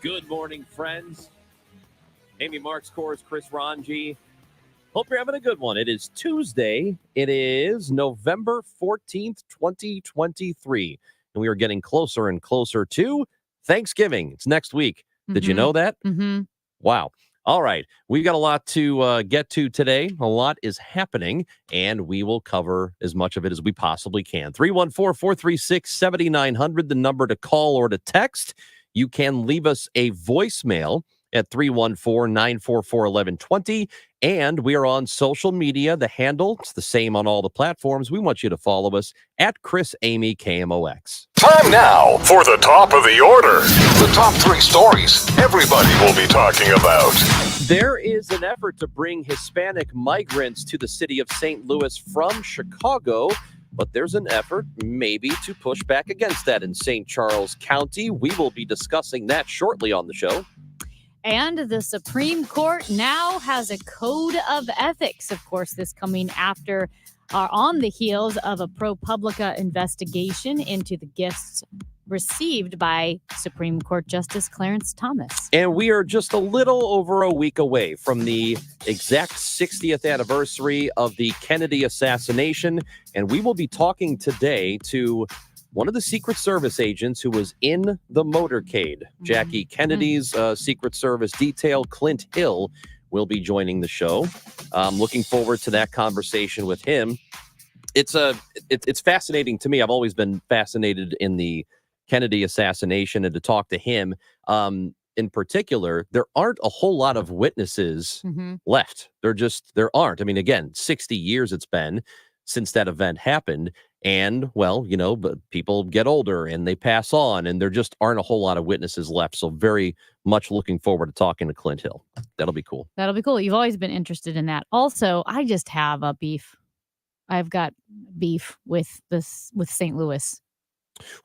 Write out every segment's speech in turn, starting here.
Good morning, friends. Amy Marks, Kors, Chris Ranji. Hope you're having a good one. It is Tuesday. It is November 14th, 2023. And we are getting closer and closer to Thanksgiving. It's next week. Did you know that? Mm-hmm. Wow. All right. We've got a lot to get to today. A lot is happening, and we will cover as much of it as we possibly can. 314-436-7900, the number to call or to text. You can leave us a voicemail at 314-944-1120. And we are on social media. The handle, it's the same on all the platforms. We want you to follow us at Chris Amy KMOX. Time now for the top of the order. The top three stories everybody will be talking about. There is an effort to bring Hispanic migrants to the city of St. Louis from Chicago, but there's an effort maybe to push back against that in St. Charles County. We will be discussing that shortly on the show. And the Supreme Court now has a code of ethics. Of course, this coming after on the heels of a ProPublica investigation into the gifts received by Supreme Court Justice Clarence Thomas. And we are just a little over a week away from the exact 60th anniversary of the Kennedy assassination. And we will be talking today to one of the Secret Service agents who was in the motorcade. Jackie Kennedy's Secret Service detail, Clint Hill, will be joining the show. Looking forward to that conversation with him. It's fascinating to me. I've always been fascinated in the Kennedy assassination, and to talk to him in particular, there aren't a whole lot of witnesses left. There aren't. I mean, again, 60 years it's been since that event happened. And, well, but people get older and they pass on, and there just aren't a whole lot of witnesses left. So very much looking forward to talking to Clint Hill. That'll be cool. That'll be cool. You've always been interested in that. Also, I just have a beef. I've got beef with St. Louis.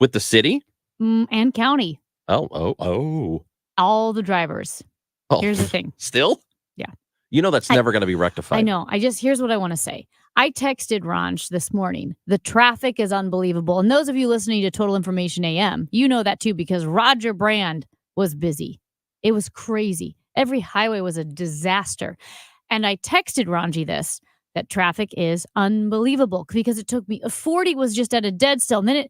With the city? And county. Oh. All the drivers. Oh. Here's the thing. Still? Yeah. That's never going to be rectified. I know. Here's what I want to say. I texted Ranj this morning. The traffic is unbelievable. And those of you listening to Total Information AM, you know that too, because Roger Brand was busy. It was crazy. Every highway was a disaster. And I texted Ranji that traffic is unbelievable, because it took me 40 was just at a dead still. And then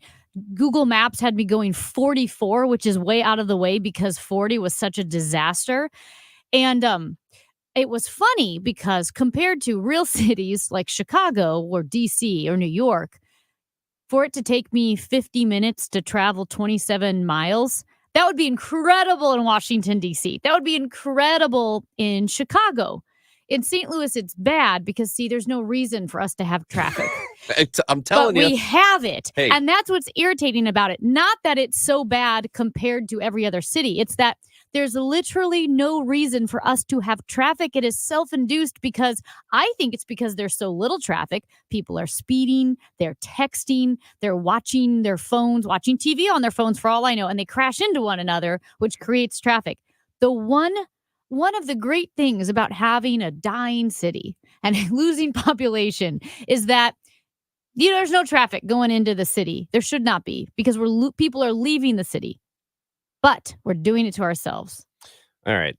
Google Maps had me going 44, which is way out of the way because 40 was such a disaster. And it was funny because compared to real cities like Chicago or DC or New York, for it to take me 50 minutes to travel 27 miles, that would be incredible in Washington, D.C. That would be incredible in Chicago. In St. Louis, it's bad because, see, there's no reason for us to have traffic. I'm telling you. But we have it. Hey. And that's what's irritating about it. Not that it's so bad compared to every other city. It's that there's literally no reason for us to have traffic. It is self-induced because I think it's because there's so little traffic. People are speeding, they're texting, they're watching their phones, watching TV on their phones for all I know, and they crash into one another, which creates traffic. One of the great things about having a dying city and losing population is that there's no traffic going into the city. There should not be, because people are leaving the city. But we're doing it to ourselves. All right.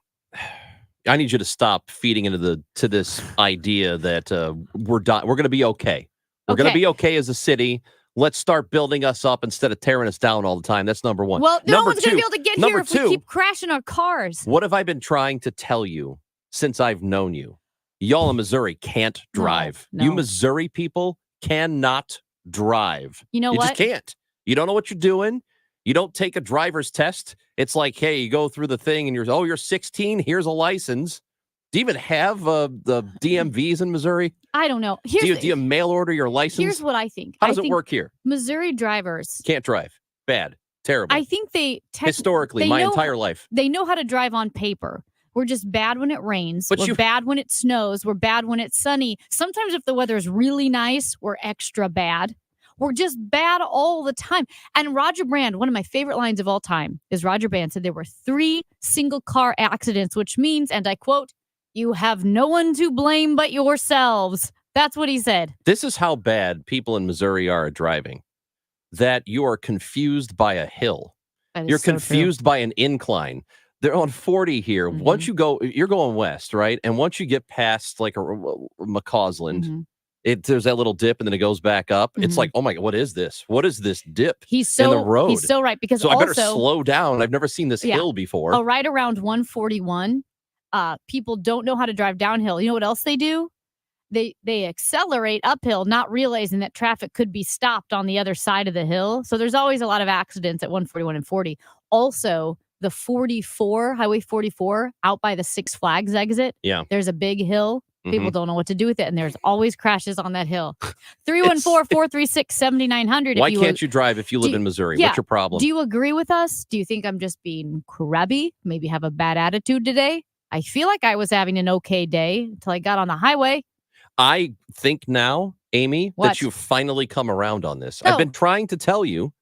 I need you to stop feeding into this idea that we're going to be okay. We're going to be okay as a city. Let's start building us up instead of tearing us down all the time. That's number one. Well, no one's going to be able to get here if we keep crashing our cars. What have I been trying to tell you since I've known you? Y'all in Missouri can't drive. No. You Missouri people cannot drive. You know what? You just can't. You don't know what you're doing. You don't take a driver's test. It's like, hey, you go through the thing and you're 16. Here's a license. Do you even have the DMVs in Missouri? I don't know. Do you mail order your license? Here's what I think. How does it work here? Missouri drivers can't drive. Bad. Terrible. I think historically, my entire life. They know how to drive on paper. We're just bad when it rains. We're bad when it snows. We're bad when it's sunny. Sometimes if the weather is really nice, we're extra bad. We're just bad all the time. And Roger Brand, one of my favorite lines of all time, is Roger Brand said there were 3 single car accidents, which means, and I quote, "You have no one to blame but yourselves." That's what he said. This is how bad people in Missouri are at driving. That you are confused by a hill. You're confused by an incline. They're on 40 here. Mhm. Once you're going west, right? And once you get past like a McCausland, Mhm. there's that little dip and then it goes back up. It's Mhm. like, oh my God, what is this? What is this dip He's in the so road? he's so right because So I better also slow down. I've never seen this hill before. right around 141, people don't know how to drive downhill. You know what else they do? They accelerate uphill, not realizing that traffic could be stopped on the other side of the hill. So there's always a lot of accidents at 141 and 40. Also, the 44, Highway 44, out by the Six Flags exit. Yeah. There's a big hill. People Mhm. don't know what to do with it, and there's always crashes on that hill. 314-436-7900. Why can't you drive if you live in Missouri? yeah. What's your problem? Do you agree with us? Do you think I'm just being crabby? Maybe have a bad attitude today? I feel like I was having an okay day until I got on the highway. I think now, Amy, What? that you've finally come around on this. No. I've been trying to tell you,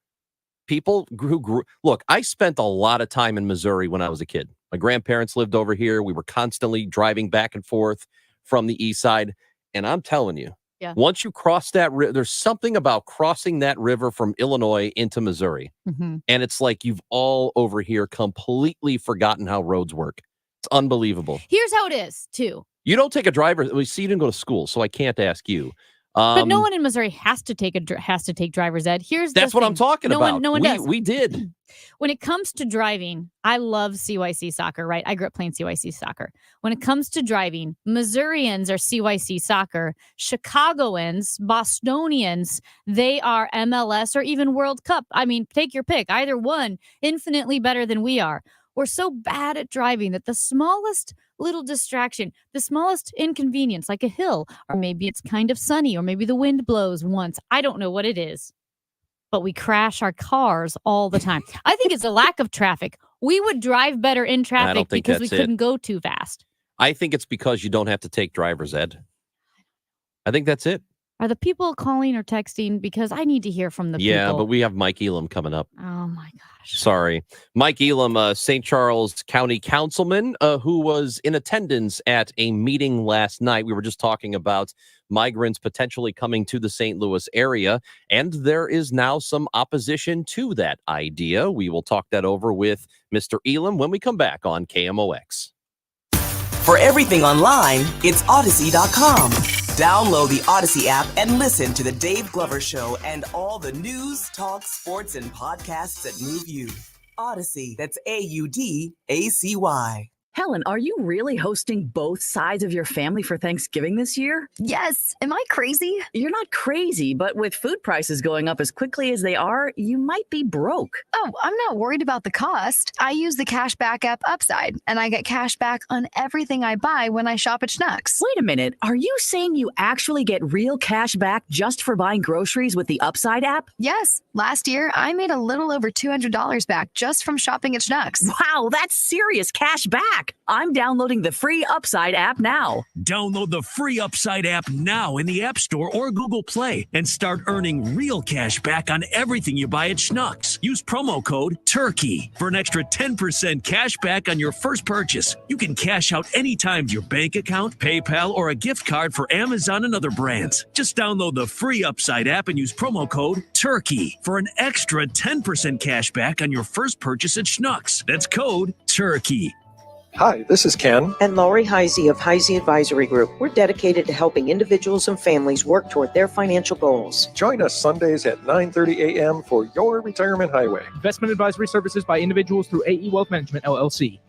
people who grew. Look, I spent a lot of time in Missouri when I was a kid. My grandparents lived over here. We were constantly driving back and forth from the east side. And I'm telling you, once you cross that river, there's something about crossing that river from Illinois into Missouri. Mhm. And it's like you've all over here completely forgotten how roads work. It's unbelievable. Here's how it is, too. You don't take a driver. We see you didn't go to school, so I can't ask you. But no one in Missouri has to take driver's ed. That's what I'm talking about. No one does. We did. When it comes to driving, I love CYC soccer, right? I grew up playing CYC soccer. When it comes to driving, Missourians are CYC soccer. Chicagoans, Bostonians, they are MLS or even World Cup. I mean, take your pick. Either one, infinitely better than we are. We're so bad at driving that the smallest little distraction, the smallest inconvenience, like a hill, or maybe it's kind of sunny, or maybe the wind blows once. I don't know what it is, but we crash our cars all the time. I think it's a lack of traffic. We would drive better in traffic because we couldn't go too fast. I think it's because you don't have to take driver's ed. I think that's it. Are the people calling or texting? Because I need to hear from the people. Yeah, but we have Mike Elam coming up. Oh, my gosh. Sorry. Mike Elam, St. Charles County Councilman, who was in attendance at a meeting last night. We were just talking about migrants potentially coming to the St. Louis area, and there is now some opposition to that idea. We will talk that over with Mr. Elam when we come back on KMOX. For everything online, it's Odyssey.com. Download the Odyssey app and listen to The Dave Glover Show and all the news, talk, sports, and podcasts that move you. Odyssey, that's AUDACY. Helen, are you really hosting both sides of your family for Thanksgiving this year? Yes. Am I crazy? You're not crazy, but with food prices going up as quickly as they are, you might be broke. Oh, I'm not worried about the cost. I use the Cashback app Upside, and I get cash back on everything I buy when I shop at Schnucks. Wait a minute. Are you saying you actually get real cash back just for buying groceries with the Upside app? Yes. Last year, I made a little over $200 back just from shopping at Schnucks. Wow, that's serious cash back. I'm downloading the free Upside app now. Download the free Upside app now in the App Store or Google Play and start earning real cash back on everything you buy at Schnucks. Use promo code TURKEY for an extra 10% cash back on your first purchase. You can cash out anytime to your bank account, PayPal, or a gift card for Amazon and other brands. Just download the free Upside app and use promo code TURKEY for an extra 10% cash back on your first purchase at Schnucks. That's code TURKEY. Hi, this is Ken. And Laurie Heisey of Heisey Advisory Group. We're dedicated to helping individuals and families work toward their financial goals. Join us Sundays at 9:30 a.m. for Your Retirement Highway. Investment advisory services by individuals through AE Wealth Management, LLC.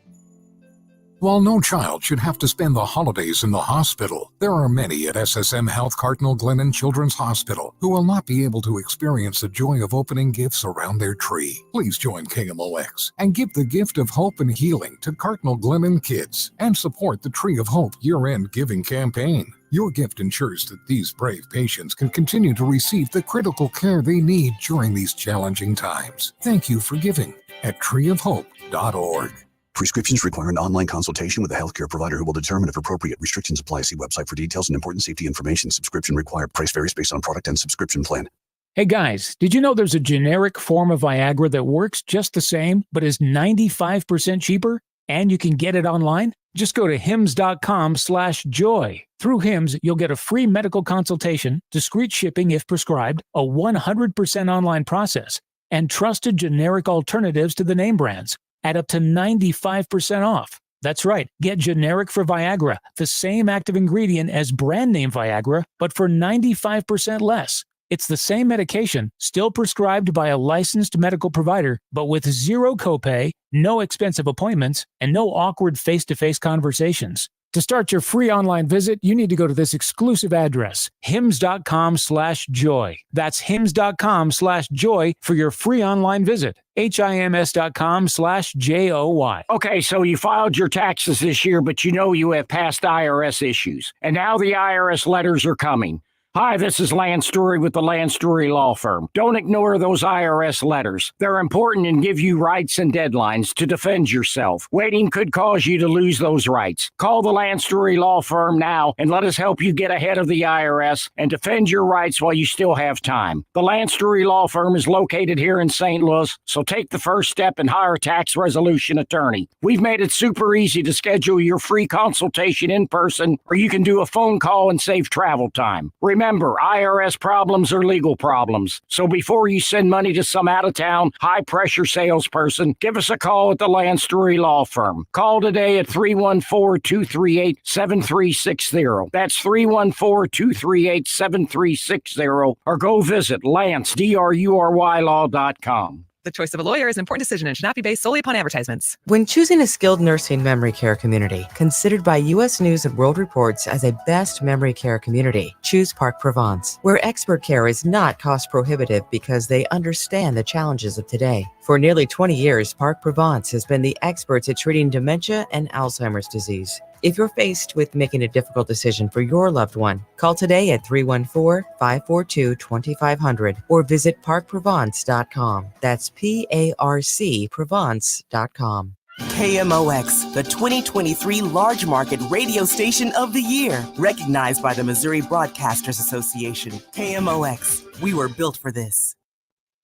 While no child should have to spend the holidays in the hospital, there are many at SSM Health Cardinal Glennon Children's Hospital who will not be able to experience the joy of opening gifts around their tree. Please join KMOX and give the gift of hope and healing to Cardinal Glennon kids and support the Tree of Hope year-end giving campaign. Your gift ensures that these brave patients can continue to receive the critical care they need during these challenging times. Thank you for giving at treeofhope.org. Prescriptions require an online consultation with a healthcare provider who will determine if appropriate. Restrictions apply. See website for details and important safety information. Subscription required. Price varies based on product and subscription plan. Hey guys, did you know there's a generic form of Viagra that works just the same, but is 95% cheaper? And you can get it online? Just go to hims.com/joy. Through Hims, you'll get a free medical consultation, discreet shipping if prescribed, a 100% online process, and trusted generic alternatives to the name brands. at up to 95% off. That's right. Get generic for Viagra, the same active ingredient as brand name Viagra, but for 95% less. It's the same medication, still prescribed by a licensed medical provider, but with zero copay, no expensive appointments, and no awkward face-to-face conversations. To start your free online visit, you need to go to this exclusive address, hims.com/joy. That's hims.com/joy for your free online visit. HIMS.com/JOY. Okay, so you filed your taxes this year, but you know you have past IRS issues. And now the IRS letters are coming. Hi, this is Lance Story with the Lance Story Law Firm. Don't ignore those IRS letters. They're important and give you rights and deadlines to defend yourself. Waiting could cause you to lose those rights. Call the Lance Story Law Firm now and let us help you get ahead of the IRS and defend your rights while you still have time. The Lance Story Law Firm is located here in St. Louis, so take the first step and hire a tax resolution attorney. We've made it super easy to schedule your free consultation in person, or you can do a phone call and save travel time. Remember, IRS problems are legal problems. So before you send money to some out-of-town, high-pressure salesperson, give us a call at the Lance Story Law Firm. Call today at 314-238-7360. That's 314-238-7360. Or go visit LanceDruryLaw.com. The choice of a lawyer is an important decision and should not be based solely upon advertisements. When choosing a skilled nursing memory care community, considered by U.S. News and World Reports as a best memory care community, choose Park Provence, where expert care is not cost prohibitive because they understand the challenges of today. For nearly 20 years, Park Provence has been the experts at treating dementia and Alzheimer's disease. If you're faced with making a difficult decision for your loved one, call today at 314-542-2500 or visit parkprovence.com. That's PARC Provence.com. KMOX, the 2023 Large Market Radio Station of the Year, recognized by the Missouri Broadcasters Association. KMOX, we were built for this.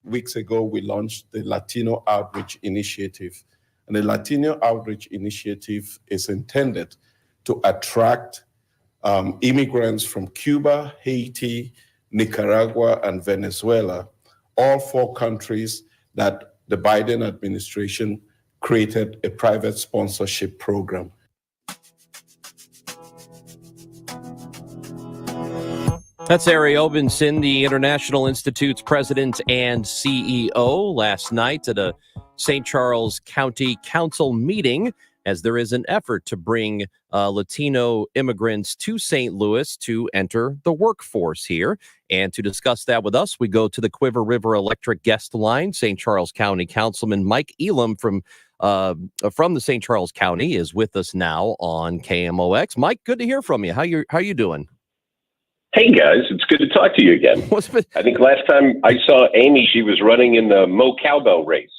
Weeks ago, we launched the Latino Outreach Initiative. And the Latino Outreach Initiative is intended to attract immigrants from Cuba, Haiti, Nicaragua, and Venezuela, all four countries that the Biden administration created a private sponsorship program. That's Ari Obenson, the International Institute's president and CEO, last night at a St. Charles County Council meeting, as there is an effort to bring Latino immigrants to St. Louis to enter the workforce here. And to discuss that with us, we go to the Quiver River Electric guest line. St. Charles County Councilman Mike Elam from the St. Charles County is with us now on KMOX. Mike, good to hear from you. How you doing? Hey, guys. It's good to talk to you again. I think last time I saw Amy, she was running in the Mo Cowbell race.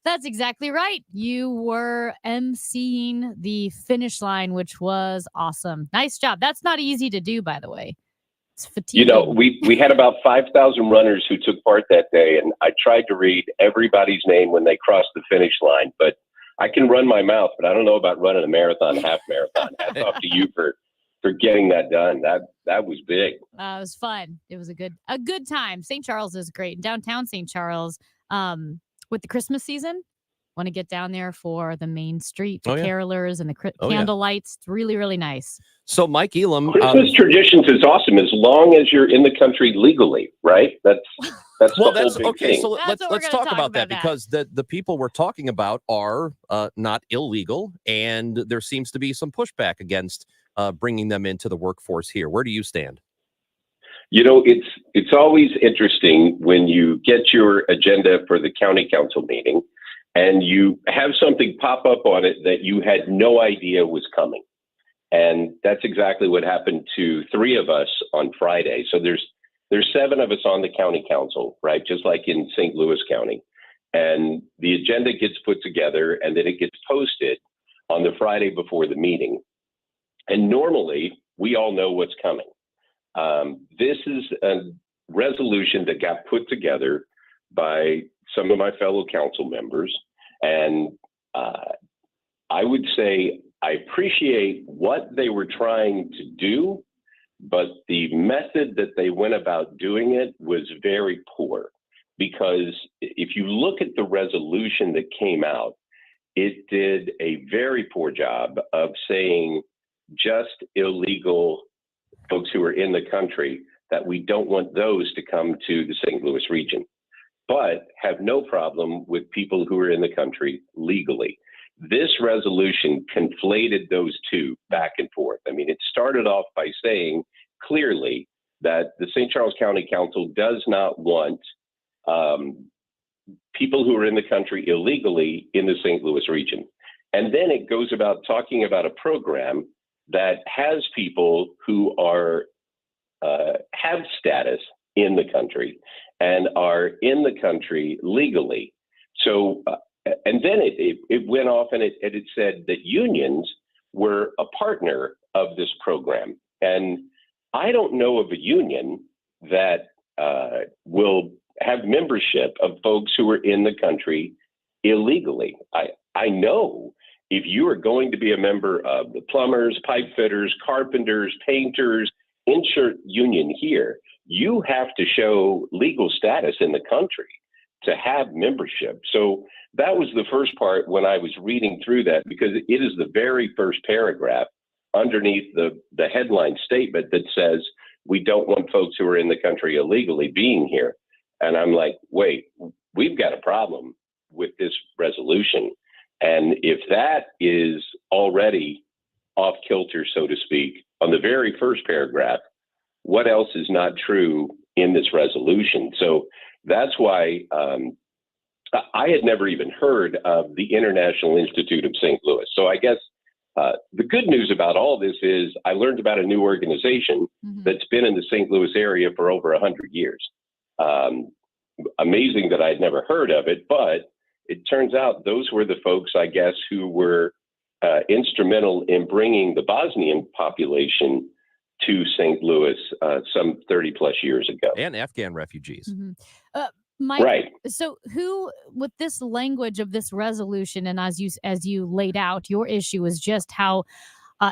That's exactly right. You were emceeing the finish line, which was awesome. Nice job. That's not easy to do, by the way. It's fatiguing. You know, we had about 5,000 runners who took part that day, and I tried to read everybody's name when they crossed the finish line. But I can run my mouth, but I don't know about running a marathon, half marathon. Hats off to you for getting that done. That was big. It was fun. It was a good time. St. Charles is great. Downtown St. Charles, with the Christmas season, want to get down there for the main street, the carolers and the candle lights. It's really, really nice. So Mike Elam, Christmas traditions is awesome as long as you're in the country legally, right? That's well, the whole big thing. So let's talk about that because the people we're talking about are not illegal, and there seems to be some pushback against bringing them into the workforce here. Where do you stand? You know, it's always interesting when you get your agenda for the county council meeting and you have something pop up on it that you had no idea was coming. And that's exactly what happened to three of us on Friday. So there's 7 of us on the county council, right? Just like in St. Louis County. And the agenda gets put together and then it gets posted on the Friday before the meeting. And normally we all know what's coming. This is a resolution that got put together by some of my fellow council members. And I would say I appreciate what they were trying to do, but the method that they went about doing it was very poor. Because if you look at the resolution that came out, it did a very poor job of saying just illegal folks who are in the country, that we don't want those to come to the St. Louis region, but have no problem with people who are in the country legally. This resolution conflated those two back and forth. I mean, it started off by saying clearly that the St. Charles County Council does not want people who are in the country illegally in the St. Louis region. And then it goes about talking about a program that has people who are have status in the country and are in the country legally. So, and then it went off and it said that unions were a partner of this program. And I don't know of a union that will have membership of folks who are in the country illegally. I know if you are going to be a member of the plumbers, pipe fitters, carpenters, painters, insert union here, you have to show legal status in the country to have membership. So that was the first part when I was reading through that, because it is the very first paragraph underneath the headline statement that says, we don't want folks who are in the country illegally being here. And I'm like, wait, we've got a problem with this resolution. And if that is already off kilter, so to speak, on the very first paragraph, what else is not true in this resolution? So that's why I had never even heard of the International Institute of St. Louis. So I guess the good news about all this is I learned about a new organization that's been in the St. Louis area for over 100 years. Amazing that I'd never heard of it, but it turns out those were the folks, I guess, who were instrumental in bringing the Bosnian population to St. Louis some 30 plus years ago. And Afghan refugees. Mike, right. So who, with this language of this resolution, and as you laid out, your issue is just how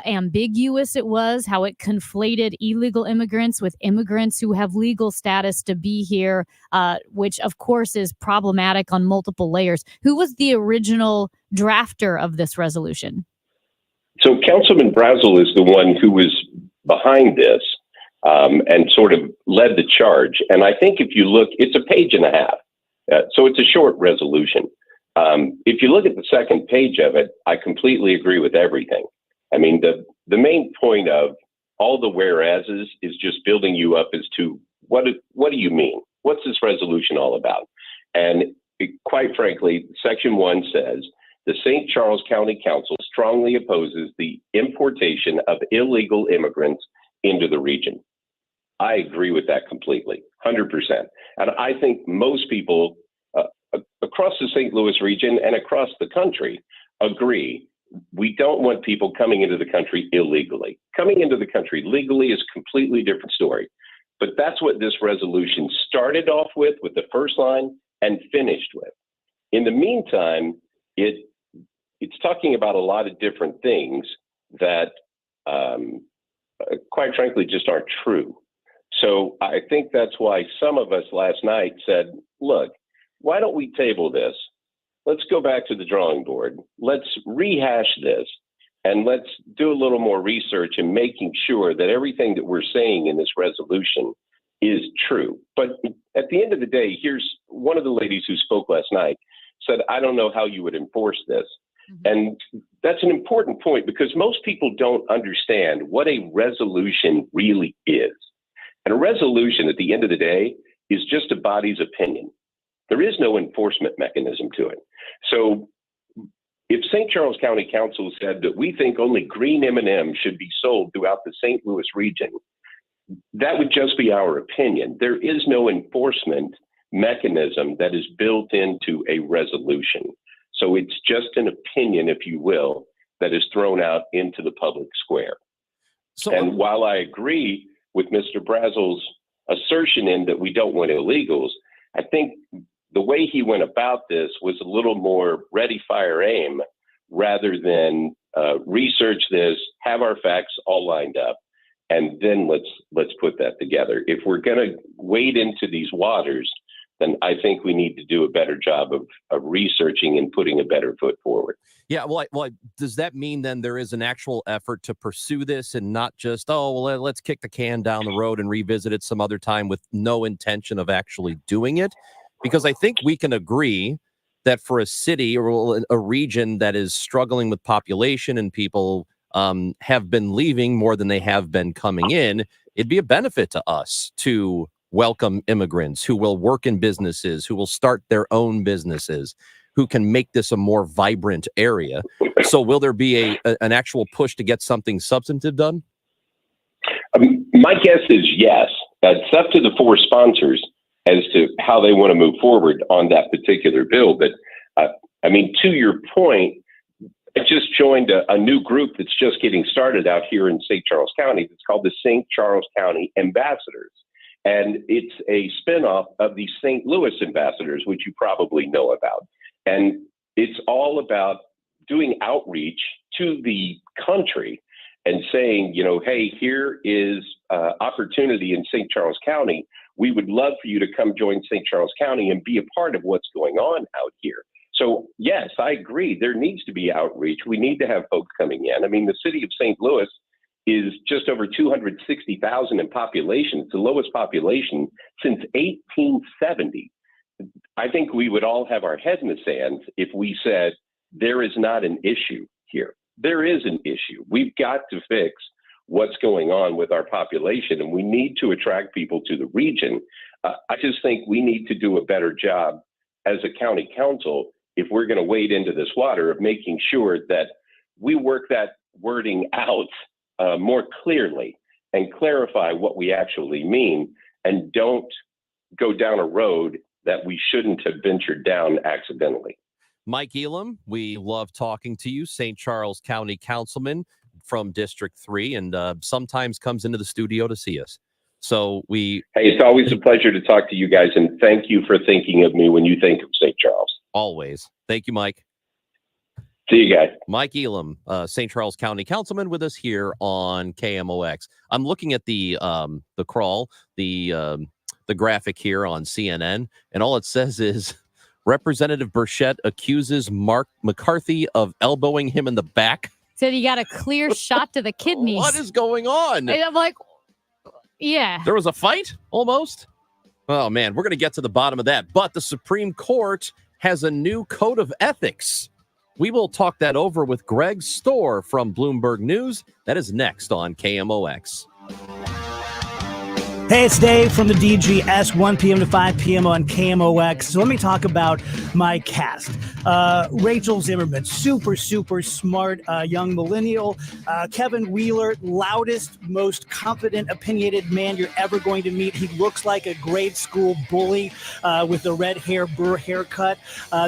ambiguous it was, how it conflated illegal immigrants with immigrants who have legal status to be here, which of course is problematic on multiple layers. Who was the original drafter of this resolution? So Councilman Brazel is the one who was behind this and sort of led the charge. And I think if you look, it's a page and a half. So it's a short resolution. If you look at the second page of it, I completely agree with everything. I mean, the main point of all the whereases is just building you up as to what do you mean? What's this resolution all about? And quite frankly, Section 1 says, the St. Charles County Council strongly opposes the importation of illegal immigrants into the region. I agree with that completely, 100%. And I think most people across the St. Louis region and across the country agree. We don't want people coming into the country illegally. Coming into the country legally is a completely different story. But that's what this resolution started off with the first line, and finished with. In the meantime, it's talking about a lot of different things that, quite frankly, just aren't true. So I think that's why some of us last night said, look, why don't we table this? Let's go back to the drawing board. Let's rehash this, and let's do a little more research in making sure that everything that we're saying in this resolution is true. But at the end of the day, here's one of the ladies who spoke last night said, I don't know how you would enforce this. And that's an important point, because most people don't understand what a resolution really is. And a resolution at the end of the day is just a body's opinion. There is no enforcement mechanism to it. So if St. Charles County Council said that we think only green M&M should be sold throughout the St. Louis region, that would just be our opinion. There is no enforcement mechanism that is built into a resolution. So it's just an opinion, if you will, that is thrown out into the public square. And while I agree with Mr. Brazel's assertion in that we don't want illegals, I think the way he went about this was a little more ready, fire, aim, rather than research this, have our facts all lined up, and then let's put that together. If we're going to wade into these waters then I think we need to do a better job of researching and putting a better foot forward. Yeah, well, does that mean then there is an actual effort to pursue this and not just, let's kick the can down the road and revisit it some other time with no intention of actually doing it? Because I think we can agree that for a city or a region that is struggling with population and people have been leaving more than they have been coming in, it'd be a benefit to us to welcome immigrants who will work in businesses, who will start their own businesses, who can make this a more vibrant area. So will there be an actual push to get something substantive done? My guess is yes. It's up to the 4 sponsors as to how they want to move forward on that particular bill. But to your point, I just joined a new group that's just getting started out here in St. Charles County. It's called the St. Charles County Ambassadors. And it's a spinoff of the St. Louis Ambassadors, which you probably know about. And it's all about doing outreach to the country and saying, hey, here is opportunity in St. Charles County. We would love for you to come join St. Charles County and be a part of what's going on out here. So, yes, I agree. There needs to be outreach. We need to have folks coming in. The city of St. Louis is just over 260,000 in population. It's the lowest population since 1870. I think we would all have our head in the sand if we said there is not an issue here. There is an issue. We've got to fix what's going on with our population, and we need to attract people to the region. I just think we need to do a better job as a county council if we're going to wade into this water of making sure that we work that wording out more clearly and clarify what we actually mean, and don't go down a road that we shouldn't have ventured down accidentally. Mike Elam, we love talking to you, St. Charles County Councilman from District 3, and sometimes comes into the studio to see us. So hey, it's always a pleasure to talk to you guys, and thank you for thinking of me when you think of St. Charles. Always. Thank you, Mike. See you guys. Mike Elam, St. Charles County Councilman, with us here on KMOX. I'm looking at the crawl, the graphic here on CNN, and all it says is Representative Burchett accuses Mark McCarthy of elbowing him in the back. Said he got a clear shot to the kidneys. What is going on? And I'm like, yeah. There was a fight almost. Oh man, we're going to get to the bottom of that. But the Supreme Court has a new code of ethics. We will talk that over with Greg Storr from Bloomberg News. That is next on KMOX. Hey, it's Dave from the DGS, 1 p.m. to 5 p.m. on KMOX. So let me talk about my cast. Rachel Zimmerman, super smart young millennial. Kevin Wheeler, loudest, most confident, opinionated man you're ever going to meet. He looks like a grade school bully with a red hair, burr haircut.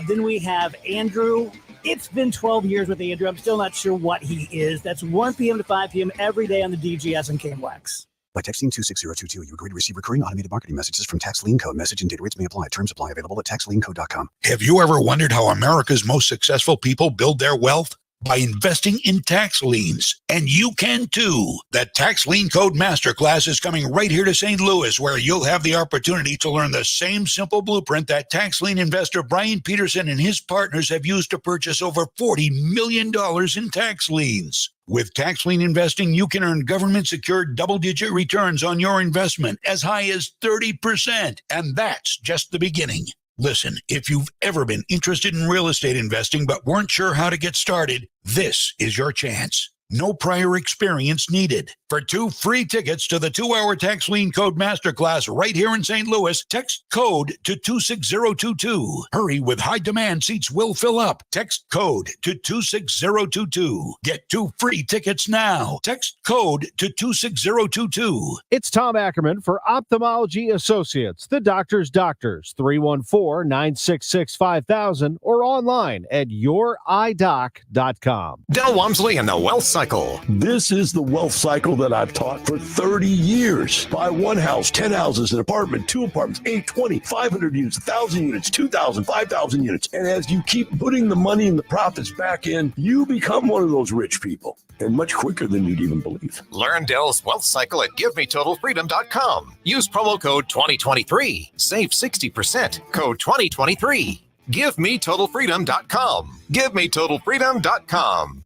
Then we have Andrew. It's been 12 years with Andrew. I'm still not sure what he is. That's 1 p.m. to 5 p.m. every day on the DGS and KMOX. By texting 26022, you agree to receive recurring automated marketing messages from Tax Lien Code. Message and data rates may apply. Terms apply. Available at taxliencode.com. Have you ever wondered how America's most successful people build their wealth? By investing in tax liens. And you can too. The Tax Lien Code Masterclass is coming right here to St. Louis, where you'll have the opportunity to learn the same simple blueprint that tax lien investor Brian Peterson and his partners have used to purchase over $40 million in tax liens. With tax lien investing, you can earn government-secured double-digit returns on your investment as high as 30%. And that's just the beginning. Listen, if you've ever been interested in real estate investing but weren't sure how to get started, this is your chance. No prior experience needed. For 2 free tickets to the 2-hour Tax Lien Code Masterclass right here in St. Louis, text code to 26022. Hurry, with high demand, seats will fill up. Text code to 26022. Get 2 free tickets now. Text code to 26022. It's Tom Ackerman for Ophthalmology Associates, the doctor's doctors, 314-966-5000 or online at yourEyeDoc.com. Del Walmsley and the Wealth Cycle. This is the wealth cycle that I've taught for 30 years. Buy one house, 10 houses, an apartment, 2 apartments, 8, 20, 500 units, 1,000 units, 2,000, 5,000 units. And as you keep putting the money and the profits back in, you become one of those rich people, and much quicker than you'd even believe. Learn Dell's wealth cycle at GiveMeTotalFreedom.com. Use promo code 2023. Save 60%. Code 2023. GiveMeTotalFreedom.com. GiveMeTotalFreedom.com.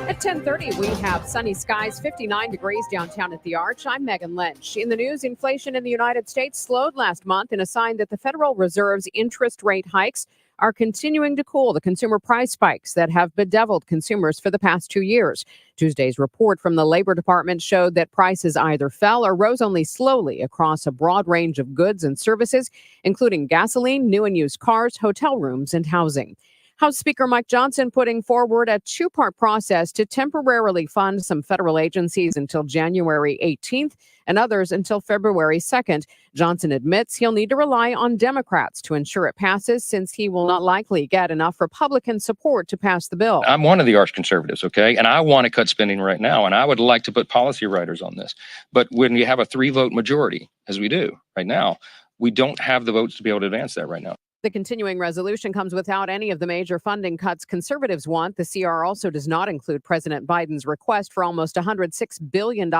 At 10:30, we have sunny skies, 59 degrees downtown at the Arch. I'm Megan Lynch. In the news, inflation in the United States slowed last month in a sign that the Federal Reserve's interest rate hikes are continuing to cool the consumer price spikes that have bedeviled consumers for the past 2 years. Tuesday's report from the Labor Department showed that prices either fell or rose only slowly across a broad range of goods and services, including gasoline, new and used cars, hotel rooms, and housing. House Speaker Mike Johnson putting forward a two-part process to temporarily fund some federal agencies until January 18th and others until February 2nd. Johnson admits he'll need to rely on Democrats to ensure it passes, since he will not likely get enough Republican support to pass the bill. I'm one of the arch conservatives, okay? And I want to cut spending right now, and I would like to put policy writers on this. But when you have a 3-vote majority, as we do right now, we don't have the votes to be able to advance that right now. The continuing resolution comes without any of the major funding cuts conservatives want. The CR also does not include President Biden's request for almost $106 billion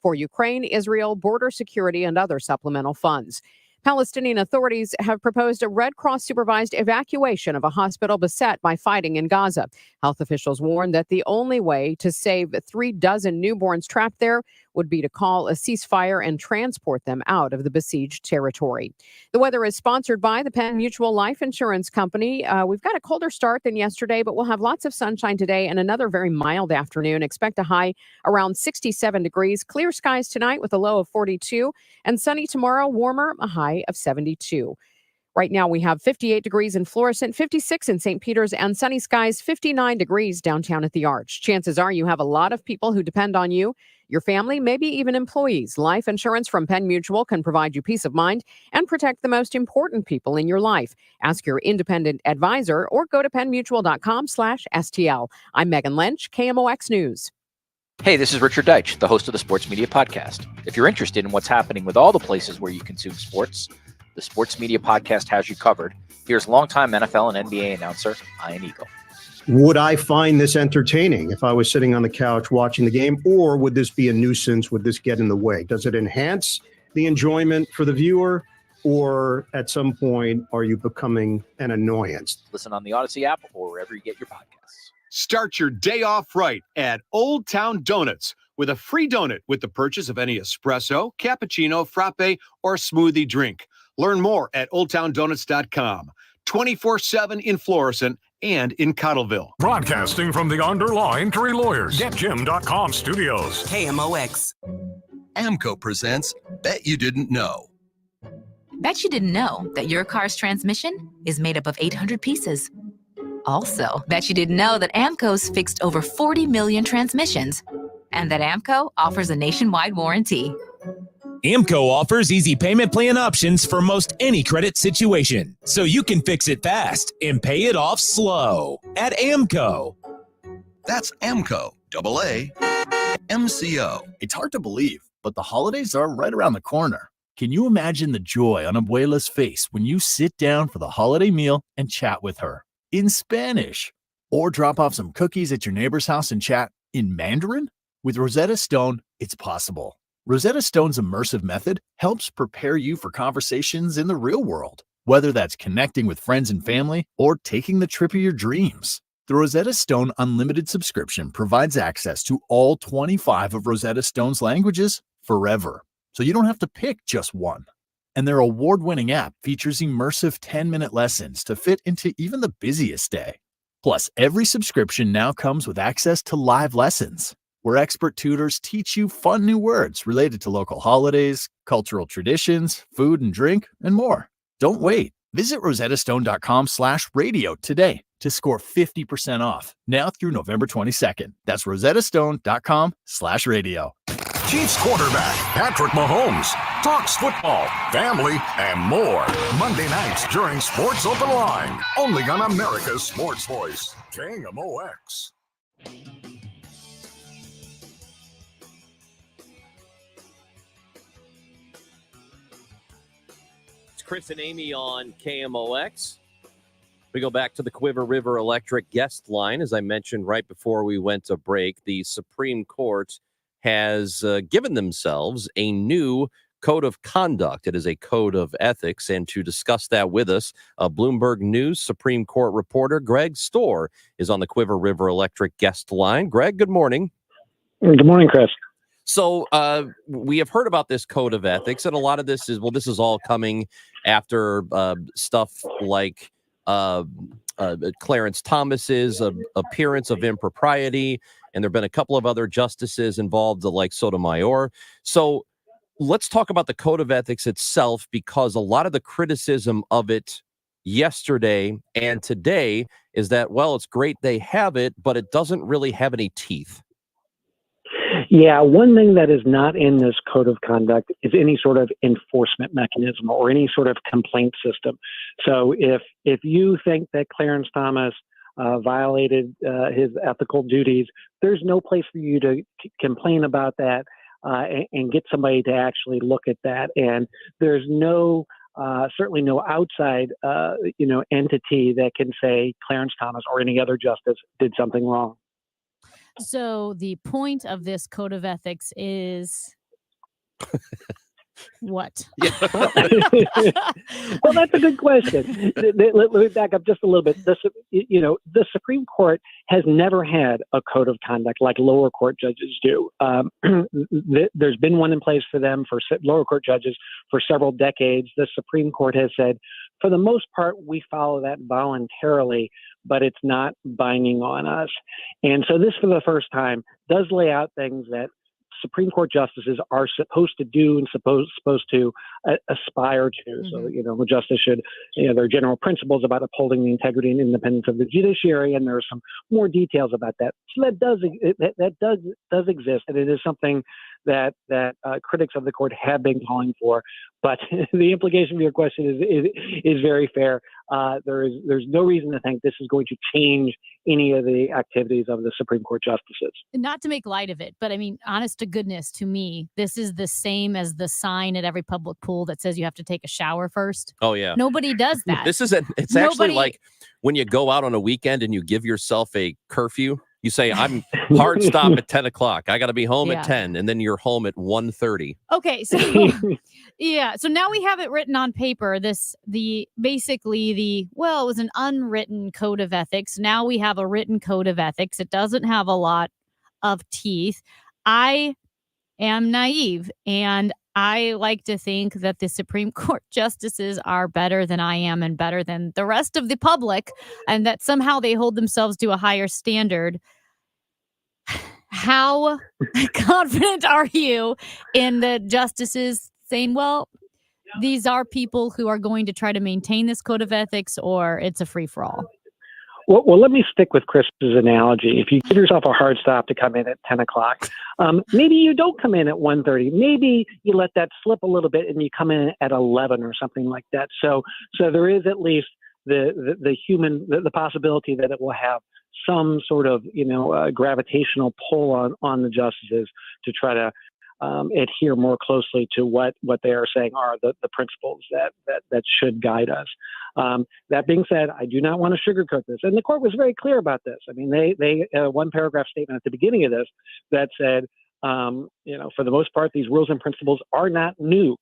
for Ukraine, Israel, border security, and other supplemental funds. Palestinian authorities have proposed a Red Cross-supervised evacuation of a hospital beset by fighting in Gaza. Health officials warn that the only way to save 36 newborns trapped there would be to call a ceasefire and transport them out of the besieged territory. The weather is sponsored by the Penn Mutual Life Insurance Company. We've got a colder start than yesterday, but we'll have lots of sunshine today and another very mild afternoon. Expect a high around 67 degrees. Clear skies tonight with a low of 42, and sunny tomorrow, warmer, a high of 72. Right now, we have 58 degrees in Florissant, 56 in St. Peter's, and sunny skies, 59 degrees downtown at the Arch. Chances are you have a lot of people who depend on you, your family, maybe even employees. Life insurance from Penn Mutual can provide you peace of mind and protect the most important people in your life. Ask your independent advisor or go to PennMutual.com/STL. I'm Megan Lynch, KMOX News. Hey, this is Richard Deitch, the host of the Sports Media Podcast. If you're interested in what's happening with all the places where you consume sports, the Sports Media Podcast has you covered. Here's longtime NFL and NBA announcer, Ian Eagle. Would I find this entertaining if I was sitting on the couch watching the game, or would this be a nuisance? Would this get in the way? Does it enhance the enjoyment for the viewer, or at some point are you becoming an annoyance? Listen on the Odyssey app or wherever you get your podcasts. Start your day off right at Old Town Donuts with a free donut with the purchase of any espresso, cappuccino, frappe, or smoothie drink. Learn more at oldtowndonuts.com. 24/7 in Florissant and in Cottleville. Broadcasting from the Underlaw Injury Lawyers, GetJim.com studios. KMOX. AMCO presents Bet You Didn't Know. Bet you didn't know that your car's transmission is made up of 800 pieces. Also, bet you didn't know that AMCO's fixed over 40 million transmissions, and that AMCO offers a nationwide warranty. AMCO offers easy payment plan options for most any credit situation, so you can fix it fast and pay it off slow at AMCO. That's AMCO, AAMCO. It's hard to believe, but the holidays are right around the corner. Can you imagine the joy on Abuela's face when you sit down for the holiday meal and chat with her in Spanish? Or drop off some cookies at your neighbor's house and chat in Mandarin? With Rosetta Stone, it's possible. Rosetta Stone's immersive method helps prepare you for conversations in the real world, whether that's connecting with friends and family or taking the trip of your dreams. The Rosetta Stone Unlimited subscription provides access to all 25 of Rosetta Stone's languages forever, so you don't have to pick just one. And their award-winning app features immersive 10-minute lessons to fit into even the busiest day. Plus, every subscription now comes with access to live lessons, where expert tutors teach you fun new words related to local holidays, cultural traditions, food and drink, and more. Don't wait. Visit rosettastone.com/radio today to score 50% off now through November 22nd. That's rosettastone.com/radio. Chiefs quarterback Patrick Mahomes talks football, family, and more. Monday nights during Sports Open Line. Only on America's Sports Voice, KMOX. It's Chris and Amy on KMOX. We go back to the Quiver River Electric guest line. As I mentioned right before we went to break, the Supreme Court has given themselves a new code of conduct. It is a code of ethics. And to discuss that with us, Bloomberg News Supreme Court reporter Greg Stohr is on the Quiver River Electric guest line. Greg, good morning. Good morning, Chris. So we have heard about this code of ethics, and a lot of this is, this is all coming after stuff like Clarence Thomas's appearance of impropriety, and there have been a couple of other justices involved, like Sotomayor. So let's talk about the code of ethics itself, because a lot of the criticism of it yesterday and today is that, well, it's great they have it, but it doesn't really have any teeth. Yeah, one thing that is not in this code of conduct is any sort of enforcement mechanism or any sort of complaint system. So if you think that Clarence Thomas violated his ethical duties, there's no place for you to complain about that and get somebody to actually look at that. And there's no certainly no outside entity that can say Clarence Thomas or any other justice did something wrong. So the point of this code of ethics is what? Well, that's a good question. Let me back up just a little bit. The Supreme Court has never had a code of conduct like lower court judges do. There's been one in place for them, for lower court judges, for several decades. The Supreme Court has said, for the most part, we follow that voluntarily, but it's not binding on us. And so this, for the first time, does lay out things that Supreme Court justices are supposed to do and supposed to aspire to. Mm-hmm. So, the justice should, there are general principles about upholding the integrity and independence of the judiciary, and there are some more details about that. So that does exist, and it is something that critics of the court have been calling for. But the implication of your question is very fair. There's no reason to think this is going to change any of the activities of the Supreme Court justices. Not to make light of it, but I mean, honest to goodness, to me, this is the same as the sign at every public pool that says you have to take a shower first. Oh, yeah. Nobody does that. It's actually like when you go out on a weekend and you give yourself a curfew. You say, I'm hard stop at 10 o'clock. I got to be home at 10. And then you're home at 1:30. Okay. So, yeah. So now we have it written on paper. It was an unwritten code of ethics. Now we have a written code of ethics. It doesn't have a lot of teeth. I am naive, and I like to think that the Supreme Court justices are better than I am and better than the rest of the public, and that somehow they hold themselves to a higher standard. How confident are you in the justices saying, well, these are people who are going to try to maintain this code of ethics, or it's a free-for-all? Well, let me stick with Chris's analogy. If you give yourself a hard stop to come in at 10 o'clock, maybe you don't come in at 1:30. Maybe you let that slip a little bit and you come in at 11 or something like that. So there is at least the possibility that it will have some sort of gravitational pull on the justices to try to adhere more closely to what they are saying are the principles that should guide us. That being said, I do not want to sugarcoat this. And the court was very clear about this. I mean, they one paragraph statement at the beginning of this that said, for the most part, these rules and principles are not new.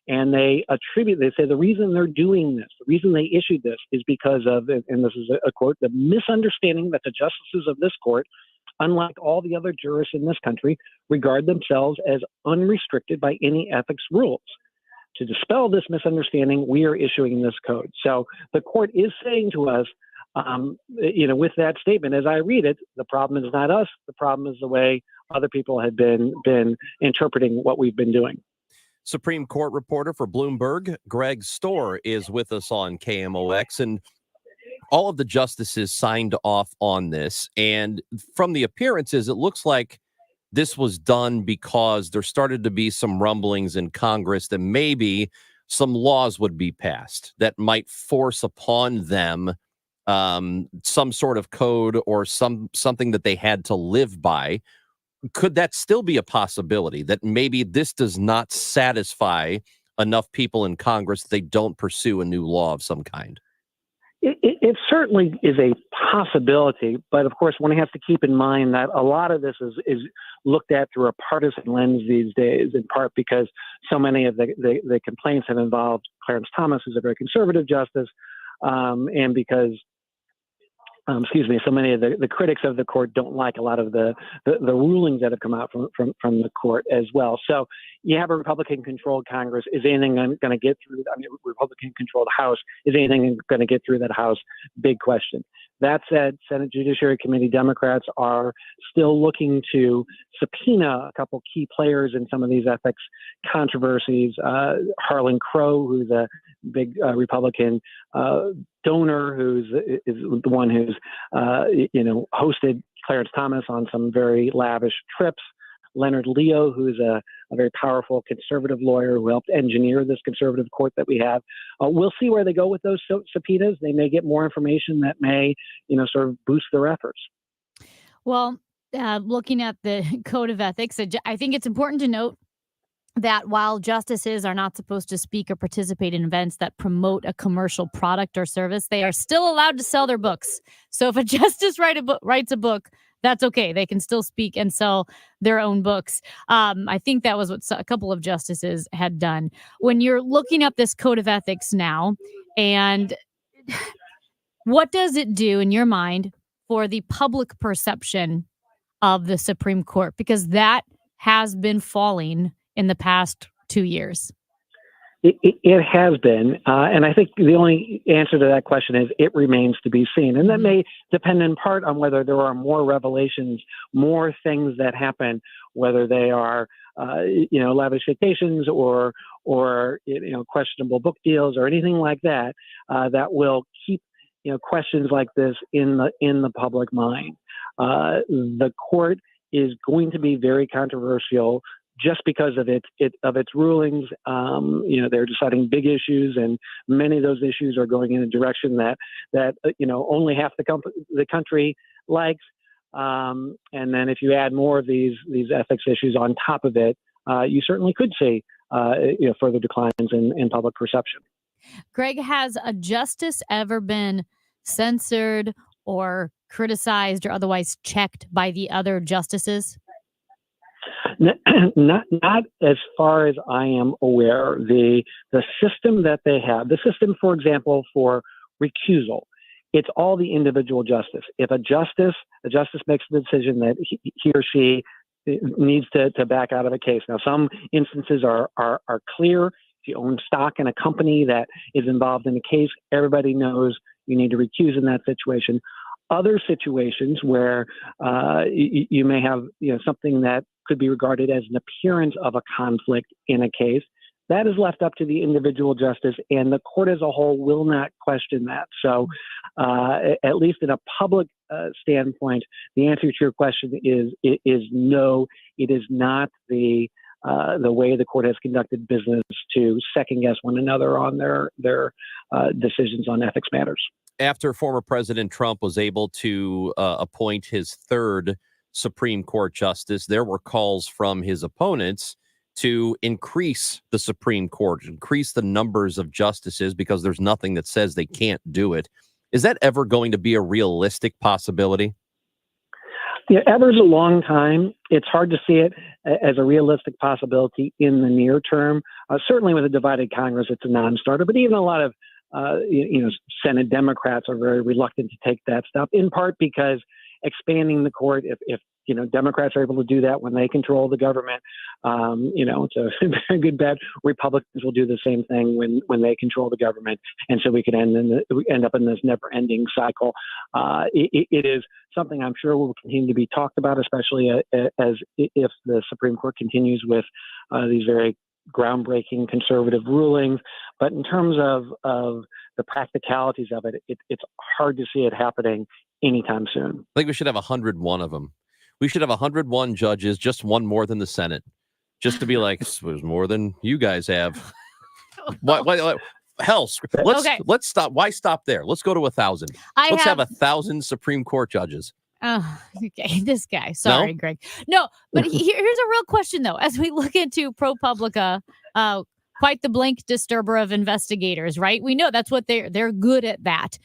And they say the reason they're doing this, the reason they issued this is because of, and this is a quote, the misunderstanding that the justices of this court, unlike all the other jurists in this country, regard themselves as unrestricted by any ethics rules. To dispel this misunderstanding, we are issuing this code. So the court is saying to us, with that statement, as I read it, the problem is not us. The problem is the way other people had been interpreting what we've been doing. Supreme Court reporter for Bloomberg, Greg Stohr, is with us on KMOX, and all of the justices signed off on this. And from the appearances, it looks like this was done because there started to be some rumblings in Congress that maybe some laws would be passed that might force upon them some sort of code or something that they had to live by. Could that still be a possibility that maybe this does not satisfy enough people in Congress that they don't pursue a new law of some kind? It certainly is a possibility, but of course, one has to keep in mind that a lot of this is looked at through a partisan lens these days, in part because so many of the complaints have involved Clarence Thomas, who's a very conservative justice, and because so many of the critics of the court don't like a lot of the rulings that have come out from the court as well. So you have a Republican-controlled Congress. Is anything going to get through? I mean, Republican-controlled House. Is anything going to get through that House? Big question. That said, Senate Judiciary Committee Democrats are still looking to subpoena a couple key players in some of these ethics controversies. Harlan Crow, who's a big Republican donor, is the one who's hosted Clarence Thomas on some very lavish trips. Leonard Leo, who's a very powerful conservative lawyer who helped engineer this conservative court that we have. We'll see where they go with those subpoenas. They may get more information that may, sort of boost their efforts. Well, looking at the code of ethics, I think it's important to note that while justices are not supposed to speak or participate in events that promote a commercial product or service, they are still allowed to sell their books. So if a justice writes a book, that's okay. They can still speak and sell their own books. I think that was what a couple of justices had done. When you're looking up this code of ethics now, and what does it do in your mind for the public perception of the Supreme Court? Because that has been falling in the past 2 years. It has been. And I think the only answer to that question is it remains to be seen. And that may depend in part on whether there are more revelations, more things that happen, whether they are, lavish vacations or questionable book deals or anything like that, that will keep, questions like this in the public mind. The court is going to be very controversial just because of its rulings. They're deciding big issues, and many of those issues are going in a direction that only half the country likes. And then if you add more of these ethics issues on top of it, you certainly could see further declines in public perception. Greg, has a justice ever been censored or criticized or otherwise checked by the other justices? Not as far as I am aware. The system that they have, the system, for example, for recusal, it's all the individual justice. If a justice makes the decision that he or she needs to back out of a case. Now, some instances are clear. If you own stock in a company that is involved in a case, everybody knows you need to recuse in that situation. Other situations where you may have something that could be regarded as an appearance of a conflict in a case, that is left up to the individual justice, and the court as a whole will not question that. So at least in a public standpoint, the answer to your question is no. It is not the way the court has conducted business to second guess one another on their decisions on ethics matters. After former President Trump was able to appoint his third Supreme Court justice, there were calls from his opponents to increase the Supreme Court, increase the numbers of justices, because there's nothing that says they can't do it. Is that ever going to be a realistic possibility? Yeah, ever's a long time. It's hard to see it as a realistic possibility in the near term. Certainly with a divided Congress, it's a non-starter, but even a lot of Senate Democrats are very reluctant to take that step, in part because expanding the court, if Democrats are able to do that when they control the government, it's a very good bet. Republicans will do the same thing when they control the government, and so we could end up in this never-ending cycle. It is something I'm sure will continue to be talked about, especially as if the Supreme Court continues with these very groundbreaking conservative rulings. But in terms of the practicalities of it, it's hard to see it happening anytime soon. I think we should have 101 of them. We should have 101 judges, just one more than the Senate, just to be like, there's more than you guys have. What? Hell, let's stop. Why stop there? Let's go to 1,000. Let's have 1,000 Supreme Court judges. Oh, okay. This guy. Sorry, No? Greg. No, but here's a real question, though. As we look into ProPublica, quite the blank disturber of investigators, right? We know that's what they're good at that.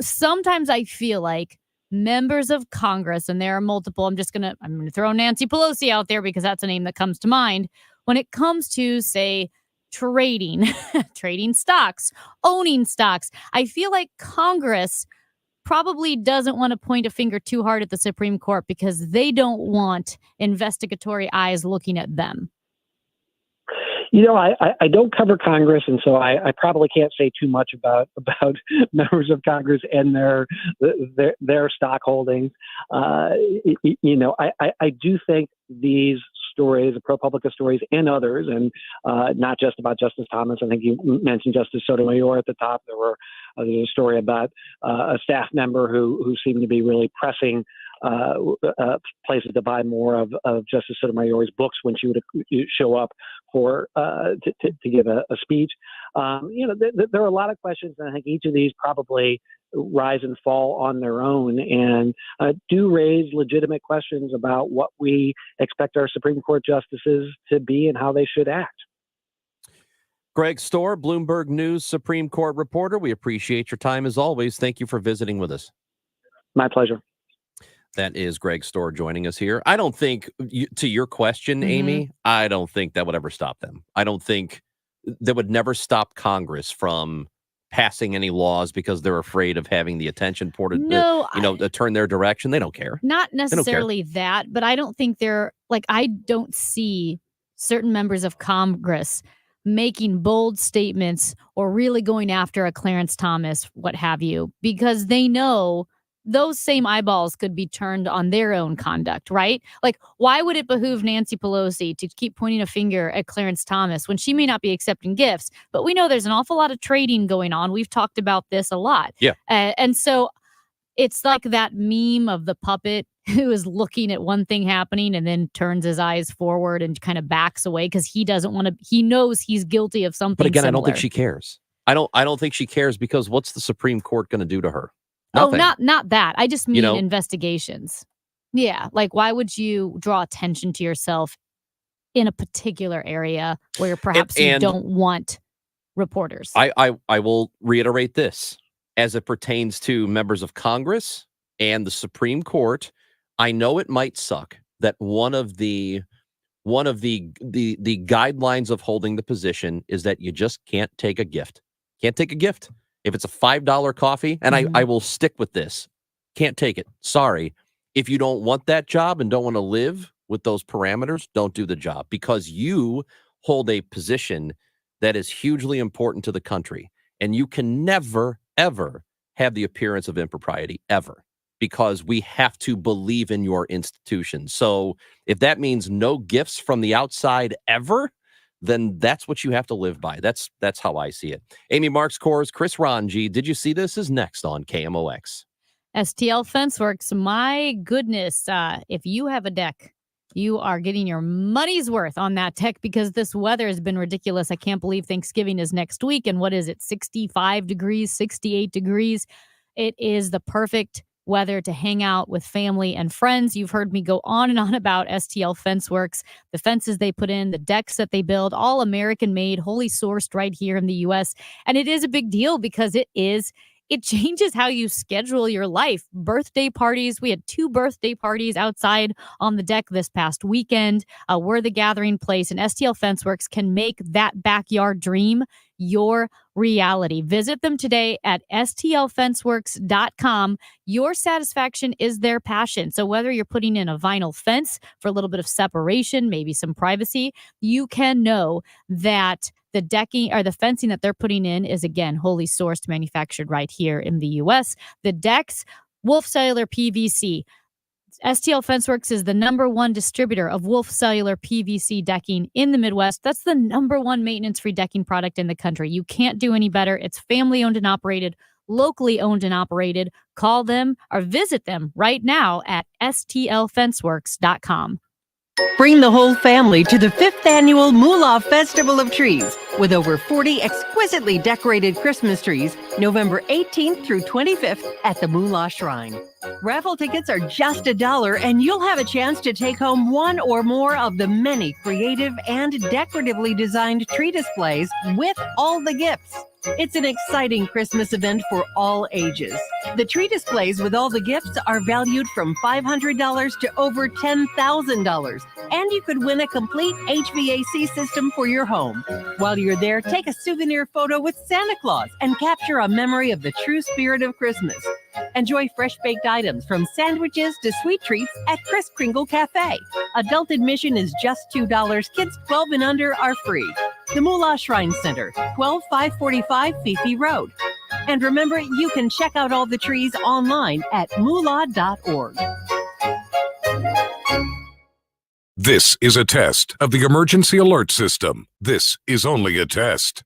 Sometimes I feel like members of Congress, and there are multiple, I'm going to throw Nancy Pelosi out there because that's a name that comes to mind. When it comes to, say, trading stocks, owning stocks, I feel like Congress probably doesn't want to point a finger too hard at the Supreme Court because they don't want investigatory eyes looking at them. I don't cover Congress, and so I probably can't say too much about members of Congress and their stock holdings. I do think these stories, the ProPublica stories, and others, and not just about Justice Thomas. I think you mentioned Justice Sotomayor at the top. There was a story about a staff member who seemed to be really pressing places to buy more of Justice Sotomayor's books when she would show up to give a speech. There are a lot of questions, and I think each of these probably rise and fall on their own and do raise legitimate questions about what we expect our Supreme Court justices to be and how they should act. Greg Stohr, Bloomberg News Supreme Court reporter. We appreciate your time as always. Thank you for visiting with us. My pleasure. That is Greg Stohr joining us here. I don't think, to your question, Amy, I don't think that would ever stop them. I don't think that would never stop Congress from passing any laws because they're afraid of having the attention ported, to turn their direction. They don't care. Not necessarily that, but I don't think I don't see certain members of Congress making bold statements or really going after a Clarence Thomas, what have you, because they know those same eyeballs could be turned on their own conduct, right? Like, why would it behoove Nancy Pelosi to keep pointing a finger at Clarence Thomas when she may not be accepting gifts? But we know there's an awful lot of trading going on. We've talked about this a lot. Yeah. And so it's like that meme of the puppet who is looking at one thing happening and then turns his eyes forward and kind of backs away because he doesn't want to, he knows he's guilty of something. But again, similar. I don't think she cares. I don't think she cares because what's the Supreme Court going to do to her? Nothing. Nothing. Not that. I just mean investigations. Yeah. Like, why would you draw attention to yourself in a particular area where perhaps you don't want reporters? I will reiterate this as it pertains to members of Congress and the Supreme Court. I know it might suck that one of the guidelines of holding the position is that you just can't take a gift. Can't take a gift. If it's a $5 coffee, and I will stick with this, can't take it. Sorry. If you don't want that job and don't want to live with those parameters, don't do the job because you hold a position that is hugely important to the country. And you can never, ever have the appearance of impropriety, ever, because we have to believe in your institution. So if that means no gifts from the outside ever, then that's what you have to live by. That's how I see it. Amy Marks Kors, Chris Ranji, did you see this? Is next on KMOX. STL Fenceworks, my goodness, if you have a deck, you are getting your money's worth on that deck because this weather has been ridiculous. I can't believe Thanksgiving is next week. And what is it, 65 degrees, 68 degrees? It is the perfect weather to hang out with family and friends. You've heard me go on and on about STL Fenceworks, the fences they put in, the decks that they build, all American made, wholly sourced right here in the U.S. And it is a big deal because it changes how you schedule your life. Birthday parties. We had 2 birthday parties outside on the deck this past weekend. We're the gathering place, and STL Fenceworks can make that backyard dream your reality. Visit them today at stlfenceworks.com. Your satisfaction is their passion. So whether you're putting in a vinyl fence for a little bit of separation, maybe some privacy, you can know that the decking or the fencing that they're putting in is, again, wholly sourced, manufactured right here in the U.S. The decks, Wolf Cellular PVC. STL Fenceworks is the #1 distributor of Wolf Cellular PVC decking in the Midwest. That's the #1 maintenance-free decking product in the country. You can't do any better. It's family-owned and operated, locally owned and operated. Call them or visit them right now at stlfenceworks.com. Bring the whole family to the 5th annual Moolah Festival of Trees with over 40 exquisitely decorated Christmas trees, November 18th through 25th at the Moolah Shrine. Raffle tickets are just $1 and you'll have a chance to take home one or more of the many creative and decoratively designed tree displays with all the gifts. It's an exciting Christmas event for all ages. The tree displays with all the gifts are valued from $500 to over $10,000, and you could win a complete HVAC system for your home. While you're there, take a souvenir photo with Santa Claus and capture a memory of the true spirit of Christmas. Enjoy fresh baked items from sandwiches to sweet treats at Kris Kringle Cafe. Adult admission is just $2. Kids 12 and under are free. The Moolah Shrine Center, 12545 Fifi Road. And remember, you can check out all the trees online at moolah.org. This is a test of the emergency alert system. This is only a test.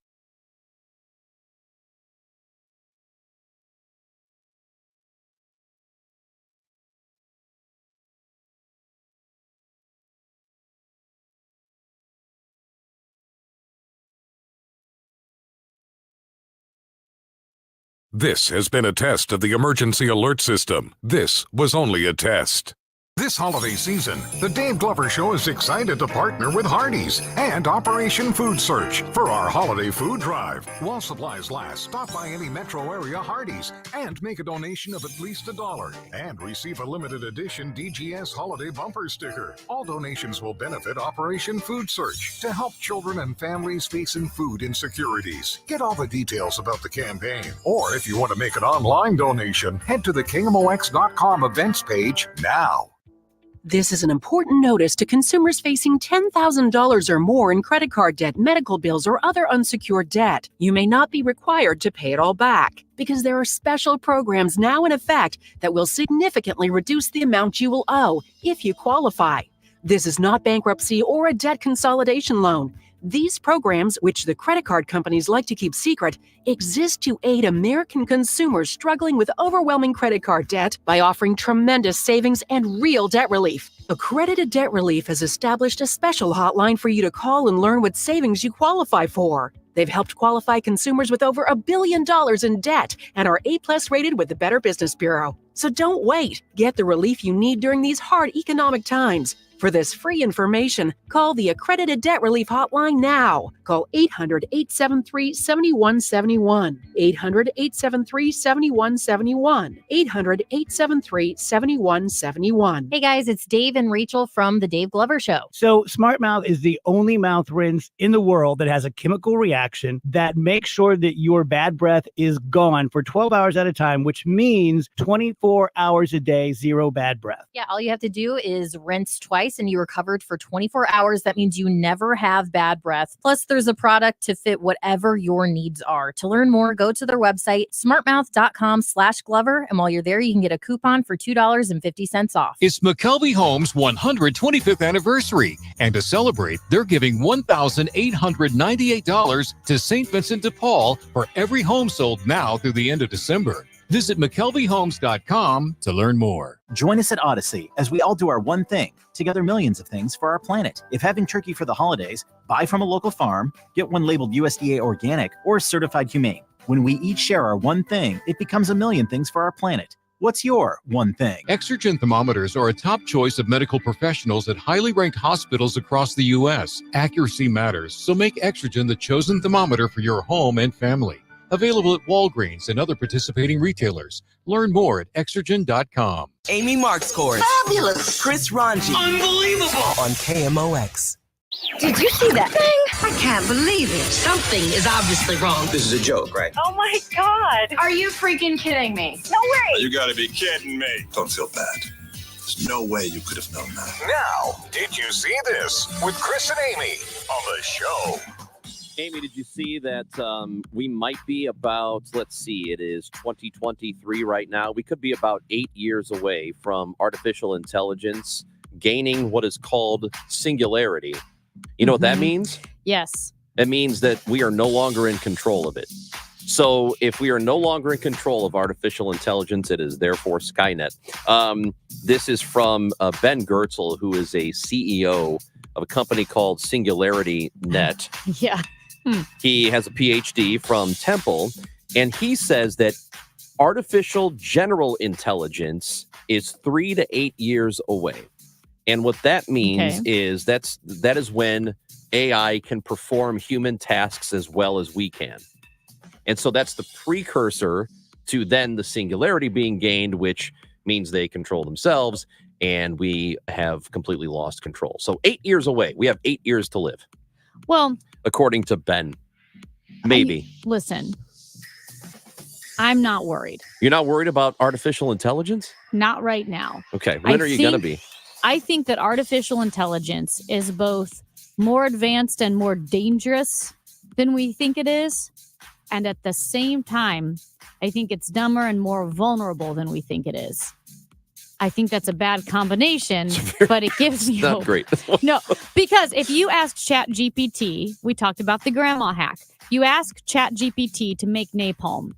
This has been a test of the emergency alert system. This was only a test. This holiday season, the Dave Glover Show is excited to partner with Hardee's and Operation Food Search for our holiday food drive. While supplies last, stop by any metro area Hardee's and make a donation of at least $1 and receive a limited edition DGS holiday bumper sticker. All donations will benefit Operation Food Search to help children and families facing food insecurities. Get all the details about the campaign. Or if you want to make an online donation, head to the KMOX.com events page now. This is an important notice to consumers facing $10,000 or more in credit card debt, medical bills, or other unsecured debt. You may not be required to pay it all back because there are special programs now in effect that will significantly reduce the amount you will owe if you qualify. This is not bankruptcy or a debt consolidation loan. These programs, which the credit card companies like to keep secret, exist to aid American consumers struggling with overwhelming credit card debt by offering tremendous savings and real debt relief. Accredited Debt Relief has established a special hotline for you to call and learn what savings you qualify for. They've helped qualify consumers with over $1 billion in debt and are A+ rated with the Better Business Bureau. So don't wait. Get the relief you need during these hard economic times. For this free information, call the Accredited Debt Relief Hotline now. Call 800-873-7171. 800-873-7171. 800-873-7171. Hey guys, it's Dave and Rachel from The Dave Glover Show. So Smart Mouth is the only mouth rinse in the world that has a chemical reaction that makes sure that your bad breath is gone for 12 hours at a time, which means 24 hours a day, zero bad breath. Yeah, all you have to do is rinse twice and you are covered for 24 hours. That means you never have bad breath. Plus, there's a product to fit whatever your needs are. To learn more, go to their website, smartmouth.com/Glover. And while you're there, you can get a coupon for $2.50 off. It's McKelvey Homes' 125th anniversary. And to celebrate, they're giving $1,898 to St. Vincent de Paul for every home sold now through the end of December. Visit McKelveyHomes.com to learn more. Join us at Odyssey as we all do our one thing, together millions of things for our planet. If having turkey for the holidays, buy from a local farm, get one labeled USDA organic or certified humane. When we each share our one thing, it becomes a million things for our planet. What's your one thing? Exergen thermometers are a top choice of medical professionals at highly ranked hospitals across the U.S. Accuracy matters, so make Exergen the chosen thermometer for your home and family. Available at Walgreens and other participating retailers. Learn more at Exergen.com. Amy Mark scores. Fabulous. Chris Ranji. Unbelievable. On KMOX. Did you see that thing? I can't believe it. Something is obviously wrong. This is a joke, right? Oh my God. Are you freaking kidding me? No way. You gotta be kidding me. Don't feel bad. There's no way you could have known that. Now, did you see this with Chris and Amy on the show? Amy, did you see that we might be about, let's see, it is 2023 right now. We could be about 8 years away from artificial intelligence gaining what is called singularity. You know what that means? Yes. It means that we are no longer in control of it. So if we are no longer in control of artificial intelligence, it is therefore Skynet. This is from Ben Goertzel, who is a CEO of a company called Singularity Net. Yeah. He has a PhD from Temple, and he says that artificial general intelligence is 3 to 8 years away. And what that means is that is when AI can perform human tasks as well as we can. And so that's the precursor to then the singularity being gained, which means they control themselves and we have completely lost control. So 8 years away. We have 8 years to live. Well, according to Ben. Maybe. Listen, I'm not worried. You're not worried about artificial intelligence? Not right now. Okay. When are you going to be? I think that artificial intelligence is both more advanced and more dangerous than we think it is. And at the same time, I think it's dumber and more vulnerable than we think it is. I think that's a bad combination, but it gives me hope. Not great. No, because if you ask ChatGPT, we talked about the grandma hack. You ask ChatGPT to make napalm.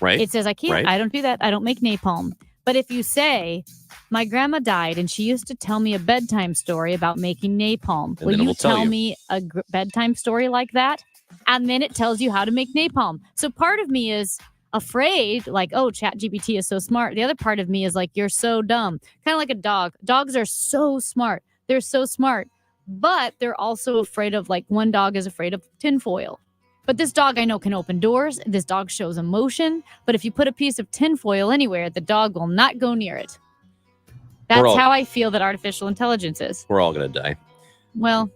Right. It says, I can't, right. I don't do that. I don't make napalm. But if you say, my grandma died and she used to tell me a bedtime story about making napalm, will you tell me a bedtime story like that? And then it tells you how to make napalm. So part of me is afraid, like, oh, ChatGPT is so smart. The other part of me is like, you're so dumb. Kind of like a dog. Dogs are so smart. They're so smart. But they're also afraid of, like, one dog is afraid of tinfoil. But this dog I know can open doors. This dog shows emotion. But if you put a piece of tinfoil anywhere, the dog will not go near it. That's how I feel that artificial intelligence is. We're all going to die. Well,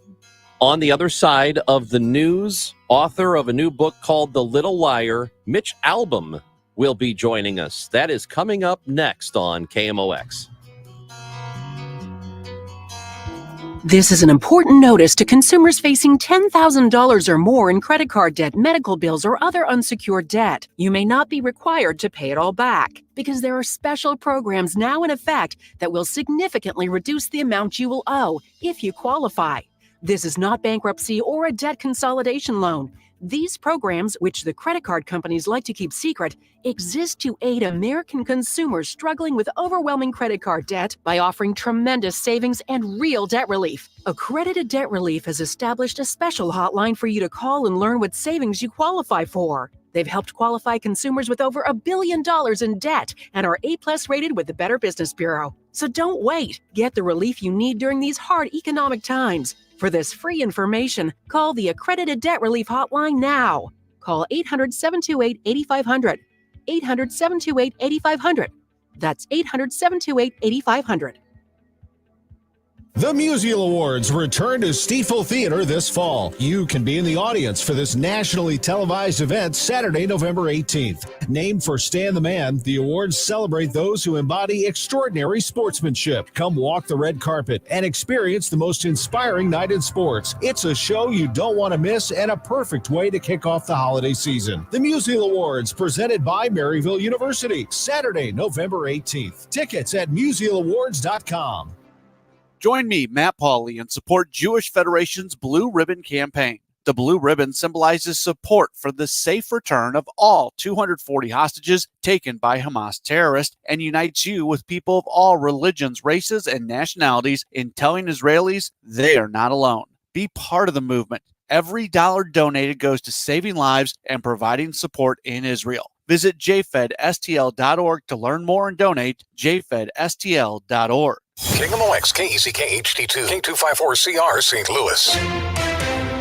on the other side of the news, author of a new book called The Little Liar, Mitch Albom, will be joining us. That is coming up next on KMOX. This is an important notice to consumers facing $10,000 or more in credit card debt, medical bills, or other unsecured debt. You may not be required to pay it all back because there are special programs now in effect that will significantly reduce the amount you will owe if you qualify. This is not bankruptcy or a debt consolidation loan. These programs, which the credit card companies like to keep secret, exist to aid American consumers struggling with overwhelming credit card debt by offering tremendous savings and real debt relief. Accredited Debt Relief has established a special hotline for you to call and learn what savings you qualify for. They've helped qualify consumers with over $1 billion in debt and are A+ rated with the Better Business Bureau. So don't wait. Get the relief you need during these hard economic times. For this free information, call the Accredited Debt Relief Hotline now. Call 800-728-8500. 800-728-8500. That's 800-728-8500. The Musial Awards return to Stiefel Theater this fall. You can be in the audience for this nationally televised event Saturday, November 18th. Named for Stan the Man, the awards celebrate those who embody extraordinary sportsmanship. Come walk the red carpet and experience the most inspiring night in sports. It's a show you don't want to miss and a perfect way to kick off the holiday season. The Musial Awards, presented by Maryville University, Saturday, November 18th. Tickets at musialawards.com. Join me, Matt Pauley, and support Jewish Federation's Blue Ribbon campaign. The Blue Ribbon symbolizes support for the safe return of all 240 hostages taken by Hamas terrorists and unites you with people of all religions, races, and nationalities in telling Israelis they are not alone. Be part of the movement. Every dollar donated goes to saving lives and providing support in Israel. Visit jfedstl.org to learn more and donate. jfedstl.org. KMOX, KECK HD2, K254CR, St. Louis.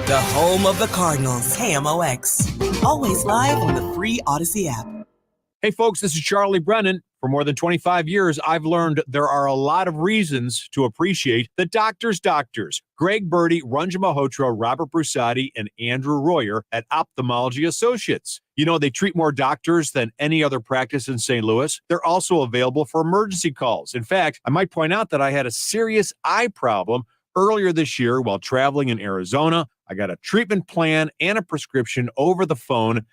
The home of the Cardinals, KMOX. Always live on the free Odyssey app. Hey, folks, this is Charlie Brennan. For more than 25 years, I've learned there are a lot of reasons to appreciate the doctor's doctors. Greg Birdie, Ranjan Malhotra, Robert Brusati, and Andrew Royer at Ophthalmology Associates. You know, they treat more doctors than any other practice in St. Louis. They're also available for emergency calls. In fact, I might point out that I had a serious eye problem earlier this year while traveling in Arizona. I got a treatment plan and a prescription over the phone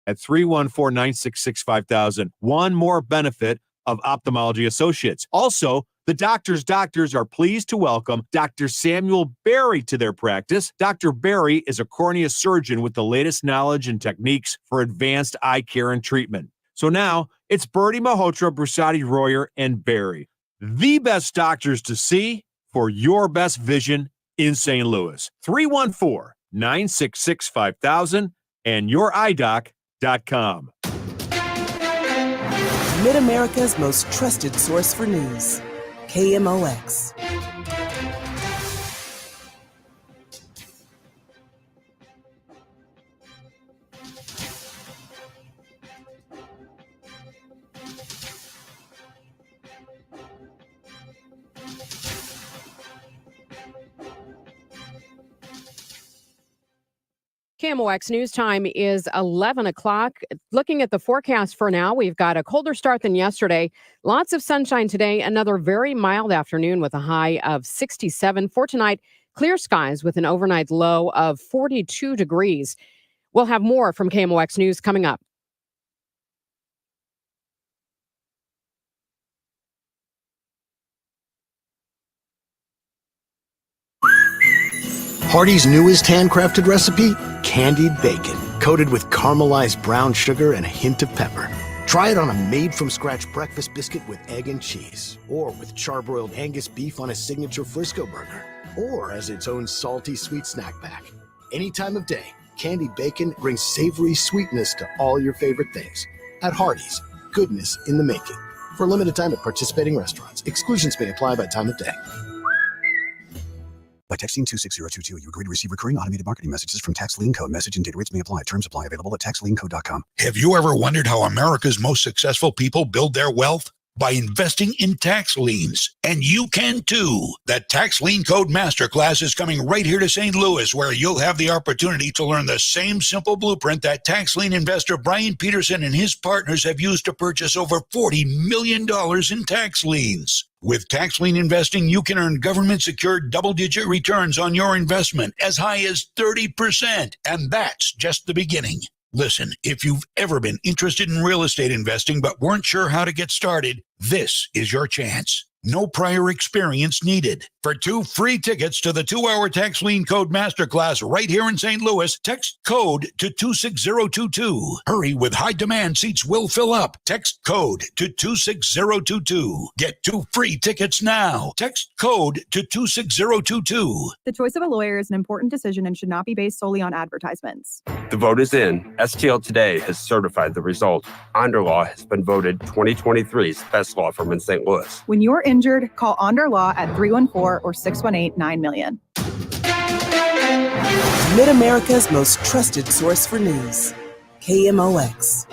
at 314-966-5000. One more benefit of Ophthalmology Associates. Also, The doctor's doctors are pleased to welcome Dr. Samuel Berry to their practice. Dr. Berry is a cornea surgeon with the latest knowledge and techniques for advanced eye care and treatment. So now it's Bertie, Malhotra, Brusati, Royer, and Berry, the best doctors to see for your best vision in St. Louis. 314-966-5000 and youridoc.com. Mid-America's most trusted source for news. KMOX. KMOX News Time is 11 o'clock. Looking at the forecast for now, we've got a colder start than yesterday. Lots of sunshine today. Another very mild afternoon with a high of 67. For tonight, clear skies with an overnight low of 42 degrees. We'll have more from KMOX News coming up. Hardee's newest handcrafted recipe, candied bacon, coated with caramelized brown sugar and a hint of pepper. Try it on a made-from-scratch breakfast biscuit with egg and cheese, or with charbroiled Angus beef on a signature Frisco burger, or as its own salty sweet snack pack. Any time of day, candied bacon brings savory sweetness to all your favorite things. At Hardee's, goodness in the making. For a limited time at participating restaurants. Exclusions may apply by time of day. By texting 26022, you agree to receive recurring automated marketing messages from Tax Lien Code. Message and data rates may apply. Terms apply. Available at taxliencode.com. Have you ever wondered how America's most successful people build their wealth? By investing in tax liens. And you can too. The Tax Lien Code Masterclass is coming right here to St. Louis, where you'll have the opportunity to learn the same simple blueprint that tax lien investor Brian Peterson and his partners have used to purchase over $40 million in tax liens. With tax lien investing, you can earn government-secured double-digit returns on your investment as high as 30%. And that's just the beginning. Listen, if you've ever been interested in real estate investing but weren't sure how to get started, this is your chance. No prior experience needed. For 2 free tickets to the 2-hour Tax Lien Code Masterclass right here in St. Louis, text code to 26022. Hurry, with high demand, seats will fill up. Text code to 26022. Get 2 free tickets now. Text code to 26022. The choice of a lawyer is an important decision and should not be based solely on advertisements. The vote is in. STL Today has certified the result. Onderlaw has been voted 2023's best law firm in St. Louis. When you're injured, call Onder Law at 314 or 618-9000000. Mid-America's most trusted source for news. KMOX.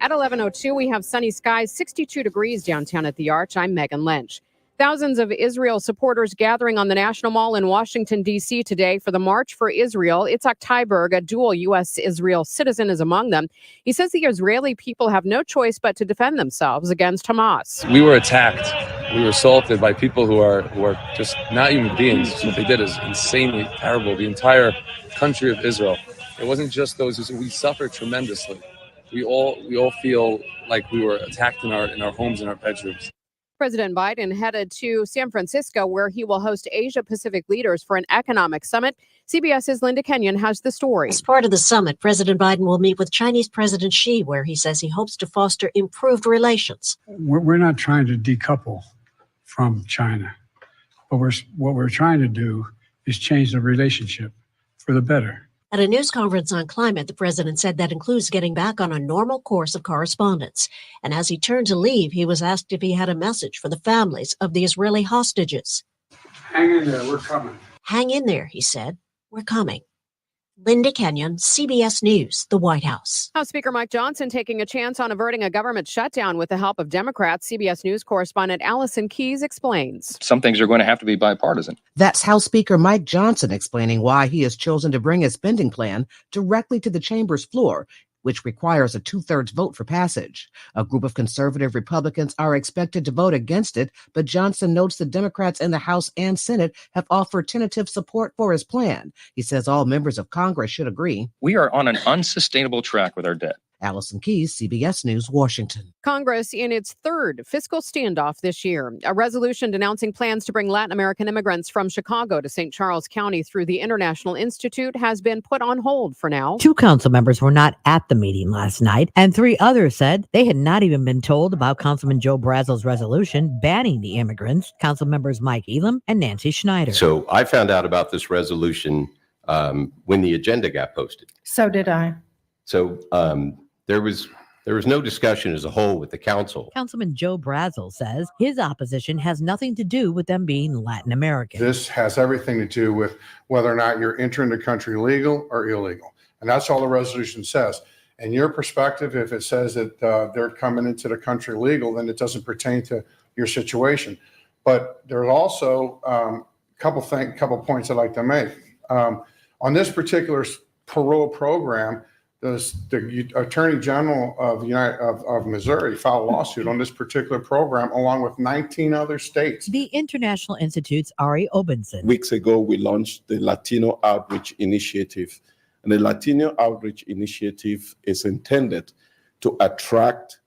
At 11:02, we have sunny skies, 62 degrees downtown at the Arch. I'm Megan Lynch. Thousands of Israel supporters gathering on the National Mall in Washington, D.C. today for the March for Israel. Itzhak Teiberg, a dual U.S.-Israel citizen, is among them. He says the Israeli people have no choice but to defend themselves against Hamas. We were attacked. We were assaulted by people who are just not human beings. What they did is insanely terrible. The entire country of Israel. It wasn't just those who we suffered tremendously. We all feel like we were attacked in our homes, in our bedrooms. President Biden headed to San Francisco, where he will host Asia-Pacific leaders for an economic summit. CBS's Linda Kenyon has the story. As part of the summit, President Biden will meet with Chinese President Xi, where he says he hopes to foster improved relations. We're not trying to decouple from China, but what we're trying to do is change the relationship for the better. At a news conference on climate, the president said that includes getting back on a normal course of correspondence. And as he turned to leave, he was asked if he had a message for the families of the Israeli hostages. Hang in there, we're coming. Hang in there, he said. We're coming. Linda Kenyon, CBS News, the White House. House Speaker Mike Johnson taking a chance on averting a government shutdown with the help of Democrats. CBS News correspondent Allison Keyes explains. Some things are going to have to be bipartisan. That's House Speaker Mike Johnson explaining why he has chosen to bring his spending plan directly to the chamber's floor, which requires a 2/3 vote for passage. A group of conservative Republicans are expected to vote against it, but Johnson notes the Democrats in the House and Senate have offered tentative support for his plan. He says all members of Congress should agree. We are on an unsustainable track with our debt. Allison Keyes, CBS News, Washington. Congress in its third fiscal standoff this year. A resolution denouncing plans to bring Latin American immigrants from Chicago to St. Charles County through the International Institute has been put on hold for now. 2 council members were not at the meeting last night, and 3 others said they had not even been told about Councilman Joe Brazel's resolution banning the immigrants. Council members Mike Elam and Nancy Schneider. So I found out about this resolution when the agenda got posted. So did I. So there was no discussion as a whole with the council. Councilman Joe Brazel says his opposition has nothing to do with them being Latin American. This has everything to do with whether or not you're entering the country legal or illegal. And that's all the resolution says. In your perspective, if it says that they're coming into the country legal, then it doesn't pertain to your situation. But there's also a couple points I'd like to make. On this particular parole program, the Attorney General of Missouri filed a lawsuit on this particular program along with 19 other states. The International Institute's Ari Obenson. Weeks ago, we launched the Latino Outreach Initiative. And the Latino Outreach Initiative is intended to attract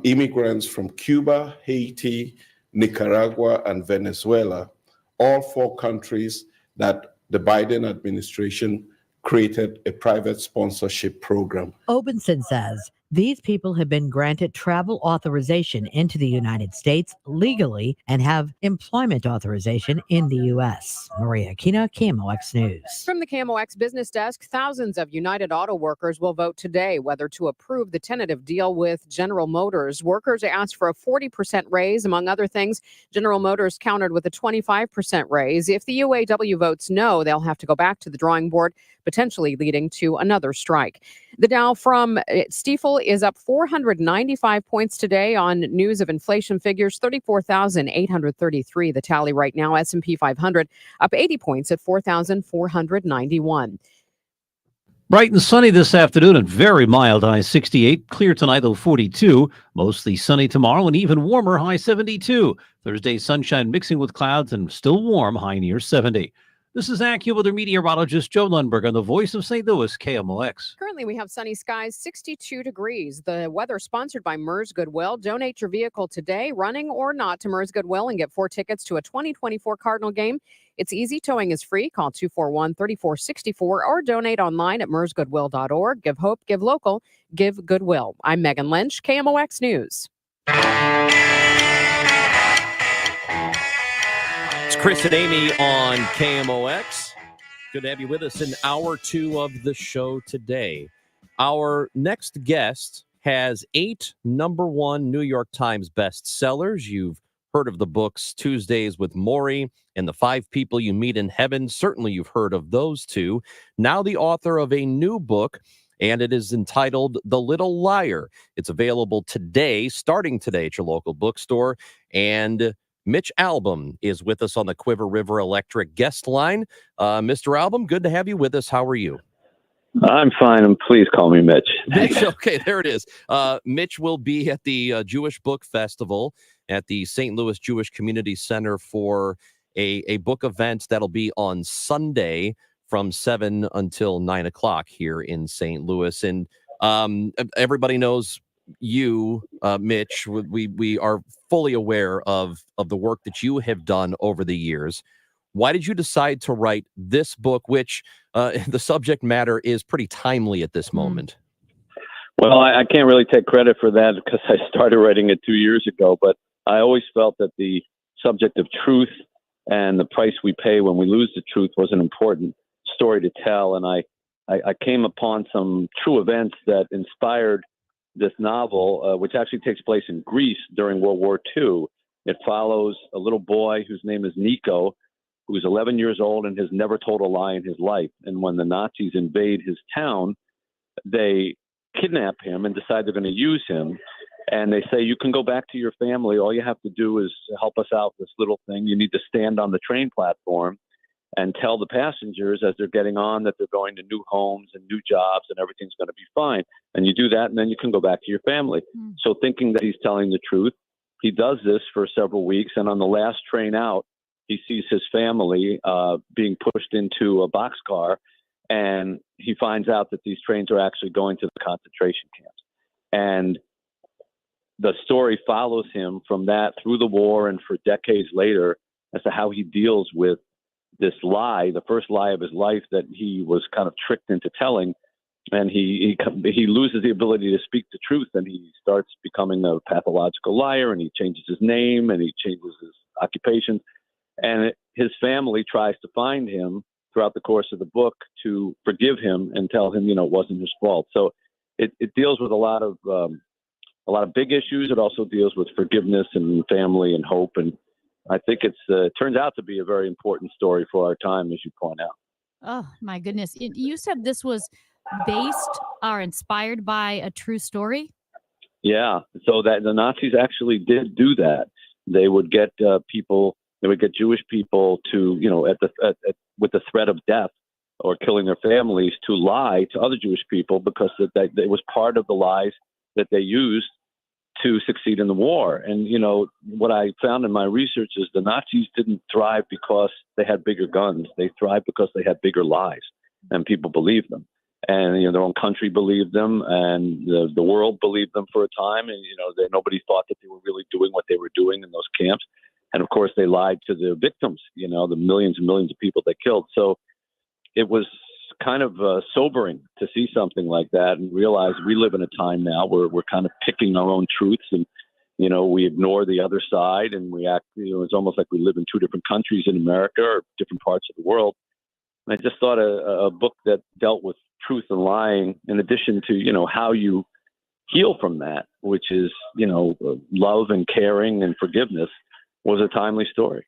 immigrants from Cuba, Haiti, Nicaragua, and Venezuela, all 4 countries that the Biden administration created a private sponsorship program. Obenson says these people have been granted travel authorization into the United States legally and have employment authorization in the U.S. Maria Aquino, KMOX News. From the KMOX business desk, thousands of United Auto workers will vote today whether to approve the tentative deal with General Motors. Workers asked for a 40% raise, among other things. General Motors countered with a 25% raise. If the UAW votes no, they'll have to go back to the drawing board, potentially leading to another strike. The Dow from Stifel is up 495 points today on news of inflation figures, 34,833 the tally right now. S&P 500 up 80 points at 4,491. Bright and sunny this afternoon and very mild, high 68. Clear tonight, low 42. Mostly sunny tomorrow and even warmer, high 72. Thursday, sunshine mixing with clouds and still warm, high near 70. This is AccuWeather meteorologist Joe Lundberg on the voice of St. Louis, KMOX. Currently, we have sunny skies, 62 degrees. The weather sponsored by Mers Goodwill. Donate your vehicle today, running or not, to Mers Goodwill and get 4 tickets to a 2024 Cardinal game. It's easy. Towing is free. Call 241-3464 or donate online at mersgoodwill.org. Give hope, give local, give Goodwill. I'm Megan Lynch, KMOX News. It's Chris and Amy on KMOX. Good to have you with us in hour 2 of the show today. Our next guest has 8 #1 New York Times bestsellers. You've heard of the books Tuesdays with Morrie and The 5 People You Meet in Heaven. Certainly you've heard of those 2. Now the author of a new book, and it is entitled The Little Liar. It's available today, starting today at your local bookstore. And Mitch Albom is with us on the Quiver River Electric guest line. Mr. Albom, good to have you with us. How are you? I'm fine, and please call me Mitch. Mitch, okay, there it is. Mitch will be at the Jewish Book Festival at the St. Louis Jewish Community Center for a book event that'll be on Sunday from 7 until 9 o'clock here in St. Louis. And everybody knows you, Mitch. We are fully aware of the work that you have done over the years. Why did you decide to write this book, which the subject matter is pretty timely at this moment? Well, I can't really take credit for that because I started writing it 2 years ago, but I always felt that the subject of truth and the price we pay when we lose the truth was an important story to tell. And I came upon some true events that inspired this novel, which actually takes place in Greece during World War II. It follows a little boy whose name is Nico, who's 11 years old and has never told a lie in his life. And when the Nazis invade his town, they kidnap him and decide they're going to use him. And they say, you can go back to your family. All you have to do is help us out with this little thing. You need to stand on the train platform and tell the passengers as they're getting on that they're going to new homes and new jobs and everything's going to be fine. And you do that, and then you can go back to your family. So thinking that he's telling the truth, he does this for several weeks. And on the last train out, he sees his family being pushed into a boxcar, and he finds out that these trains are actually going to the concentration camps. And the story follows him from that through the war and for decades later as to how he deals with this lie, the first lie of his life that he was kind of tricked into telling. And he loses the ability to speak the truth, and he starts becoming a pathological liar, and he changes his name and he changes his occupation. And his family tries to find him throughout the course of the book to forgive him and tell him, it wasn't his fault. So it deals with a lot of big issues. It also deals with forgiveness and family and hope. And I think it turns out to be a very important story for our time, as you point out. Oh, my goodness. You said this was based or inspired by a true story? Yeah. So that the Nazis actually did do that. They would get Jewish people to, with the threat of death or killing their families, to lie to other Jewish people because it was part of the lies that they used to succeed in the war. And, what I found in my research is the Nazis didn't thrive because they had bigger guns. They thrived because they had bigger lies, and people believed them. And, their own country believed them, and the world believed them for a time. And, nobody thought that they were really doing what they were doing in those camps. And of course, they lied to the victims, the millions and millions of people they killed. So it was kind of sobering to see something like that and realize we live in a time now where we're kind of picking our own truths, and we ignore the other side, and we act, it's almost like we live in two different countries in America or different parts of the world. And I just thought a book that dealt with truth and lying, in addition to how you heal from that, which is love and caring and forgiveness, was a timely story.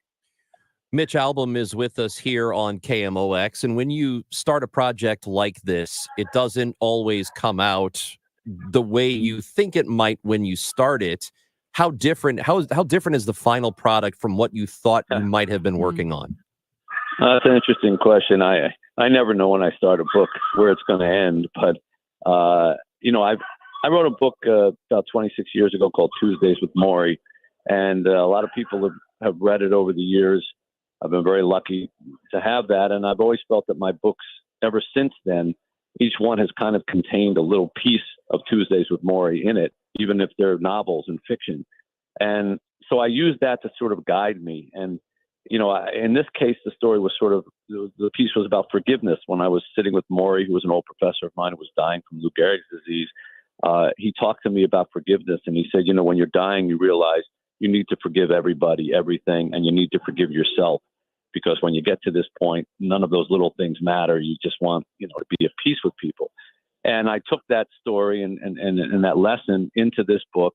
Mitch Albom is with us here on KMOX. And when you start a project like this, it doesn't always come out the way you think it might when you start it. How different is the final product from what you thought you might have been working on? That's an interesting question. I never know when I start a book where it's going to end. But, I wrote a book about 26 years ago called Tuesdays with Morrie. And a lot of people have read it over the years. I've been very lucky to have that. And I've always felt that my books, ever since then, each one has kind of contained a little piece of Tuesdays with Morrie in it, even if they're novels and fiction. And so I use that to sort of guide me. And, in this case, the story was the piece was about forgiveness. When I was sitting with Morrie, who was an old professor of mine who was dying from Lou Gehrig's disease, he talked to me about forgiveness. And he said, when you're dying, you realize you need to forgive everybody, everything, and you need to forgive yourself, because when you get to this point, none of those little things matter. You just want, to be at peace with people. And I took that story and that lesson into this book.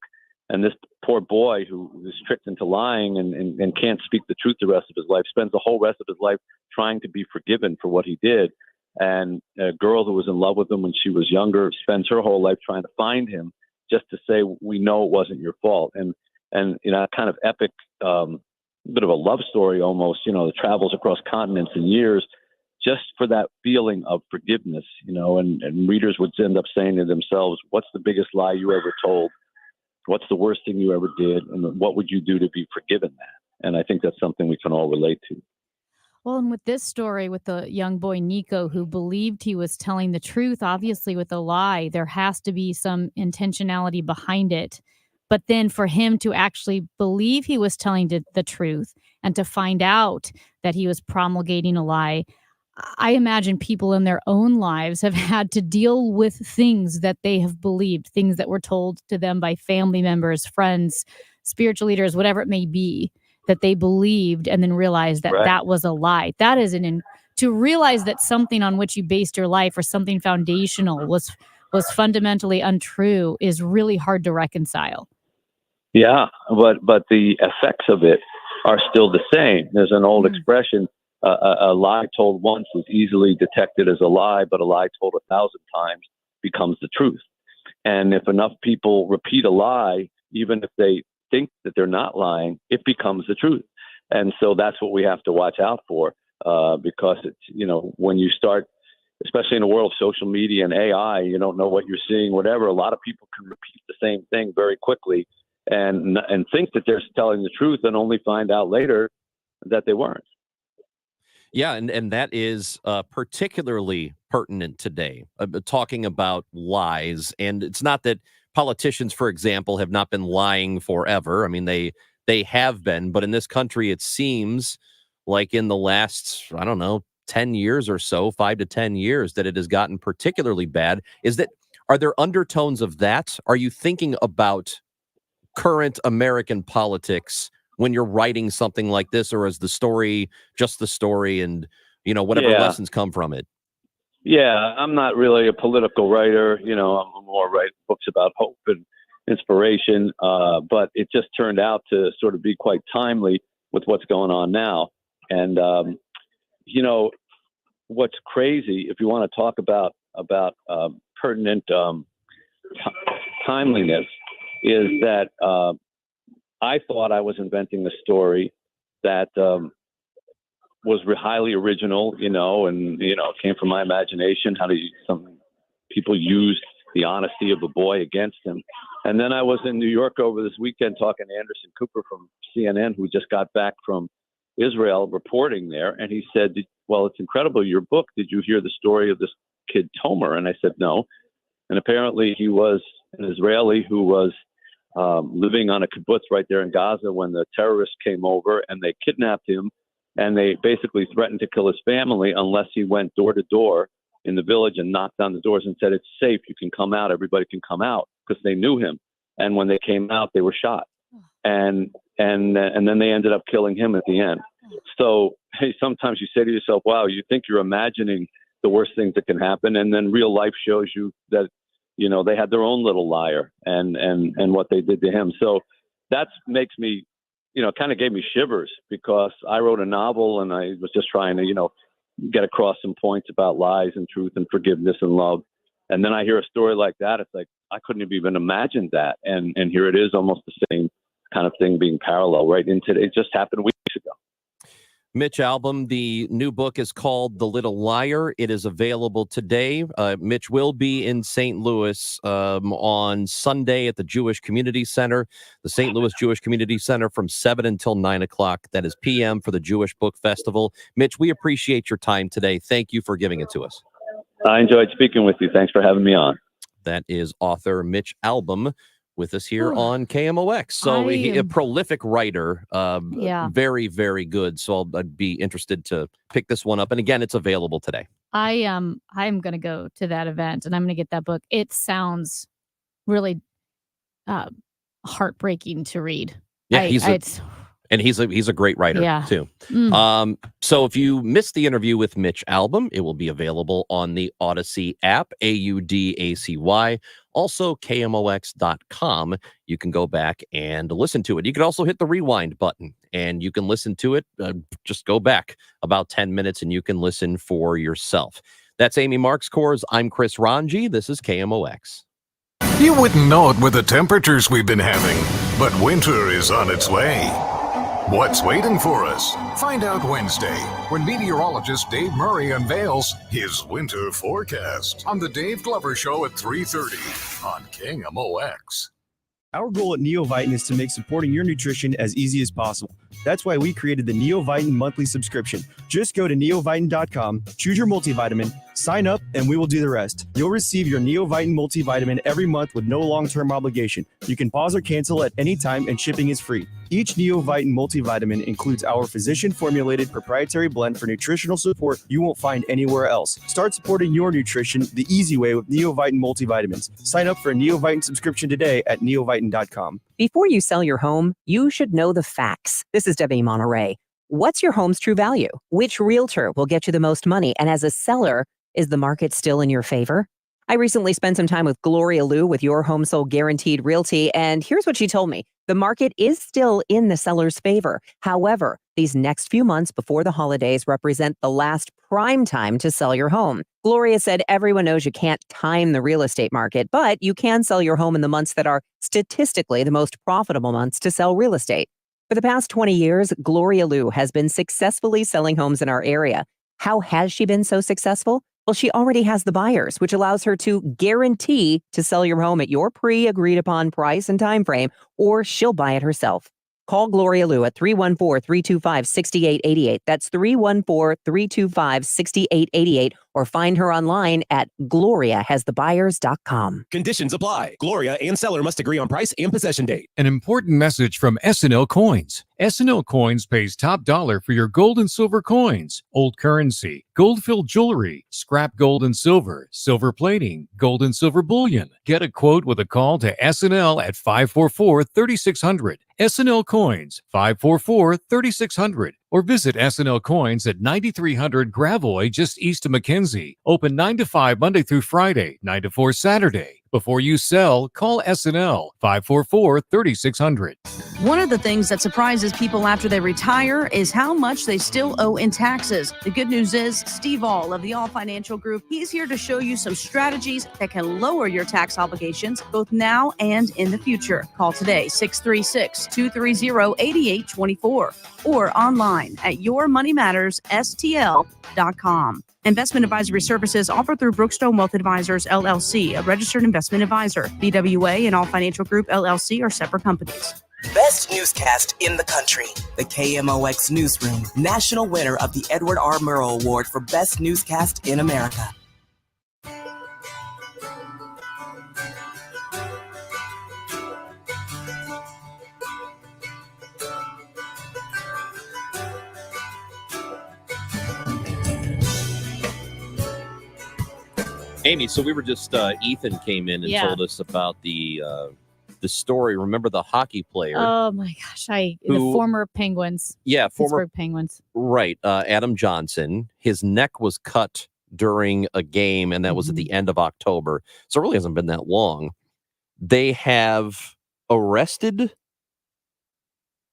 And this poor boy who is tricked into lying and can't speak the truth the rest of his life spends the whole rest of his life trying to be forgiven for what he did. And a girl who was in love with him when she was younger spends her whole life trying to find him just to say, we know it wasn't your fault. And kind of epic, bit of a love story almost, that travels across continents and years, just for that feeling of forgiveness, and readers would end up saying to themselves, what's the biggest lie you ever told? What's the worst thing you ever did? And what would you do to be forgiven that? And I think that's something we can all relate to. Well, and with this story, with the young boy Nico, who believed he was telling the truth, obviously with a lie, there has to be some intentionality behind it. But then for him to actually believe he was telling the truth and to find out that he was promulgating a lie, I imagine people in their own lives have had to deal with things that they have believed, things that were told to them by family members, friends, spiritual leaders, whatever it may be, that they believed and then realized that that was a lie. That is to realize that something on which you based your life or something foundational was fundamentally untrue is really hard to reconcile. Yeah, but the effects of it are still the same. There's an old expression, a lie told once is easily detected as a lie, but a lie told 1,000 times becomes the truth. And if enough people repeat a lie, even if they think that they're not lying, it becomes the truth. And so that's what we have to watch out for, because it's, when you start, especially in the world of social media and AI, you don't know what you're seeing, whatever. A lot of people can repeat the same thing very quickly and think that they're telling the truth and only find out later that they weren't. Yeah, and that is particularly pertinent today, talking about lies. And it's not that politicians, for example, have not been lying forever. I mean, they have been, but in this country, it seems like in the last, I don't know, 10 years or so, 5 to 10 years, that it has gotten particularly bad. Are there undertones of that? Are you thinking about current American politics when you're writing something like this, or is the story just the story and, whatever lessons come from it? Yeah, I'm not really a political writer. I'm more write books about hope and inspiration. But it just turned out to sort of be quite timely with what's going on now. And, what's crazy, if you want to talk about pertinent timeliness, is that I thought I was inventing a story that was highly original, and it came from my imagination. Some people used the honesty of a boy against him. And then I was in New York over this weekend talking to Anderson Cooper from CNN, who just got back from Israel reporting there. And he said, well, it's incredible, your book. Did you hear the story of this kid, Tomer? And I said, no. And apparently he was an Israeli who was living on a kibbutz right there in Gaza when the terrorists came over and they kidnapped him, and they basically threatened to kill his family unless he went door to door in the village and knocked on the doors and said, it's safe, you can come out, everybody can come out, because they knew him. And when they came out, they were shot. And then they ended up killing him at the end. So, hey, sometimes you say to yourself, wow, you think you're imagining the worst things that can happen, and then real life shows you that they had their own little liar and what they did to him. So that makes me, kind of gave me shivers, because I wrote a novel and I was just trying to, get across some points about lies and truth and forgiveness and love. And then I hear a story like that. It's like, I couldn't have even imagined that. And here it is, almost the same kind of thing being parallel right into it. It just happened weeks ago. Mitch Albom, the new book is called The Little Liar. It is available today. Mitch will be in St. Louis on Sunday at the Jewish Community Center, the St. Louis Jewish Community Center, from 7 until 9 o'clock. That is p.m. for the Jewish Book Festival. Mitch, we appreciate your time today. Thank you for giving it to us. I enjoyed speaking with you. Thanks for having me on. That is author Mitch Albom with us here on KMOX. So a prolific writer, very, very good. So I'd be interested to pick this one up. And again, it's available today. I'm going to go to that event and I'm going to get that book. It sounds really heartbreaking to read. Yeah, he's a great writer too. So if you missed the interview with Mitch Albom, it will be available on the Odyssey app, AUDACY. Also, KMOX.com. You can go back and listen to it. You can also hit the rewind button and you can listen to it. Just go back about 10 minutes and you can listen for yourself. That's Amy Marks-Kors. I'm Chris Ranji. This is KMOX. You wouldn't know it with the temperatures we've been having, but winter is on its way. What's waiting for us? Find out Wednesday when meteorologist Dave Murray unveils his winter forecast on the Dave Glover Show at 3:30 on KMOX. Our goal at Neovitin is to make supporting your nutrition as easy as possible. That's why we created the Neovitin monthly subscription. Just go to neovitin.com, choose your multivitamin, sign up, and we will do the rest. You'll receive your Neovitin multivitamin every month with no long-term obligation. You can pause or cancel at any time, and shipping is free. Each Neovitin multivitamin includes our physician-formulated proprietary blend for nutritional support you won't find anywhere else. Start supporting your nutrition the easy way with Neovitin multivitamins. Sign up for a Neovitin subscription today at neovitin.com. Before you sell your home, you should know the facts. This is Debbie Monterey. What's your home's true value? Which realtor will get you the most money? And as a seller, is the market still in your favor? I recently spent some time with Gloria Liu with Your Home Sold Guaranteed Realty, and here's what she told me. The market is still in the seller's favor. However, these next few months before the holidays represent the last prime time to sell your home. Gloria said everyone knows you can't time the real estate market, but you can sell your home in the months that are statistically the most profitable months to sell real estate. For the past 20 years, Gloria Liu has been successfully selling homes in our area. How has she been so successful? Well, she already has the buyers, which allows her to guarantee to sell your home at your pre-agreed upon price and time frame, or she'll buy it herself. Call Gloria Liu at 314-325-6888. That's 314-325-6888. Or find her online at gloriahasthebuyers.com. Conditions apply. Gloria and seller must agree on price and possession date. An important message from SNL Coins. SNL Coins pays top dollar for your gold and silver coins, old currency, gold-filled jewelry, scrap gold and silver, silver plating, gold and silver bullion. Get a quote with a call to SNL at 544-3600. SNL Coins, 544-3600. Or visit SNL Coins at 9300 Gravois, just east of McKenzie. Open 9 to 5 Monday through Friday, 9 to 4 Saturday. Before you sell, call SNL 544-3600. One of the things that surprises people after they retire is how much they still owe in taxes. The good news is Steve All of the All Financial Group, he's here to show you some strategies that can lower your tax obligations both now and in the future. Call today, 636-230-8824 or online at yourmoneymattersstl.com. Investment advisory services offered through Brookstone Wealth Advisors, LLC, a registered investment advisor. BWA and All Financial Group, LLC are separate companies. Best newscast in the country. The KMOX Newsroom, national winner of the Edward R. Murrow Award for Best Newscast in America. Amy, so we were just Ethan came in and told us about the story. Remember the hockey player? Oh my gosh, the former Penguins. Yeah, former Pittsburgh Penguins. Right, Adam Johnson. His neck was cut during a game, and that was at the end of October. So it really hasn't been that long. They have arrested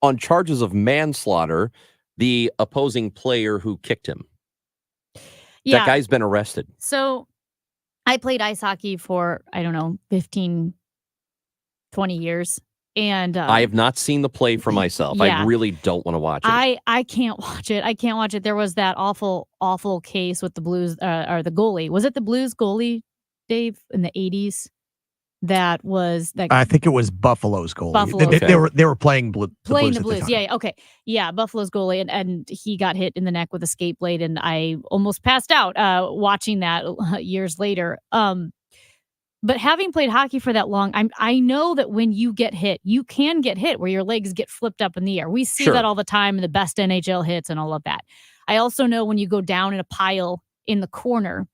on charges of manslaughter the opposing player who kicked him. Yeah. That guy's been arrested. So I played ice hockey for, 15, 20 years. And I have not seen the play for myself. Yeah. I really don't want to watch it. I can't watch it. I can't watch it. There was that awful case with the Blues, or the goalie. Was it the Blues goalie, Dave, in the 80s? That was that. I think it was Buffalo's goalie. Buffalo. They were playing the Blues. Yeah. Okay. Yeah. Buffalo's goalie, and he got hit in the neck with a skate blade, and I almost passed out watching that years later. But having played hockey for that long, I know that when you get hit, you can get hit where your legs get flipped up in the air. We see that all the time in the best NHL hits and all of that. I also know when you go down in a pile in the corner,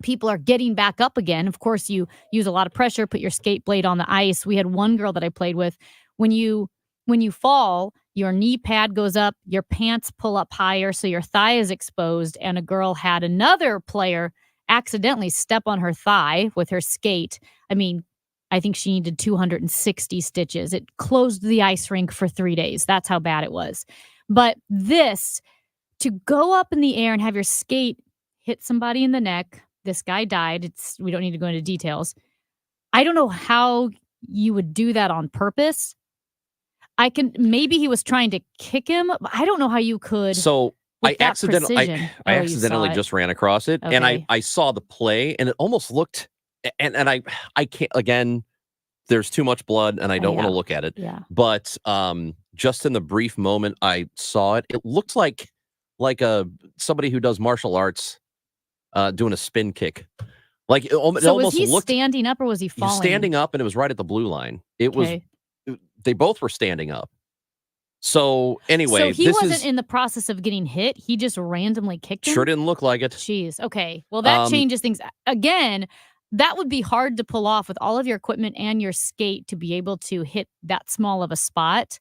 people are getting back up again. Of course, you use a lot of pressure, put your skate blade on the ice. We had one girl that I played with. When you fall, your knee pad goes up, your pants pull up higher, so your thigh is exposed. And a girl had another player accidentally step on her thigh with her skate. I mean, I think she needed 260 stitches. It closed the ice rink for 3 days. That's how bad it was. But this, to go up in the air and have your skate hit somebody in the neck, this guy died. We don't need to go into details. I don't know how you would do that on purpose. Maybe he was trying to kick him, but I don't know how you could. So I accidentally just ran across it, and I saw the play, and it almost looked, and I can't, again, there's too much blood, and I don't want to look at it. Yeah. But just in the brief moment I saw it, it looked like somebody who does martial arts doing a spin kick. Like it almost was he looked standing up or was he he falling? was standing up, and it was right at the blue line. It was. They both were standing up. So anyway, so he wasn't in the process of getting hit. He just randomly kicked him. Sure didn't look like it. Jeez. Okay. Well, that changes things. Again, that would be hard to pull off with all of your equipment and your skate to be able to hit that small of a spot.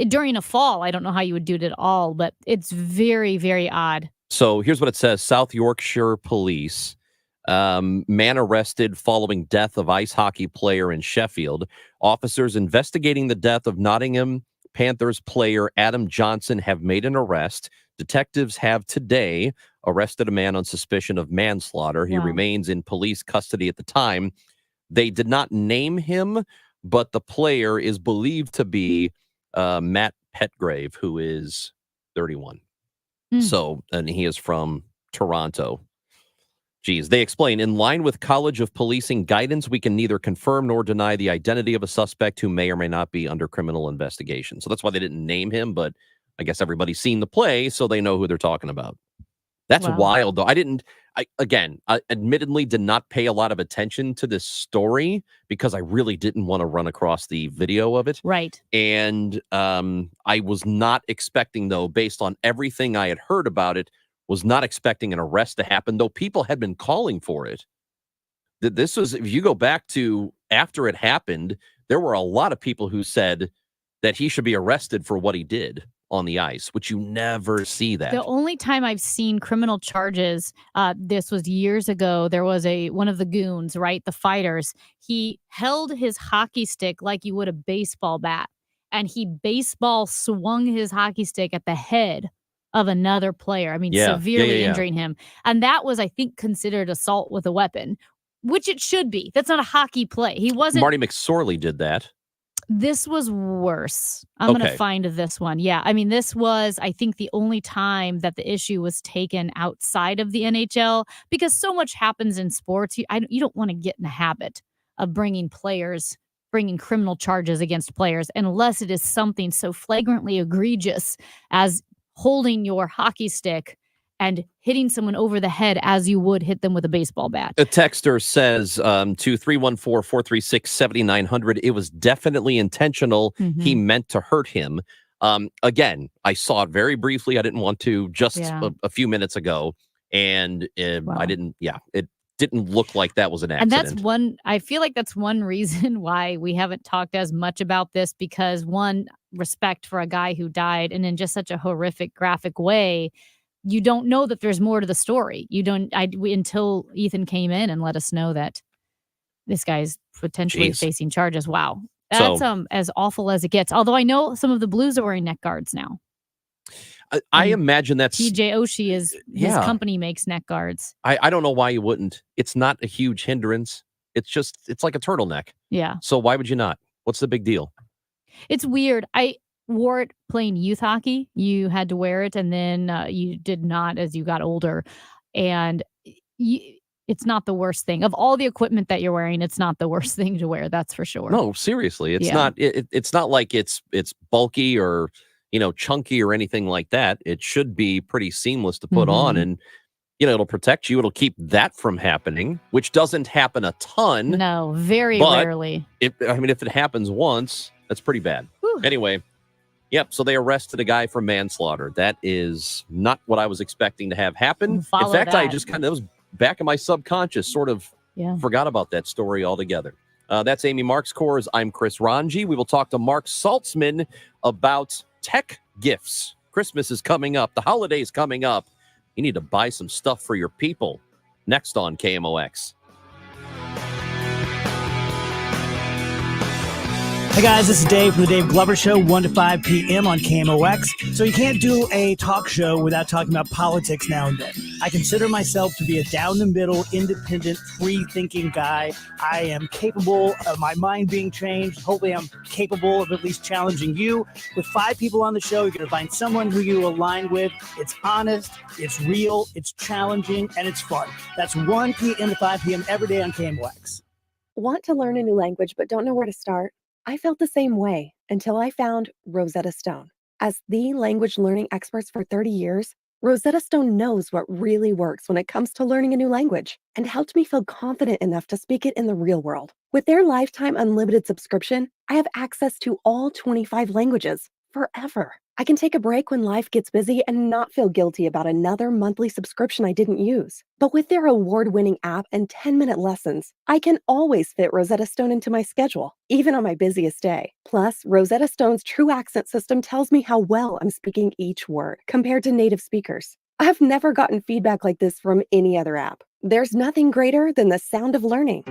During a fall, I don't know how you would do it at all, but it's very, very odd. So here's what it says. South Yorkshire Police. Man arrested following death of ice hockey player in Sheffield. Officers investigating the death of Nottingham Panthers player Adam Johnson have made an arrest. Detectives have today arrested a man on suspicion of manslaughter. He remains in police custody at the time. They did not name him, but the player is believed to be Matt Petgrave, who is 31. So, and he is from Toronto. Geez, they explain, in line with College of Policing guidance, we can neither confirm nor deny the identity of a suspect who may or may not be under criminal investigation. So that's why they didn't name him, but I guess everybody's seen the play, so they know who they're talking about. That's Wow. wild, though. I admittedly did not pay a lot of attention to this story because I really didn't want to run across the video of it. Right. And I was not expecting, though, based on everything I had heard about it, was not expecting an arrest to happen, though people had been calling for it. This was, if you go back to after it happened, there were a lot of people who said that he should be arrested for what he did on the ice, which you never see that. The only time I've seen criminal charges, this was years ago. There was one of the goons, right? The fighters. He held his hockey stick like you would a baseball bat, and he baseball swung his hockey stick at the head of another player. I mean, severely injuring him. And that was, I think, considered assault with a weapon, which it should be. That's not a hockey play. He wasn't. Marty McSorley did that. This was worse. I'm going to find this one. Yeah. I mean, this was, I think, the only time that the issue was taken outside of the NHL, because so much happens in sports. You don't want to get in the habit of bringing criminal charges against players unless it is something so flagrantly egregious as holding your hockey stick and hitting someone over the head as you would hit them with a baseball bat. A texter says to 314-436-7900, it was definitely intentional. He meant to hurt him. Again, I saw it very briefly. I didn't want to just a few minutes ago. And I didn't, it didn't look like that was an accident. And I feel like that's one reason why we haven't talked as much about this, because one, respect for a guy who died, and in just such a horrific, graphic way. You don't know that there's more to the story. Until Ethan came in and let us know that this guy's potentially facing charges. Wow. That's as awful as it gets. Although I know some of the Blues are wearing neck guards now. I imagine that's TJ Oshie his company makes neck guards. I don't know why you wouldn't. It's not a huge hindrance. It's like a turtleneck. Yeah. So why would you not? What's the big deal? It's weird. I wore it playing youth hockey. You had to wear it, and then you did not as you got older. And it's not the worst thing. Of all the equipment that you're wearing, it's not the worst thing to wear. That's for sure. No, seriously. It's not. It's not like it's bulky or chunky or anything like that. It should be pretty seamless to put on, and it'll protect you. It'll keep that from happening, which doesn't happen a ton. No, very rarely. If it happens once, that's pretty bad. Whew. Anyway, so they arrested a guy for manslaughter. That is not what I was expecting to have happen. In fact, I just that was back in my subconscious, sort of forgot about that story altogether. That's Amy Marks Coors. I'm Chris Ranji. We will talk to Mark Saltzman about tech gifts. Christmas is coming up. The holidays coming up. You need to buy some stuff for your people. Next on KMOX. Hey guys, this is Dave from the Dave Glover Show, 1 to 5 p.m. on KMOX. So you can't do a talk show without talking about politics now and then. I consider myself to be a down-the-middle, independent, free-thinking guy. I am capable of my mind being changed. Hopefully I'm capable of at least challenging you. With 5 people on the show, you're going to find someone who you align with. It's honest, it's real, it's challenging, and it's fun. That's 1 p.m. to 5 p.m. every day on KMOX. Want to learn a new language but don't know where to start? I felt the same way until I found Rosetta Stone. As the language learning experts for 30 years, Rosetta Stone knows what really works when it comes to learning a new language and helped me feel confident enough to speak it in the real world. With their lifetime unlimited subscription, I have access to all 25 languages forever. I can take a break when life gets busy and not feel guilty about another monthly subscription I didn't use. But with their award-winning app and 10-minute lessons, I can always fit Rosetta Stone into my schedule, even on my busiest day. Plus, Rosetta Stone's True Accent system tells me how well I'm speaking each word compared to native speakers. I've never gotten feedback like this from any other app. There's nothing greater than the sound of learning.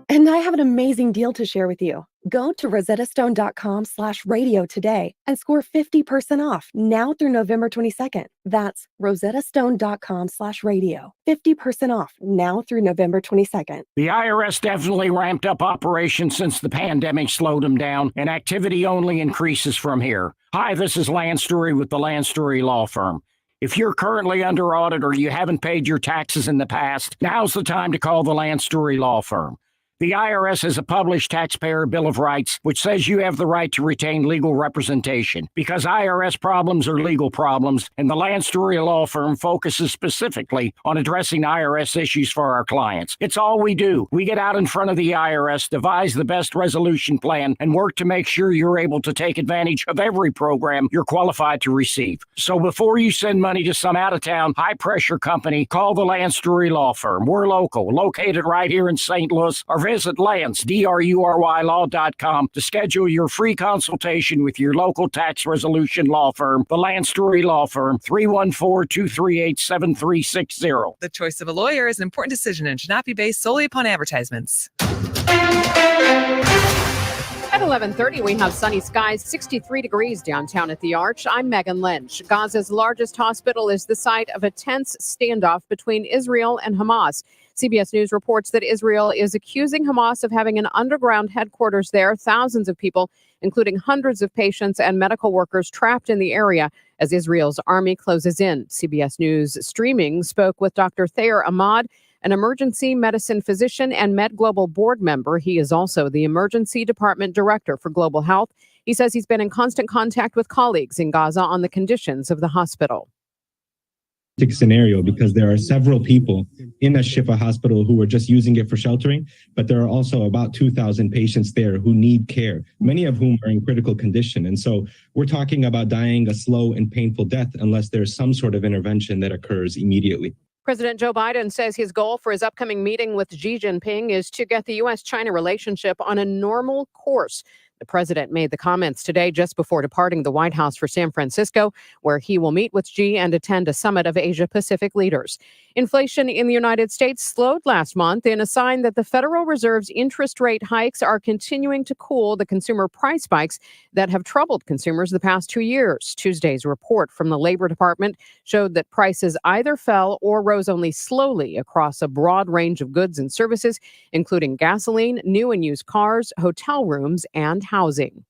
And I have an amazing deal to share with you. Go to rosettastone.com/radio today and score 50% off now through November 22nd. That's rosettastone.com/radio. 50% off now through November 22nd. The IRS definitely ramped up operations since the pandemic slowed them down, and activity only increases from here. Hi, this is Lance Story with the Lance Story Law Firm. If you're currently under audit or you haven't paid your taxes in the past, now's the time to call the Lance Drury Law Firm. The IRS has a published taxpayer bill of rights, which says you have the right to retain legal representation because IRS problems are legal problems, and the Lance Drury Law Firm focuses specifically on addressing IRS issues for our clients. It's all we do. We get out in front of the IRS, devise the best resolution plan, and work to make sure you're able to take advantage of every program you're qualified to receive. So before you send money to some out-of-town, high-pressure company, call the Lance Drury Law Firm. We're local, located right here in St. Louis, or visit Lance, DRURYlaw.com to schedule your free consultation with your local tax resolution law firm, the Lance Drury Law Firm, 314-238-7360. The choice of a lawyer is an important decision and should not be based solely upon advertisements. At 11:30, we have sunny skies, 63 degrees downtown at the Arch. I'm Megan Lynch. Gaza's largest hospital is the site of a tense standoff between Israel and Hamas. CBS News reports that Israel is accusing Hamas of having an underground headquarters there. Thousands of people, including hundreds of patients and medical workers, trapped in the area as Israel's army closes in. CBS News streaming spoke with Dr. Thayer Ahmad, an emergency medicine physician and MedGlobal board member. He is also the emergency department director for global health. He says he's been in constant contact with colleagues in Gaza on the conditions of the hospital. Scenario because there are several people in Al-Shifa hospital who are just using it for sheltering, but there are also about 2,000 patients there who need care, many of whom are in critical condition. And so we're talking about dying a slow and painful death unless there's some sort of intervention that occurs immediately. President Joe Biden says his goal for his upcoming meeting with Xi Jinping is to get the U.S.-China relationship on a normal course. The president made the comments today just before departing the White House for San Francisco, where he will meet with Xi and attend a summit of Asia-Pacific leaders. Inflation in the United States slowed last month in a sign that the Federal Reserve's interest rate hikes are continuing to cool the consumer price spikes that have troubled consumers the past 2 years. Tuesday's report from the Labor Department showed that prices either fell or rose only slowly across a broad range of goods and services, including gasoline, new and used cars, hotel rooms, and housing.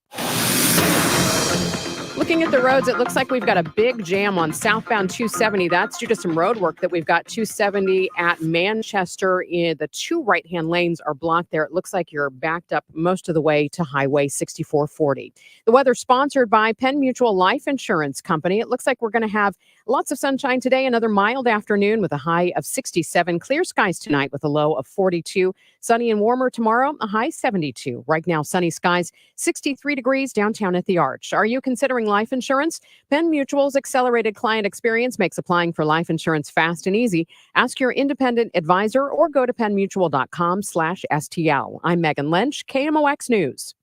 Looking at the roads, it looks like we've got a big jam on southbound 270. That's due to some road work that we've got 270 at Manchester. The two right-hand lanes are blocked there. It looks like you're backed up most of the way to Highway 6440. The weather sponsored by Penn Mutual Life Insurance Company. It looks like we're going to have lots of sunshine today, another mild afternoon with a high of 67. Clear skies tonight with a low of 42. Sunny and warmer tomorrow, a high 72. Right now, sunny skies, 63 degrees downtown at the Arch. Are you considering life insurance? Penn Mutual's accelerated client experience makes applying for life insurance fast and easy. Ask your independent advisor or go to pennmutual.com/STL. I'm Megan Lynch, KMOX News.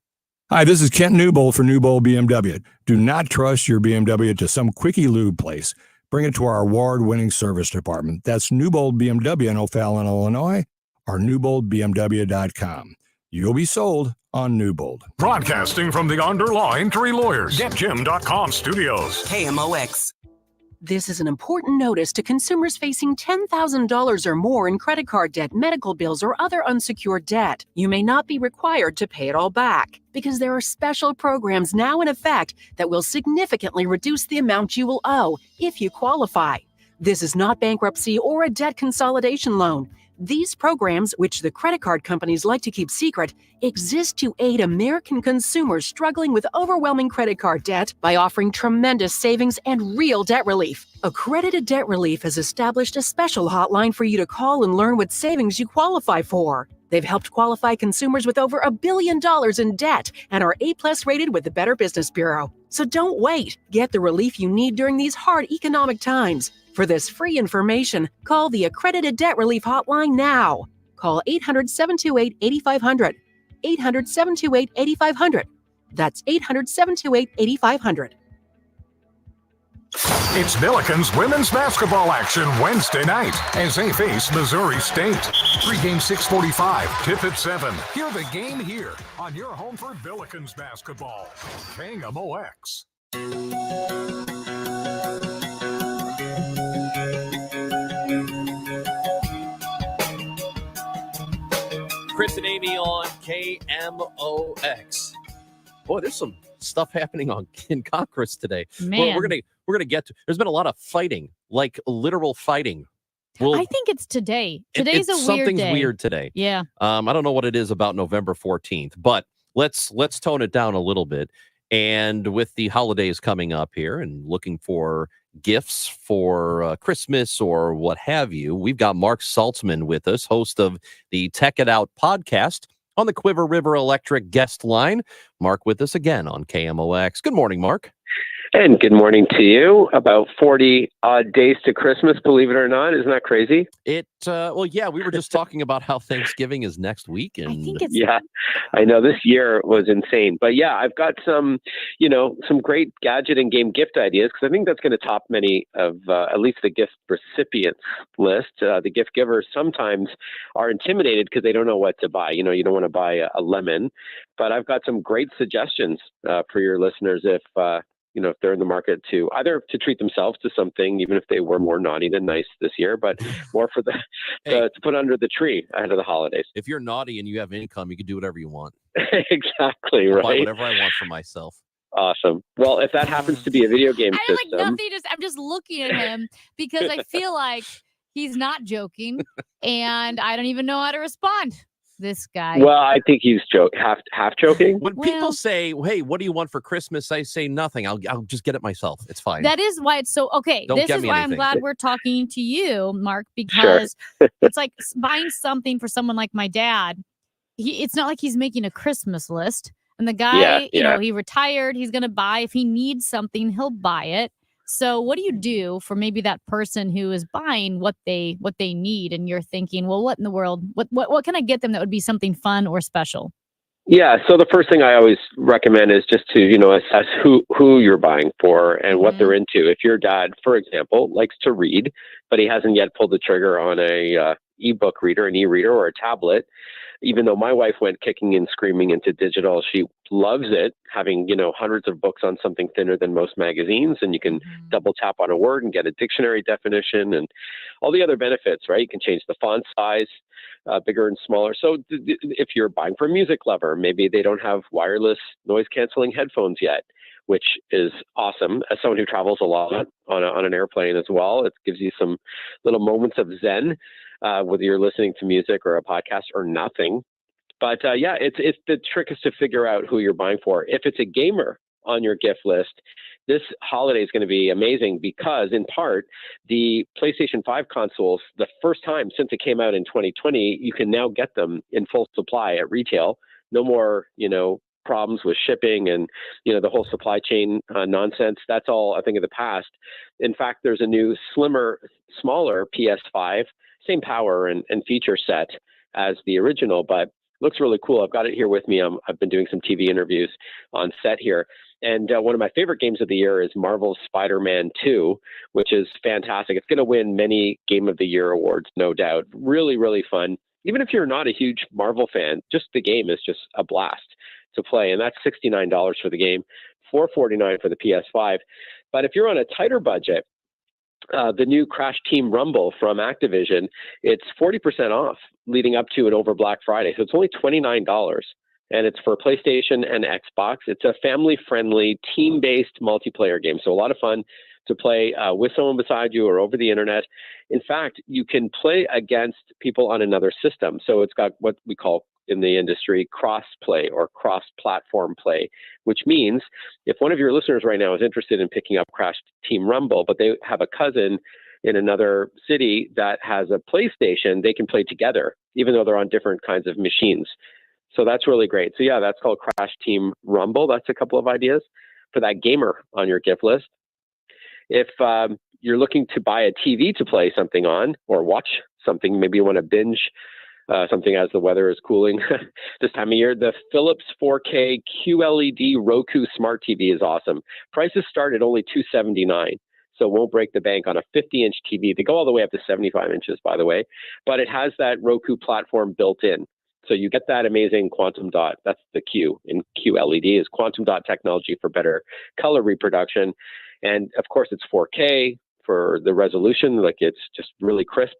Hi, this is Kent Newbold for Newbold BMW. Do not trust your BMW to some quickie lube place. Bring it to our award-winning service department. That's Newbold BMW in O'Fallon, Illinois, or newboldbmw.com. You'll be sold on Newbold. Broadcasting from the Underline Three Lawyers, GetJim.com studios. KMOX. This is an important notice to consumers facing $10,000 or more in credit card debt, medical bills, or other unsecured debt. You may not be required to pay it all back because there are special programs now in effect that will significantly reduce the amount you will owe if you qualify. This is not bankruptcy or a debt consolidation loan. These programs, which the credit card companies like to keep secret, exist to aid American consumers struggling with overwhelming credit card debt by offering tremendous savings and real debt relief. Accredited Debt Relief has established a special hotline for you to call and learn what savings you qualify for. They've helped qualify consumers with over $1 billion in debt and are A+ rated with the Better Business Bureau. So don't wait. Get the relief you need during these hard economic times. For this free information, call the Accredited Debt Relief Hotline now. Call 800-728-8500. 800-728-8500. That's 800-728-8500. It's Billikens women's basketball action Wednesday night as they face Missouri State. Pre-game 6:45, tip at 7. Hear the game here on your home for Billikens basketball. KMOX. Chris and Amy on KMOX. Boy, there's some stuff happening in Congress today. Man. We're gonna get to. There's been a lot of fighting like literal fighting. I think it's today. Today's a weird something's day. weird today. Yeah. I don't know what it is about November 14th, but let's tone it down a little bit. And with the holidays coming up here and looking for gifts for Christmas or what have you, we've got Mark Saltzman with us, host of the Tech It Out podcast on the Quiver River Electric guest line. Mark with us again on KMOX. Good morning, Mark. And good morning to you. About 40 odd days to Christmas, believe it or not. Isn't that crazy? Well, yeah, we were just talking about how Thanksgiving is next week. And I think it's... Yeah, I know this year was insane. But yeah, I've got some great gadget and game gift ideas because I think that's going to top many of at least the gift recipients list. The gift givers sometimes are intimidated because they don't know what to buy. You don't want to buy a lemon, but I've got some great suggestions for your listeners if they're in the market to either to treat themselves to something, even if they were more naughty than nice this year, but more for to put under the tree ahead of the holidays. If you're naughty and you have income, you can do whatever you want. Exactly, I'll right? buy whatever I want for myself. Awesome. Well, if that happens to be a video game I system, like nothing. I'm just looking at him because I feel like he's not joking, and I don't even know how to respond. This guy. Well, I think he's half joking. When people say, "Hey, what do you want for Christmas?" I say nothing. I'll just get it myself. It's fine. That is why it's so okay. Don't this get is me why anything. I'm glad we're talking to you, Mark, because it's like buying something for someone like my dad. It's not like he's making a Christmas list. And the guy, he retired. He's going to buy. If he needs something, he'll buy it. So what do you do for maybe that person who is buying what they need, and you're thinking, well, what in the world? What can I get them that would be something fun or special? Yeah. So the first thing I always recommend is just to, assess who you're buying for and what they're into. If your dad, for example, likes to read, but he hasn't yet pulled the trigger on a ebook reader, an e-reader or a tablet, even though my wife went kicking and screaming into digital, she loves it, having, hundreds of books on something thinner than most magazines. And you can double tap on a word and get a dictionary definition and all the other benefits, right? You can change the font size, bigger and smaller. So if you're buying for a music lover, maybe they don't have wireless noise canceling headphones yet, which is awesome. As someone who travels a lot on an airplane as well, it gives you some little moments of zen, whether you're listening to music or a podcast or nothing. But it's the trick is to figure out who you're buying for. If it's a gamer on your gift list, this holiday is going to be amazing because, in part, the PlayStation 5 consoles, the first time since it came out in 2020, you can now get them in full supply at retail. No more, problems with shipping and, the whole supply chain nonsense. That's all, I think, of the past. In fact, there's a new smaller PS5, same power and feature set as the original, but looks really cool. I've got it here with me. I've been doing some TV interviews on set here. And one of my favorite games of the year is Marvel's Spider-Man 2, which is fantastic. It's going to win many Game of the Year awards, no doubt. Really, really fun. Even if you're not a huge Marvel fan, just the game is just a blast to play. And that's $69 for the game, $449 for the PS5. But if you're on a tighter budget, the new Crash Team Rumble from Activision, it's 40% off leading up to and over Black Friday. So it's only $29, and it's for PlayStation and Xbox. It's a family-friendly, team-based multiplayer game. So a lot of fun to play with someone beside you or over the internet. In fact, you can play against people on another system. So it's got what we call in the industry cross-play or cross-platform play, which means if one of your listeners right now is interested in picking up Crash Team Rumble, but they have a cousin in another city that has a PlayStation, they can play together, even though they're on different kinds of machines. So that's really great. So yeah, that's called Crash Team Rumble. That's a couple of ideas for that gamer on your gift list. If you're looking to buy a TV to play something on or watch something, maybe you want to binge something as the weather is cooling this time of year, the Philips 4K QLED Roku Smart TV is awesome. Prices start at only $279, so it won't break the bank on a 50-inch TV. They go all the way up to 75 inches, by the way, but it has that Roku platform built in. So you get that amazing quantum dot. That's the Q in QLED is quantum dot technology for better color reproduction. And of course, it's 4K for the resolution, like it's just really crisp,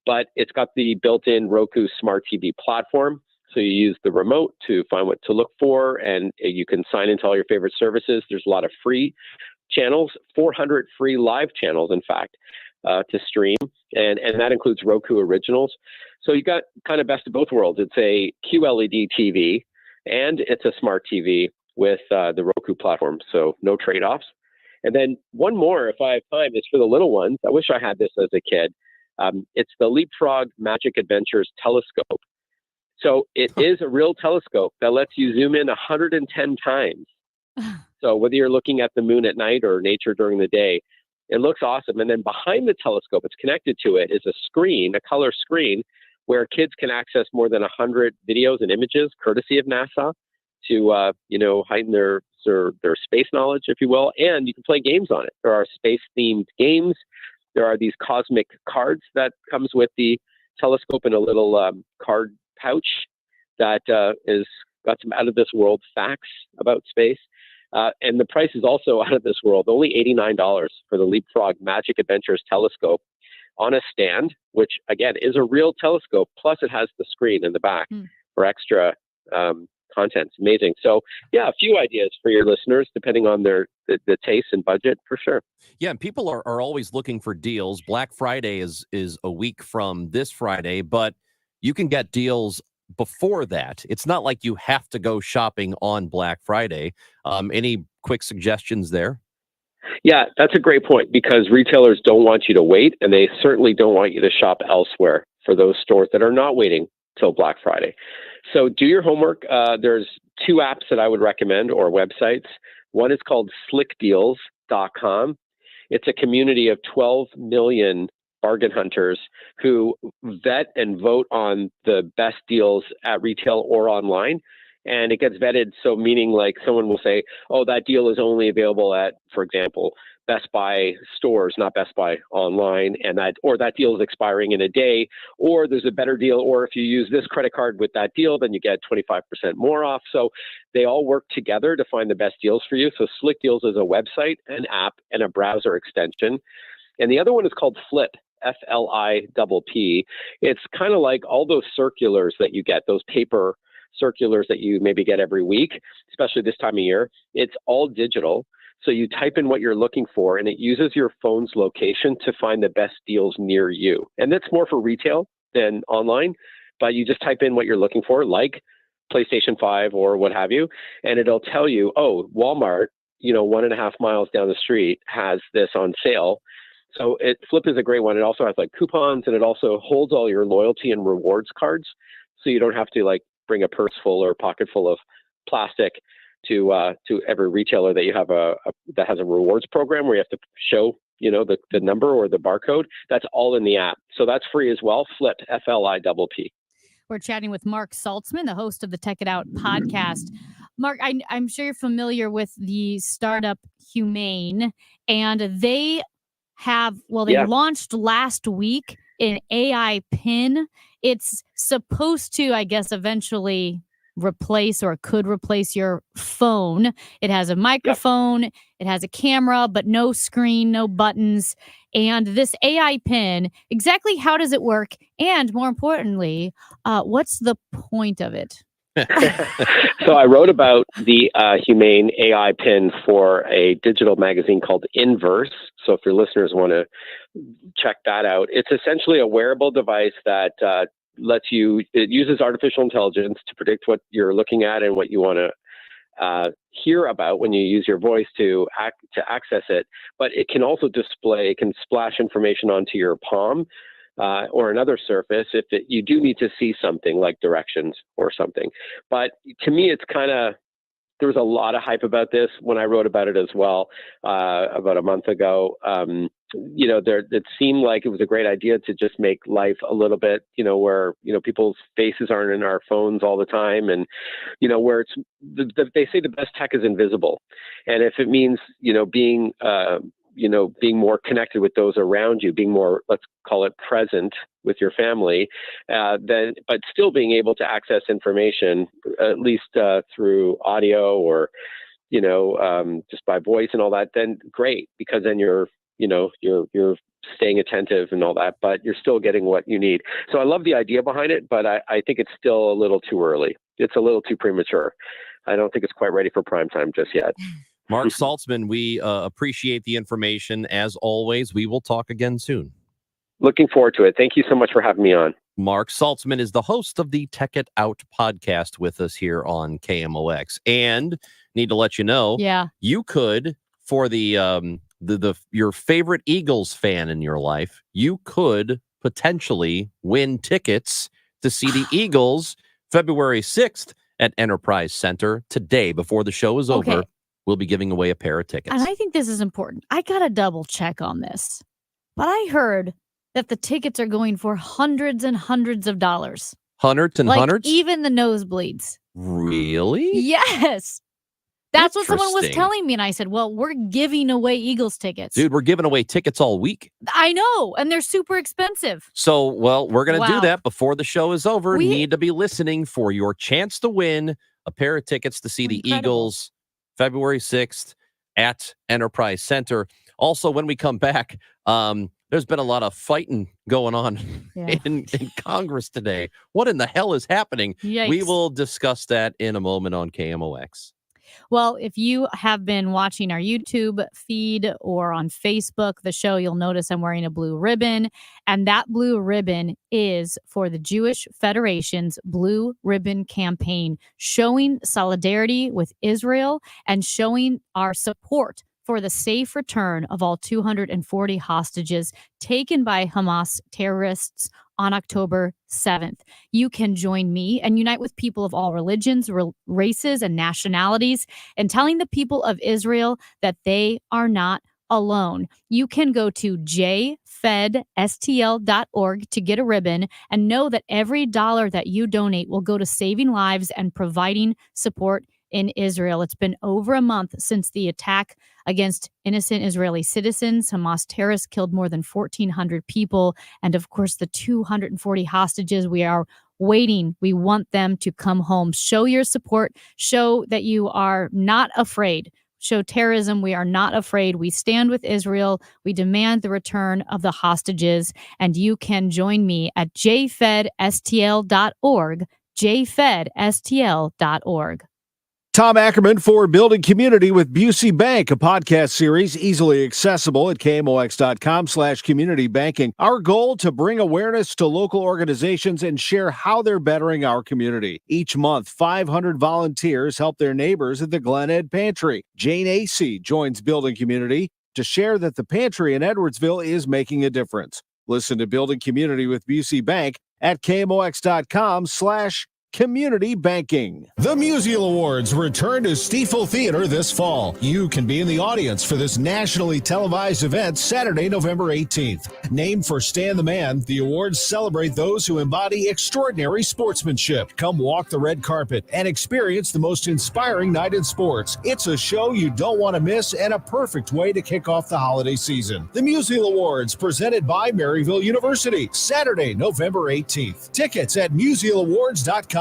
but it's got the built-in Roku Smart TV platform. So you use the remote to find what to look for, and you can sign into all your favorite services. There's a lot of free channels, 400 free live channels, in fact, to stream, and that includes Roku Originals. So you got kind of best of both worlds. It's a QLED TV, and it's a smart TV with the Roku platform, so no trade-offs. And then one more, if I have time, is for the little ones. I wish I had this as a kid. It's the Leapfrog Magic Adventures Telescope. So it is a real telescope that lets you zoom in 110 times. So whether you're looking at the moon at night or nature during the day, it looks awesome. And then behind the telescope, it's connected to it, is a screen, a color screen, where kids can access more than 100 videos and images, courtesy of NASA, to heighten their space knowledge, if you will. And you can play games on it. There are space-themed games. There are these cosmic cards that comes with the telescope in a little card pouch that is got some out-of-this-world facts about space. And the price is also out of this world, only $89 for the Leapfrog Magic Adventures Telescope on a stand, which, again, is a real telescope, plus it has the screen in the back for extra content. It's amazing. So, yeah, a few ideas for your listeners, depending on the taste and budget, for sure. Yeah, and people are always looking for deals. Black Friday is a week from this Friday, but you can get deals before that. It's not like you have to go shopping on Black Friday. Any quick suggestions there? Yeah, that's a great point, because retailers don't want you to wait, and they certainly don't want you to shop elsewhere for those stores that are not waiting till Black Friday. So do your homework. There's two apps that I would recommend, or websites. One is called slickdeals.com. It's a community of 12 million bargain hunters who vet and vote on the best deals at retail or online. And it gets vetted. So meaning, like, someone will say, oh, that deal is only available at, for example, Best Buy stores, not Best Buy online, and that deal is expiring in a day, or there's a better deal, or if you use this credit card with that deal, then you get 25% more off. So they all work together to find the best deals for you. So Slick Deals is a website, an app, and a browser extension. And the other one is called Flip, F-L-I-P-P. It's kind of like all those circulars that you get, those paper circulars that you maybe get every week, especially this time of year. It's all digital. So you type in what you're looking for, and it uses your phone's location to find the best deals near you. And that's more for retail than online, but you just type in what you're looking for, like PlayStation 5 or what have you, and it'll tell you, oh, Walmart, 1.5 miles down the street has this on sale. So Flip is a great one. It also has like coupons, and it also holds all your loyalty and rewards cards. So you don't have to like bring a purse full or pocket full of plastic to every retailer that you have that has a rewards program where you have to show the number or the barcode. That's all in the app, so that's free as well. Flip, F-L-I-P-P. We're chatting with Mark Saltzman, the host of the Tech It Out podcast. Mark, I'm sure you're familiar with the startup Humane, and they launched last week an AI pin. It's supposed to, I guess, eventually replace or could replace your phone. It has a microphone, it has a camera, but no screen, no buttons. And this AI pin, exactly how does it work? And more importantly, what's the point of it? So I wrote about the Humane AI pin for a digital magazine called Inverse. So if your listeners want to check that out, it's essentially a wearable device that it uses artificial intelligence to predict what you're looking at and what you want to hear about when you use your voice to access it. But it can also splash information onto your palm or another surface if you do need to see something like directions or something. But to me, it's there was a lot of hype about this when I wrote about it as well about a month ago. It seemed like it was a great idea to just make life a little bit, where, people's faces aren't in our phones all the time, and, where they say the best tech is invisible. And if it means, being more connected with those around you, being more, let's call it, present with your family, but still being able to access information, at least through audio or, just by voice and all that, then great, because then you're staying attentive and all that, but you're still getting what you need. So I love the idea behind it, but I think it's still a little too early. It's a little too premature. I don't think it's quite ready for prime time just yet. Mark Saltzman, we appreciate the information. As always, we will talk again soon. Looking forward to it. Thank you so much for having me on. Mark Saltzman is the host of the Tech It Out podcast with us here on KMOX. And need to let you know, you could, for the your favorite Eagles fan in your life, you could potentially win tickets to see the Eagles February 6th at Enterprise Center today. Before the show is over, we'll be giving away a pair of tickets. And I think this is important. I got to double check on this, but I heard that the tickets are going for hundreds and hundreds of dollars. Hundreds and hundreds? Even the nosebleeds. Really? Yes. That's what someone was telling me. And I said, well, we're giving away Eagles tickets. Dude, we're giving away tickets all week. I know. And they're super expensive. So, well, we're going to do that before the show is over. We need to be listening for your chance to win a pair of tickets to see the Eagles February 6th at Enterprise Center. Also, when we come back, there's been a lot of fighting going on in Congress today. What in the hell is happening? Yikes. We will discuss that in a moment on KMOX. Well, if you have been watching our YouTube feed or on Facebook, the show, you'll notice I'm wearing a blue ribbon. And that blue ribbon is for the Jewish Federation's Blue Ribbon Campaign, showing solidarity with Israel and showing our support for the safe return of all 240 hostages taken by Hamas terrorists on October 7th. You can join me and unite with people of all religions, races, and nationalities in telling the people of Israel that they are not alone. You can go to jfedstl.org to get a ribbon and know that every dollar that you donate will go to saving lives and providing support in Israel. It's been over a month since the attack against innocent Israeli citizens. Hamas terrorists killed more than 1,400 people. And of course, the 240 hostages, we are waiting. We want them to come home. Show your support. Show that you are not afraid. Show terrorism. We are not afraid. We stand with Israel. We demand the return of the hostages. And you can join me at jfedstl.org, jfedstl.org. Tom Ackerman for Building Community with Busey Bank, a podcast series easily accessible at KMOX.com/community banking. Our goal to bring awareness to local organizations and share how they're bettering our community. Each month, 500 volunteers help their neighbors at the Glen Ed Pantry. Jane Acey joins Building Community to share that the pantry in Edwardsville is making a difference. Listen to Building Community with Busey Bank at KMOX.com/community banking. The Musial Awards return to Stiefel Theater this fall. You can be in the audience for this nationally televised event Saturday, November 18th. Named for Stan the Man, the awards celebrate those who embody extraordinary sportsmanship. Come walk the red carpet and experience the most inspiring night in sports. It's a show you don't want to miss and a perfect way to kick off the holiday season. The Musial Awards, presented by Maryville University, Saturday, November 18th. Tickets at musialawards.com.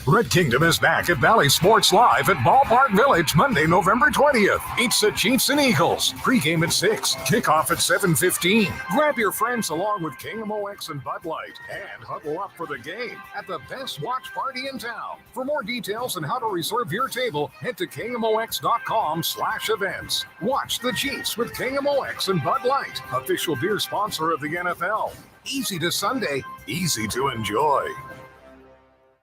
Red Kingdom is back at Valley Sports Live at Ballpark Village Monday, November 20th. It's the Chiefs and Eagles. Pre-game at 6, kickoff at 7:15. Grab your friends along with KMOX and Bud Light and huddle up for the game at the best watch party in town. For more details on how to reserve your table, head to KMOX.com/events. Watch the Chiefs with KMOX and Bud Light, official beer sponsor of the NFL. Easy to Sunday, easy to enjoy.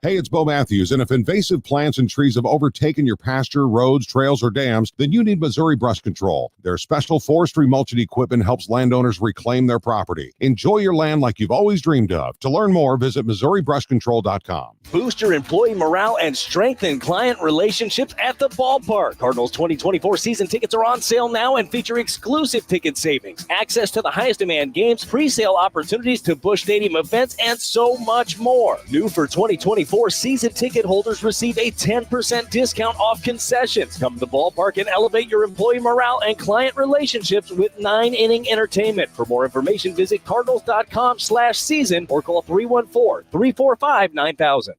Hey, it's Bo Matthews, and if invasive plants and trees have overtaken your pasture, roads, trails, or dams, then you need Missouri Brush Control. Their special forestry mulching equipment helps landowners reclaim their property. Enjoy your land like you've always dreamed of. To learn more, visit MissouriBrushControl.com. Boost your employee morale and strengthen client relationships at the ballpark. Cardinals 2024 season tickets are on sale now and feature exclusive ticket savings, access to the highest demand games, pre-sale opportunities to Busch Stadium events, and so much more. New for 2024, season ticket holders receive a 10% discount off concessions. Come to the ballpark and elevate your employee morale and client relationships with 9-inning entertainment. For more information, visit cardinals.com/season or call 314-345-9000.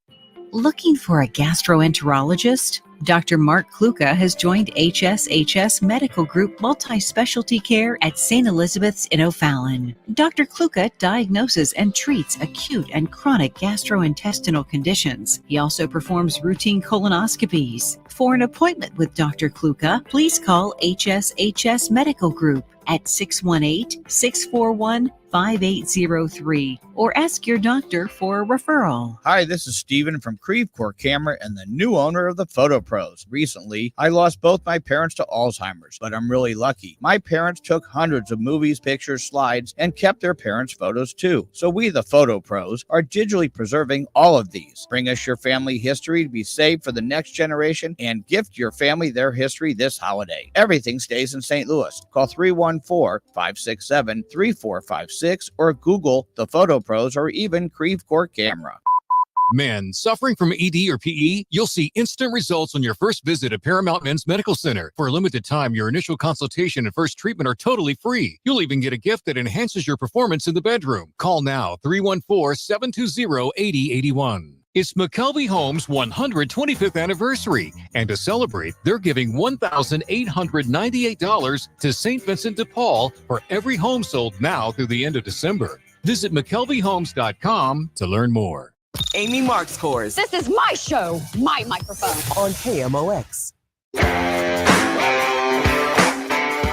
Looking for a gastroenterologist? Dr. Mark Kluka has joined HSHS Medical Group Multi-Specialty Care at St. Elizabeth's in O'Fallon. Dr. Kluka diagnoses and treats acute and chronic gastrointestinal conditions. He also performs routine colonoscopies. For an appointment with Dr. Kluka, please call HSHS Medical Group at 618-641-5803 or ask your doctor for a referral. Hi, this is Steven from Creve Coeur Camera and the new owner of the Photo Pros. Recently, I lost both my parents to Alzheimer's, but I'm really lucky. My parents took hundreds of movies, pictures, slides, and kept their parents' photos too. So we, the Photo Pros, are digitally preserving all of these. Bring us your family history to be saved for the next generation and gift your family their history this holiday. Everything stays in St. Louis. Call 314-567-3456 or Google the Photo Pros or even Creve Coeur Camera. Men suffering from ED or PE, you'll see instant results on your first visit at Paramount Men's Medical Center. For a limited time, your initial consultation and first treatment are totally free. You'll even get a gift that enhances your performance in the bedroom. Call now, 314-720-8081. It's McKelvey Homes' 125th anniversary, and to celebrate, they're giving $1,898 to St. Vincent de Paul for every home sold now through the end of December. Visit McKelveyHomes.com to learn more. Amy Marks Course. This is my show, my microphone. On KMOX.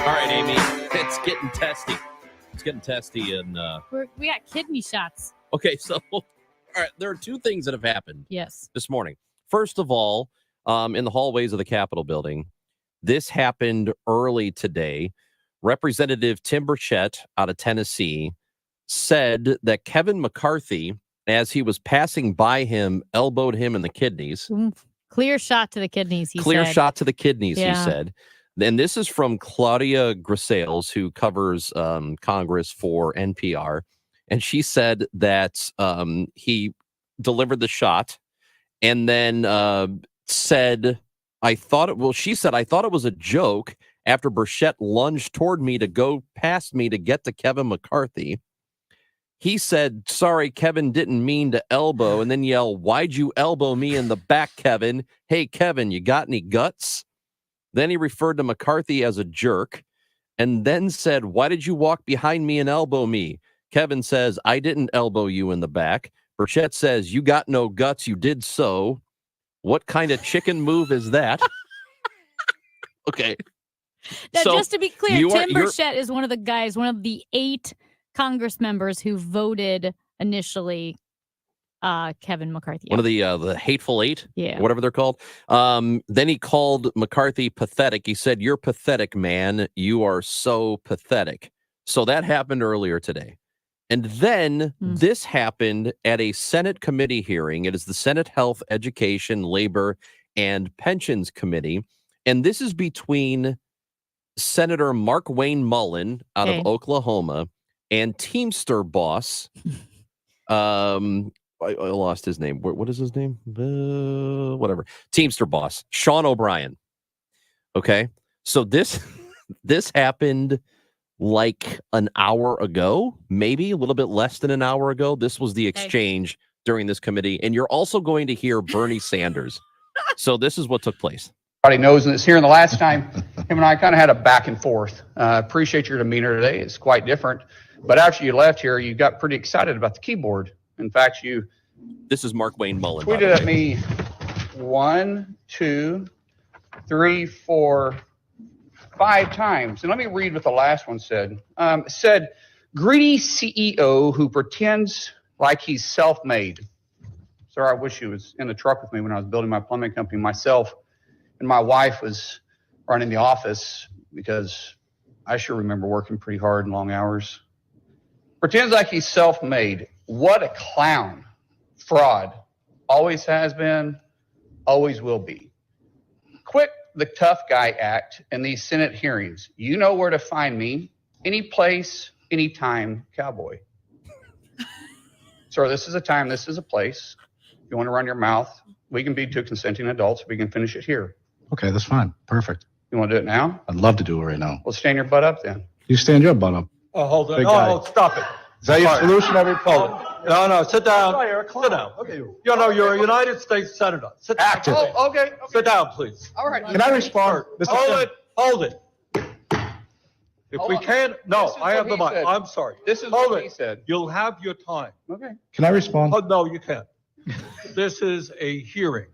All right, Amy, it's getting testy. It's getting testy. And we got kidney shots. okay, so all right, there are two things that have happened Yes. this morning. First of all, in the hallways of the Capitol building, this happened early today. Representative Tim Burchett out of Tennessee said that Kevin McCarthy, as he was passing by him, elbowed him in the kidneys. Clear shot to the kidneys, he Clear said. shot to the kidneys, Yeah. he said. And this is from Claudia Grisales, who covers Congress for NPR. And she said that he delivered the shot and then said, she said, I thought it was a joke after Burchett lunged toward me to go past me to get to Kevin McCarthy. He said, sorry, Kevin didn't mean to elbow, and then yell, why'd you elbow me in the back, Kevin? Hey, Kevin, you got any guts? Then he referred to McCarthy as a jerk and then said, why did you walk behind me and elbow me? Kevin says, I didn't elbow you in the back. Burchett says, you got no guts, you did so. What kind of chicken move is that? Okay. Now, So just to be clear, you are- Tim you're- Burchett is one of the 8 Congress members who voted initially Kevin McCarthy. One of the hateful eight, Yeah. whatever they're called. Then he called McCarthy pathetic. He said, you're pathetic, man. You are so pathetic. So that happened earlier today. And then this happened at a Senate committee hearing. It is the Senate Health, Education, Labor, and Pensions Committee. And this is between Senator Mark Wayne Mullen out of Oklahoma and Teamster boss. I lost his name. What is his name? Whatever. Teamster boss, Sean O'Brien. Okay. So this happened like an hour ago, maybe a little bit less than an hour ago. This was the exchange during this committee. And you're also going to hear Bernie Sanders. So this is what took place. Everybody knows, and it's here. And the last time, him and I kind of had a back and forth. Appreciate your demeanor today. It's quite different. But after you left here, you got pretty excited about the keyboard. In fact, you This is Mark Wayne Mullen. by the tweeted way. at me 1, 2, 3, 4, 5 times. And let me read what the last one said. It said, greedy CEO who pretends like he's self-made. Sir, I wish he was in the truck with me when I was building my plumbing company myself. And my wife was running the office because I sure remember working pretty hard and long hours. Pretends like he's self-made. What a clown. Fraud. Always has been, always will be. Quit the tough guy act in these Senate hearings. You know where to find me. Any place, anytime, cowboy. Sir, this is a time, this is a place. If you want to run your mouth, we can be two consenting adults. We can finish it here. Okay, that's fine. Perfect. You want to do it now? I'd love to do it right now. Well, stand your butt up then. You stand your butt up. Oh, hold on. Big guy. stop it. Is that your Sorry. solution? Every Hold it. No, sit down. Sit down. Okay. You're a United States Senator. Sit down. Oh, okay. Sit down, please. All right. Can I respond? Hold it. If Hold we on. can't, no, This is I have what the he mic. said. I'm sorry. This is Hold what it. he said. You'll have your time. Okay. Can I respond? Oh, no, you can't. This is a hearing.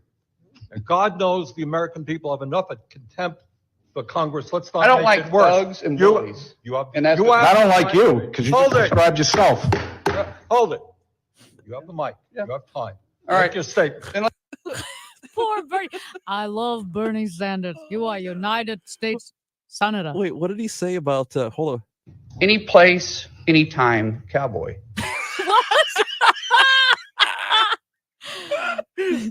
And God knows the American people have enough contempt for Congress. Let's not I don't make like it worse. thugs and You- bullies. You have, And that's you the- have I don't the like mic. you because you Hold just it. described yourself. Hold it. You have the mic. Yeah. You have time. All right. Make your statement. Poor Bernie. I love Bernie Sanders. You are United States Senator. Wait, what did he say about? Hold on. Any place, anytime, cowboy.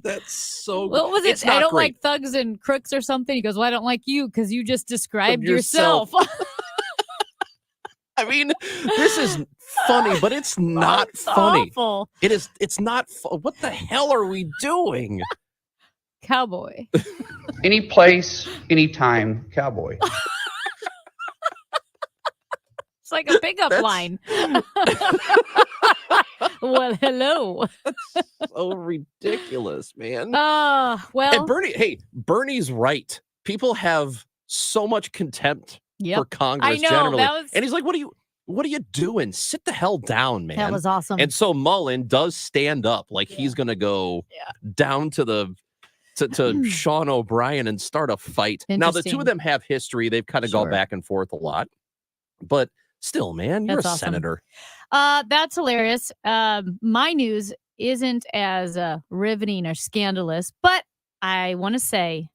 That's so. What was it? It's not I don't great. like thugs and crooks or something. He goes, well, I don't like you because you just described yourself. yourself. I mean, this is funny, but it's not It's funny. awful. It is. It's not. What the hell are we doing? Cowboy. Any place, anytime, cowboy. It's like a pickup line. Well, hello. So ridiculous, man. Well. And Bernie's right. People have so much contempt Yep. for Congress I know, generally. that was- And he's like, what are you doing? Sit the hell down, man. That was awesome. And so Mullen does stand up like he's gonna go down to the to Sean O'Brien and start a fight. Now the two Interesting. of them have history. They've kind of gone Sure. back and forth a lot. But still, man, you're That's a awesome. senator. That's hilarious. My news isn't as riveting or scandalous, but I want to say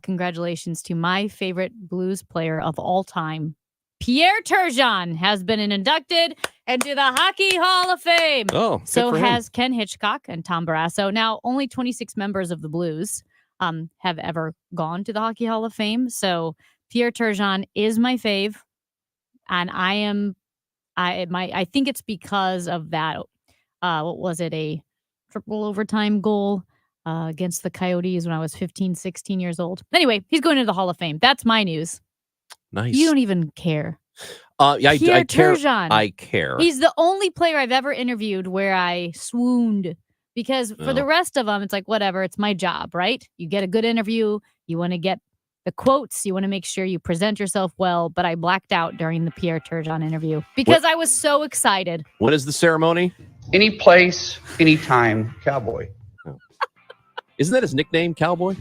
congratulations to my favorite blues player of all time. Pierre Turgeon has been inducted into the Hockey Hall of Fame. Oh, good so for him. has Ken Hitchcock and Tom Barrasso. Now, only 26 members of the Blues have ever gone to the Hockey Hall of Fame. So Pierre Turgeon is my fave, and I think it's because of that. What was it? A triple overtime goal against the Coyotes when I was 15, 16 years old. Anyway, he's going into the Hall of Fame. That's my news. Nice. You don't even care. Yeah, I Pierre care. Turgeon. I care. He's the only player I've ever interviewed where I swooned, because for the rest of them, it's like, whatever, it's my job, right? You get a good interview. You want to get the quotes. You want to make sure you present yourself well. But I blacked out during the Pierre Turgeon interview because I was so excited. What is the ceremony? Any place, anytime, cowboy. Isn't that his nickname, Cowboy?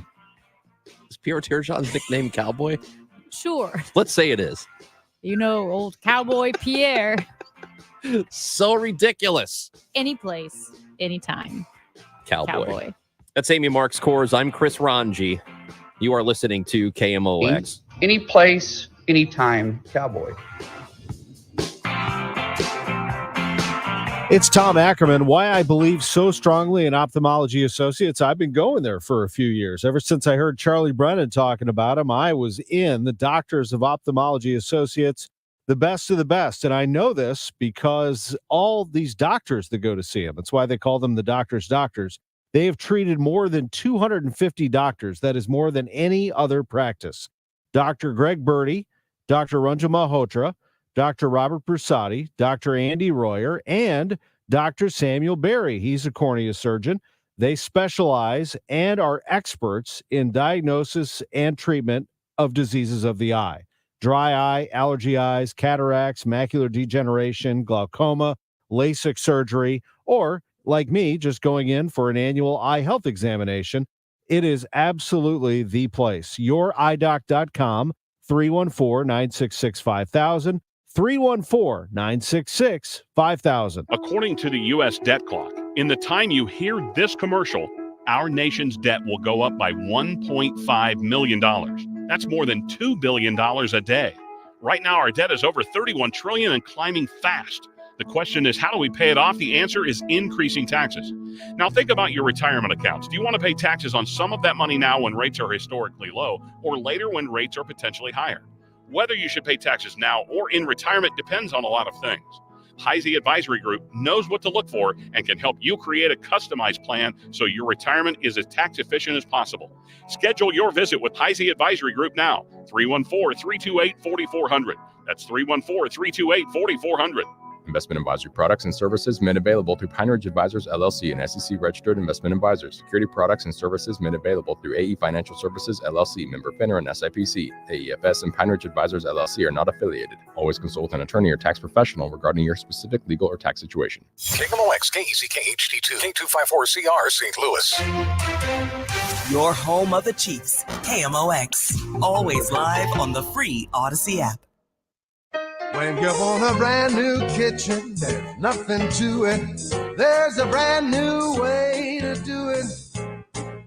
Is Pierre Turgeon's nickname Cowboy? Sure. Let's say it is. You know, old cowboy Pierre. So ridiculous. Any place, anytime. Cowboy. That's Amy Marks Coors. I'm Chris Ranji. You are listening to KMOX. Any place, anytime, cowboy. It's Tom Ackerman. Why I believe so strongly in Ophthalmology Associates. I've been going there for a few years. Ever since I heard Charlie Brennan talking about him, I was in the Doctors of Ophthalmology Associates, the best of the best. And I know this because all these doctors that go to see him, that's why they call them the doctors' doctors. They have treated more than 250 doctors. That is more than any other practice. Dr. Greg Birdie, Dr. Ranjan Malhotra, Dr. Robert Brusati, Dr. Andy Royer, and Dr. Samuel Berry. He's a cornea surgeon. They specialize and are experts in diagnosis and treatment of diseases of the eye. Dry eye, allergy eyes, cataracts, macular degeneration, glaucoma, LASIK surgery, or like me, just going in for an annual eye health examination. It is absolutely the place. YourEyeDoc.com, 314-966-5000. 314-966-5000. According to the U.S. debt clock, in the time you hear this commercial, our nation's debt will go up by $1.5 million. That's more than $2 billion a day. Right now, our debt is over $31 trillion and climbing fast. The question is, how do we pay it off? The answer is increasing taxes. Now, think about your retirement accounts. Do you want to pay taxes on some of that money now when rates are historically low, or later when rates are potentially higher? Whether you should pay taxes now or in retirement depends on a lot of things. Heisey Advisory Group knows what to look for and can help you create a customized plan so your retirement is as tax efficient as possible. Schedule your visit with Heisey Advisory Group now, 314-328-4400. That's 314-328-4400. Investment advisory products and services made available through Pine Ridge Advisors, LLC, an SEC-registered investment advisor. Security products and services made available through AE Financial Services, LLC, member FINRA and SIPC. AEFS and Pine Ridge Advisors, LLC are not affiliated. Always consult an attorney or tax professional regarding your specific legal or tax situation. KMOX, KEZK, HD2, K254CR, St. Louis. Your home of the Chiefs, KMOX. Always live on the free Odyssey app. When you want a brand new kitchen, there's nothing to it. There's a brand new way to do it.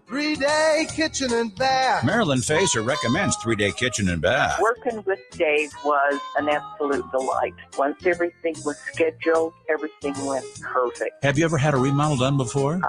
3-Day Kitchen and Bath. Marilyn Facer recommends 3-Day Kitchen and Bath. Working with Dave was an absolute delight. Once everything was scheduled, everything went perfect. Have you ever had a remodel done before?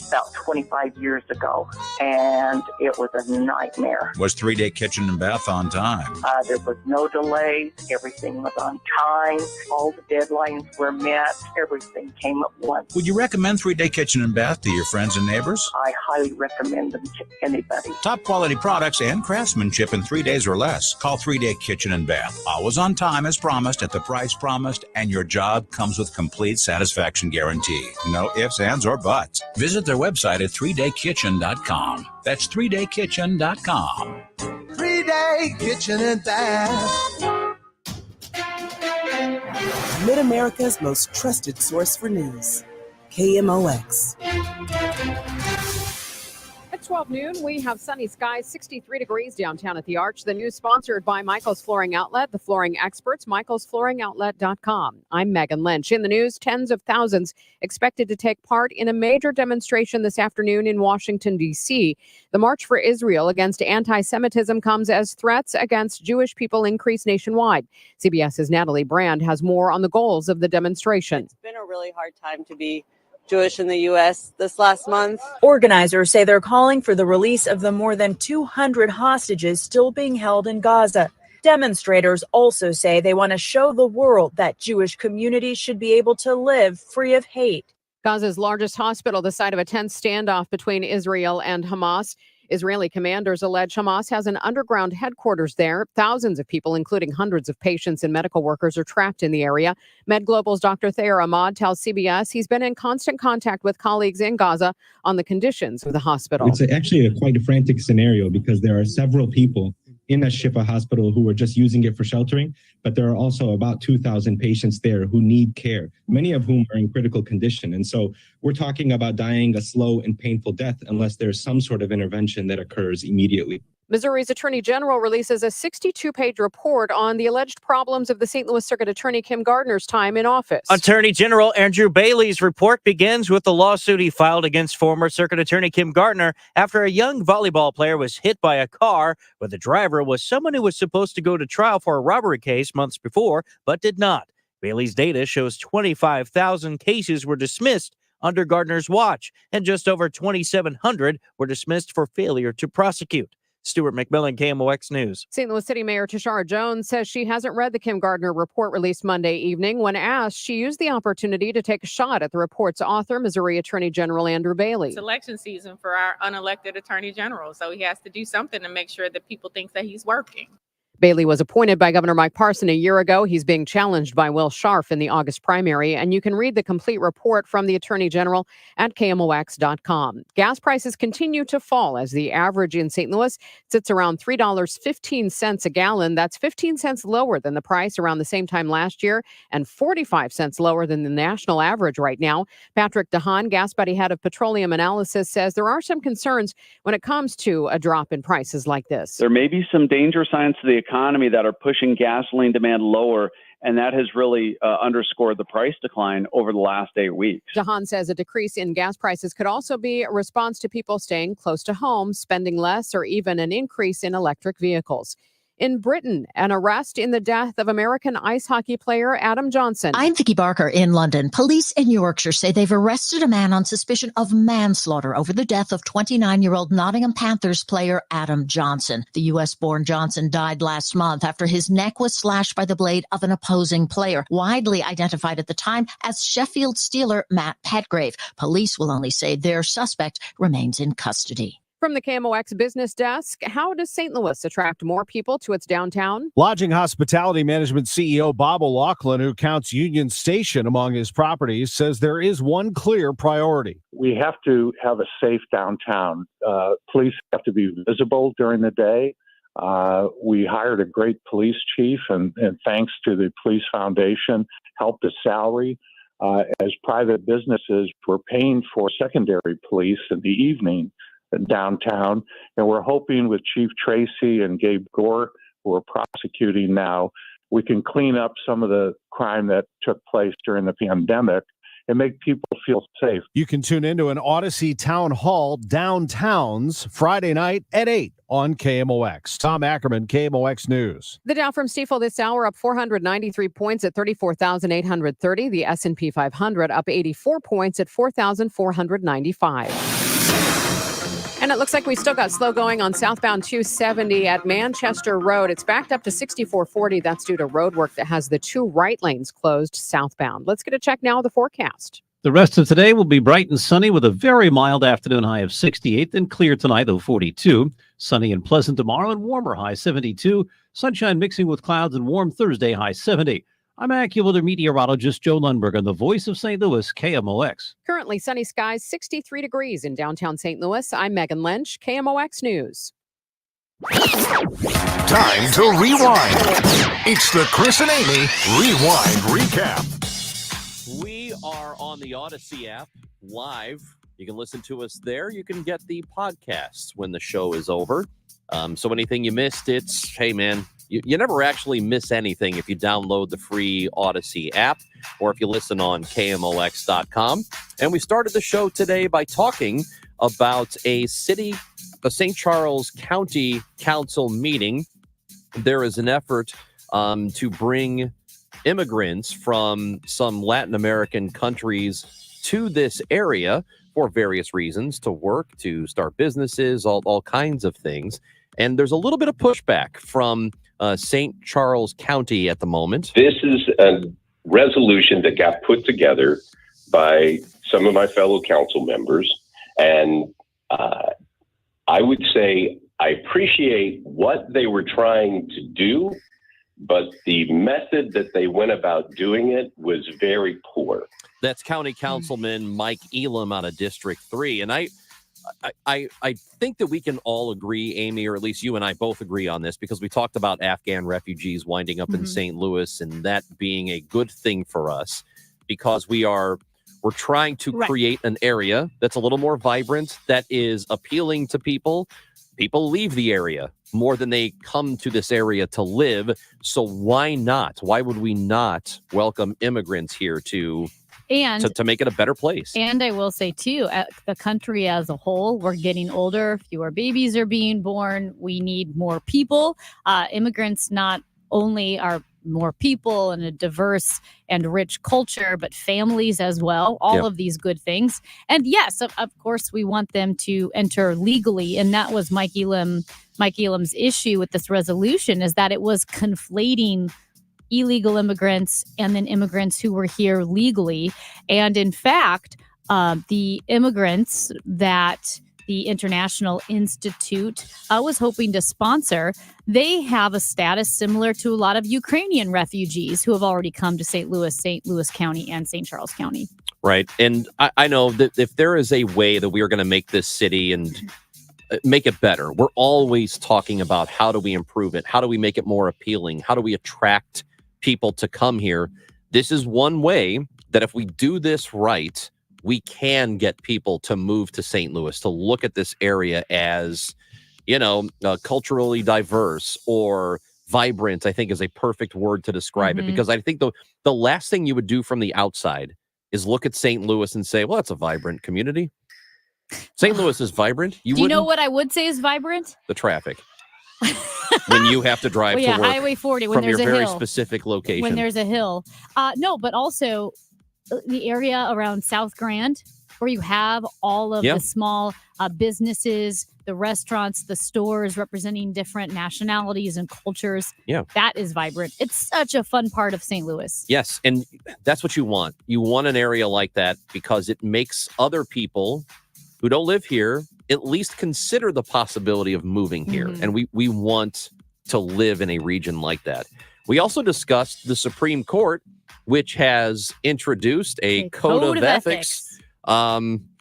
About 25 years ago, and it was a nightmare. Was 3-Day Kitchen and Bath on time? There was no delays. Everything was on time. All the deadlines were met. Everything came at once. Would you recommend 3-Day Kitchen and Bath to your friends and neighbors? I highly recommend them to anybody. Top quality products and craftsmanship in 3 days or less. Call 3-Day Kitchen and Bath. Always on time as promised, at the price promised, and your job comes with complete satisfaction guarantee. No ifs, ands, or buts. Visit their website at 3daykitchen.com. That's 3daykitchen.com. 3-Day Kitchen and Bath. Mid-America's most trusted source for news. KMOX. At 12 noon, we have sunny skies, 63 degrees downtown at the Arch. The news sponsored by Michael's Flooring Outlet, the flooring experts, michaelsflooringoutlet.com. I'm Megan Lynch. In the news, tens of thousands expected to take part in a major demonstration this afternoon in Washington, D.C. The March for Israel against anti-Semitism comes as threats against Jewish people increase nationwide. CBS's Natalie Brand has more on the goals of the demonstration. It's been a really hard time to be Jewish in the U.S. this last month. Organizers say they're calling for the release of the more than 200 hostages still being held in Gaza. Demonstrators also say they want to show the world that Jewish communities should be able to live free of hate. Gaza's largest hospital, the site of a tense standoff between Israel and Hamas. Israeli commanders allege Hamas has an underground headquarters there. Thousands of people, including hundreds of patients and medical workers, are trapped in the area. MedGlobal's Dr. Thayer Ahmad tells CBS he's been in constant contact with colleagues in Gaza on the conditions of the hospital. It's actually quite a frantic scenario because there are several people in a Shifa hospital who are just using it for sheltering, but there are also about 2,000 patients there who need care, many of whom are in critical condition. And so we're talking about dying a slow and painful death unless there's some sort of intervention that occurs immediately. Missouri's Attorney General releases a 62-page report on the alleged problems of the St. Louis Circuit Attorney Kim Gardner's time in office. Attorney General Andrew Bailey's report begins with the lawsuit he filed against former Circuit Attorney Kim Gardner after a young volleyball player was hit by a car where the driver was someone who was supposed to go to trial for a robbery case months before, but did not. Bailey's data shows 25,000 cases were dismissed under Gardner's watch, and just over 2,700 were dismissed for failure to prosecute. Stuart McMillan, KMOX News. St. Louis City Mayor Tashara Jones says she hasn't read the Kim Gardner report released Monday evening. When asked, she used the opportunity to take a shot at the report's author, Missouri Attorney General Andrew Bailey. It's election season for our unelected Attorney General, so he has to do something to make sure that people think that he's working. Bailey was appointed by Governor Mike Parson a year ago. He's being challenged by Will Scharf in the August primary, and you can read the complete report from the Attorney General at KMOX.com. Gas prices continue to fall as the average in St. Louis sits around $3.15 a gallon. That's 15 cents lower than the price around the same time last year and 45 cents lower than the national average right now. Patrick DeHaan, Gas Buddy head of petroleum analysis, says there are some concerns when it comes to a drop in prices like this. There may be some danger signs to the economy that are pushing gasoline demand lower, and that has really underscored the price decline over the last 8 weeks. DeHaan says a decrease in gas prices could also be a response to people staying close to home, spending less, or even an increase in electric vehicles. In Britain, an arrest in the death of American ice hockey player Adam Johnson. I'm Vicky Barker in London. Police in Yorkshire say they've arrested a man on suspicion of manslaughter over the death of 29-year-old Nottingham Panthers player Adam Johnson. The U.S.-born Johnson died last month after his neck was slashed by the blade of an opposing player, widely identified at the time as Sheffield Steeler Matt Petgrave. Police will only say their suspect remains in custody. From the KMOX Business Desk, how does St. Louis attract more people to its downtown? Lodging Hospitality Management CEO Bob O'Loughlin, who counts Union Station among his properties, says there is one clear priority. We have to have a safe downtown. Police have to be visible during the day. We hired a great police chief, and thanks to the Police Foundation, helped the salary. As private businesses, we're paying for secondary police in the evening downtown, and we're hoping with Chief Tracy and Gabe Gore, who are prosecuting now, we can clean up some of the crime that took place during the pandemic and make people feel safe. You can tune into an Odyssey Town Hall Downtowns Friday night at 8 on KMOX. Tom Ackerman, KMOX News. The Dow from Stifel this hour up 493 points at 34,830. The S&P 500 up 84 points at 4,495. And it looks like we still got slow going on southbound 270 at Manchester Road. It's backed up to 6440. That's due to road work that has the two right lanes closed southbound. Let's get a check now of the forecast. The rest of today will be bright and sunny with a very mild afternoon high of 68, then clear tonight of 42. Sunny and pleasant tomorrow and warmer high 72. Sunshine mixing with clouds and warm Thursday high 70. I'm AccuWeather meteorologist Joe Lundberg on the voice of St. Louis, KMOX. Currently sunny skies, 63 degrees in downtown St. Louis. I'm Megan Lynch, KMOX News. Time to rewind. It's the Chris and Amy Rewind Recap. We are on the Odyssey app live. You can listen to us there. You can get the podcasts when the show is over. So anything you missed, it's, hey, man, you never actually miss anything if you download the free Odyssey app or if you listen on KMOX.com. And we started the show today by talking about a St. Charles County Council meeting. There is an effort to bring immigrants from some Latin American countries to this area for various reasons, to work, to start businesses, all kinds of things. And there's a little bit of pushback from St. Charles County at the moment. This is a resolution that got put together by some of my fellow council members. And I would say I appreciate what they were trying to do, but the method that they went about doing it was very poor. That's County Councilman Mike Elam out of District 3. And I think that we can all agree, Amy, or at least you and I both agree on this, because we talked about Afghan refugees winding up in St. Louis and that being a good thing for us, because we're trying to create an area that's a little more vibrant, that is appealing to people. People leave the area more than they come to this area to live. So why not? Why would we not welcome immigrants here to make it a better place? And I will say, too, the country as a whole, we're getting older. Fewer babies are being born. We need more people. Immigrants not only are more people and a diverse and rich culture, but families as well. All of these good things. And yes, of course, we want them to enter legally. And that was Mike Elam's issue with this resolution, is that it was conflating illegal immigrants and then immigrants who were here legally. And in fact, the immigrants that the International Institute was hoping to sponsor, they have a status similar to a lot of Ukrainian refugees who have already come to St. Louis County and St. Charles County. Right. And I know that if there is a way that we are going to make this city and make it better, we're always talking about how do we improve it? How do we make it more appealing? How do we attract people to come here? This is one way that if we do this right, we can get people to move to St. Louis, to look at this area as, culturally diverse or vibrant, I think is a perfect word to describe it. Because I think the last thing you would do from the outside is look at St. Louis and say, well, that's a vibrant community. St. Louis is vibrant. Do you know what I would say is vibrant? The traffic. When you have to drive to work Highway 40 when from there's your a very hill. specific location. When there's a hill. No, but also the area around South Grand, where you have all of the small businesses, the restaurants, the stores representing different nationalities and cultures. Yeah. That is vibrant. It's such a fun part of St. Louis. Yes, and that's what you want. You want an area like that because it makes other people who don't live here at least consider the possibility of moving here. Mhm. And we want to live in a region like that. We also discussed the Supreme Court, which has introduced a code of ethics.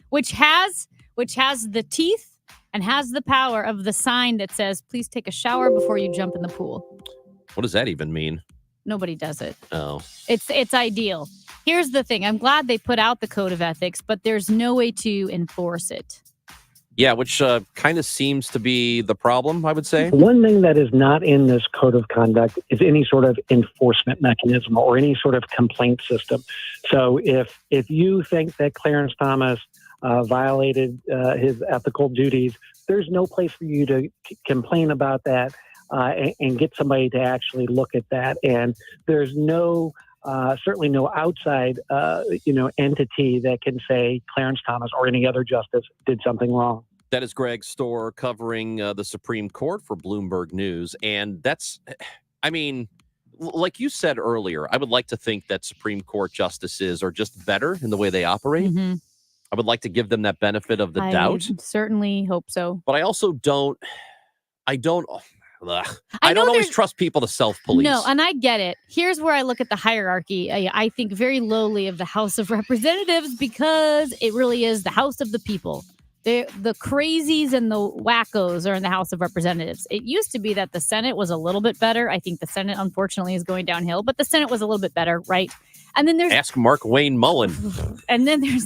Which has the teeth and has the power of the sign that says, please take a shower before you jump in the pool. What does that even mean? Nobody does it. Oh. It's ideal. Here's the thing. I'm glad they put out the code of ethics, but there's no way to enforce it. Yeah, which kind of seems to be the problem, I would say. One thing that is not in this code of conduct is any sort of enforcement mechanism or any sort of complaint system. So if you think that Clarence Thomas violated his ethical duties, there's no place for you to complain about that and get somebody to actually look at that. And there's no certainly no outside entity that can say Clarence Thomas or any other justice did something wrong. That is Greg Storr covering the Supreme Court for Bloomberg News. And that's, I mean, like you said earlier, I would like to think that Supreme Court justices are just better in the way they operate. Mm-hmm. I would like to give them that benefit of the doubt. Certainly hope so. But I also don't always trust people to self-police. No, and I get it. Here's where I look at the hierarchy. I think very lowly of the House of Representatives because it really is the House of the people. The crazies and the wackos are in the House of Representatives. It used to be that the Senate was a little bit better. I think the Senate, unfortunately, is going downhill, but the Senate was a little bit better, right? And then there's Ask Mark Wayne Mullen. And then there's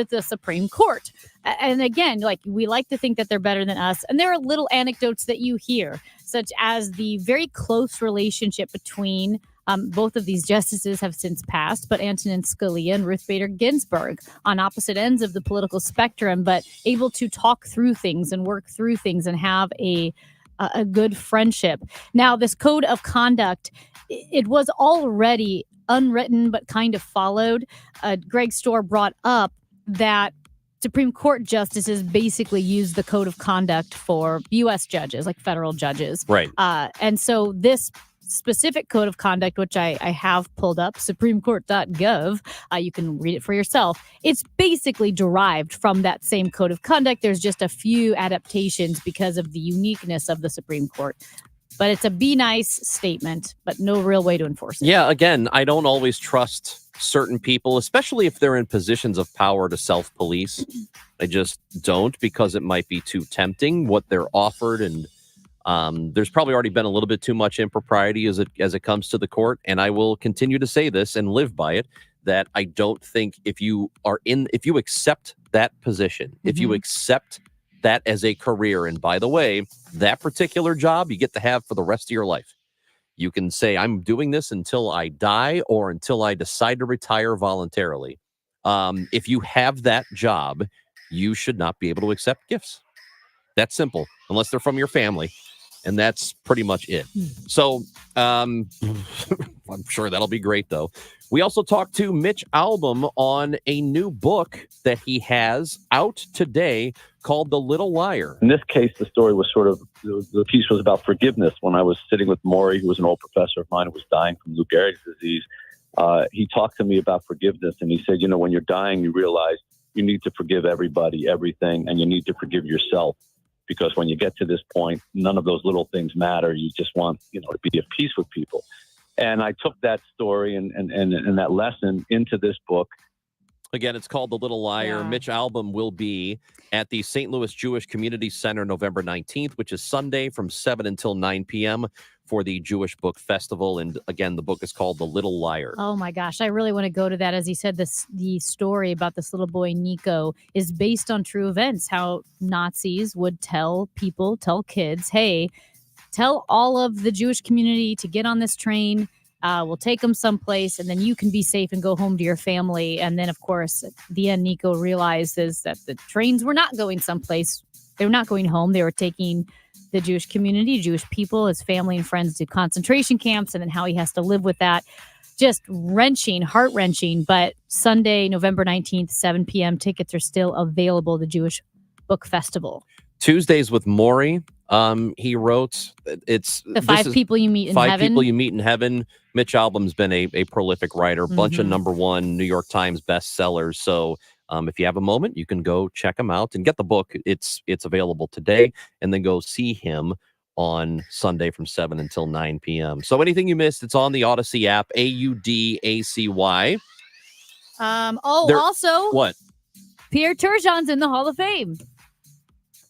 the Supreme Court. And again, like we like to think that they're better than us. And there are little anecdotes that you hear, such as the very close relationship between both of these justices have since passed, but Antonin Scalia and Ruth Bader Ginsburg on opposite ends of the political spectrum, but able to talk through things and work through things and have a good friendship. Now, this code of conduct, it was already unwritten, but kind of followed. Greg Storr brought up that Supreme Court justices basically use the code of conduct for U.S. judges, like federal judges. Right. And so this specific code of conduct, which I have pulled up, supremecourt.gov, you can read it for yourself. It's basically derived from that same code of conduct. There's just a few adaptations because of the uniqueness of the Supreme Court. But it's a be nice statement, but no real way to enforce it. Yeah, again, I don't always trust certain people, especially if they're in positions of power to self-police. I just don't, because it might be too tempting what they're offered, and there's probably already been a little bit too much impropriety as it comes to the court. And I will continue to say this and live by it, that I don't think if you accept that position, if you accept that as a career, and by the way, that particular job you get to have for the rest of your life. You can say, I'm doing this until I die or until I decide to retire voluntarily. If you have that job, you should not be able to accept gifts. That's simple, unless they're from your family. And that's pretty much it. So I'm sure that'll be great, though. We also talked to Mitch Albom on a new book that he has out today called The Little Liar. In this case, the story was the piece was about forgiveness. When I was sitting with Maury, who was an old professor of mine who was dying from Lou Gehrig's disease, he talked to me about forgiveness. And he said, when you're dying, you realize you need to forgive everybody, everything, and you need to forgive yourself. Because when you get to this point, none of those little things matter. You just want, to be at peace with people. And I took that story and that lesson into this book. Again, it's called The Little Liar. Yeah. Mitch Albom will be at the St. Louis Jewish Community Center November 19th, which is Sunday from 7 until 9 p.m. for the Jewish Book Festival. And again, the book is called The Little Liar. Oh my gosh, I really want to go to that. As he said, the story about this little boy, Nico, is based on true events, how Nazis would tell kids, hey, tell all of the Jewish community to get on this train. We'll take them someplace, and then you can be safe and go home to your family. And then, of course, at the end, Nico realizes that the trains were not going someplace. They were not going home. They were taking the Jewish community, Jewish people, his family and friends to concentration camps, and then how he has to live with that. Just wrenching, heart-wrenching. But Sunday, November 19th, 7 p.m., tickets are still available, the Jewish Book Festival. Tuesdays with Maury. He wrote, it's the five people you meet in heaven. 5 people you meet in heaven. Mitch Albom's been a prolific writer, bunch of #1 New York Times bestsellers. So If you have a moment, you can go check him out and get the book. It's available today, and then go see him on Sunday from 7 until 9 p.m. So anything you missed, it's on the Odyssey app, AUDACY. Also, what? Pierre Turgeon's in the Hall of Fame.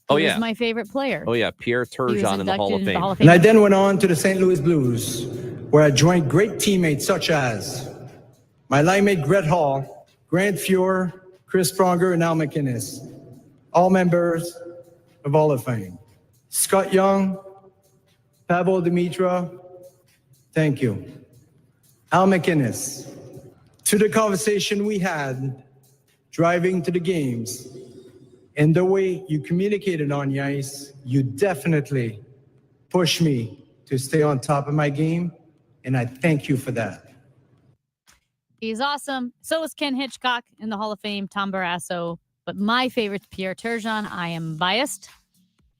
Oh, He yeah. was my favorite player. Oh, yeah. Pierre Turgeon in the Hall of Fame. And I then went on to the St. Louis Blues, where I joined great teammates such as my line mate Gret Hall, Grant Fuhr, Chris Pronger, and Al McInnes, all members of Hall of Fame. Scott Young, Pavel Dimitra, thank you. Al McInnes, to the conversation we had driving to the games and the way you communicated on the ice, you definitely pushed me to stay on top of my game, and I thank you for that. He's awesome. So is Ken Hitchcock in the Hall of Fame, Tom Barrasso. But my favorite's Pierre Turgeon. I am biased,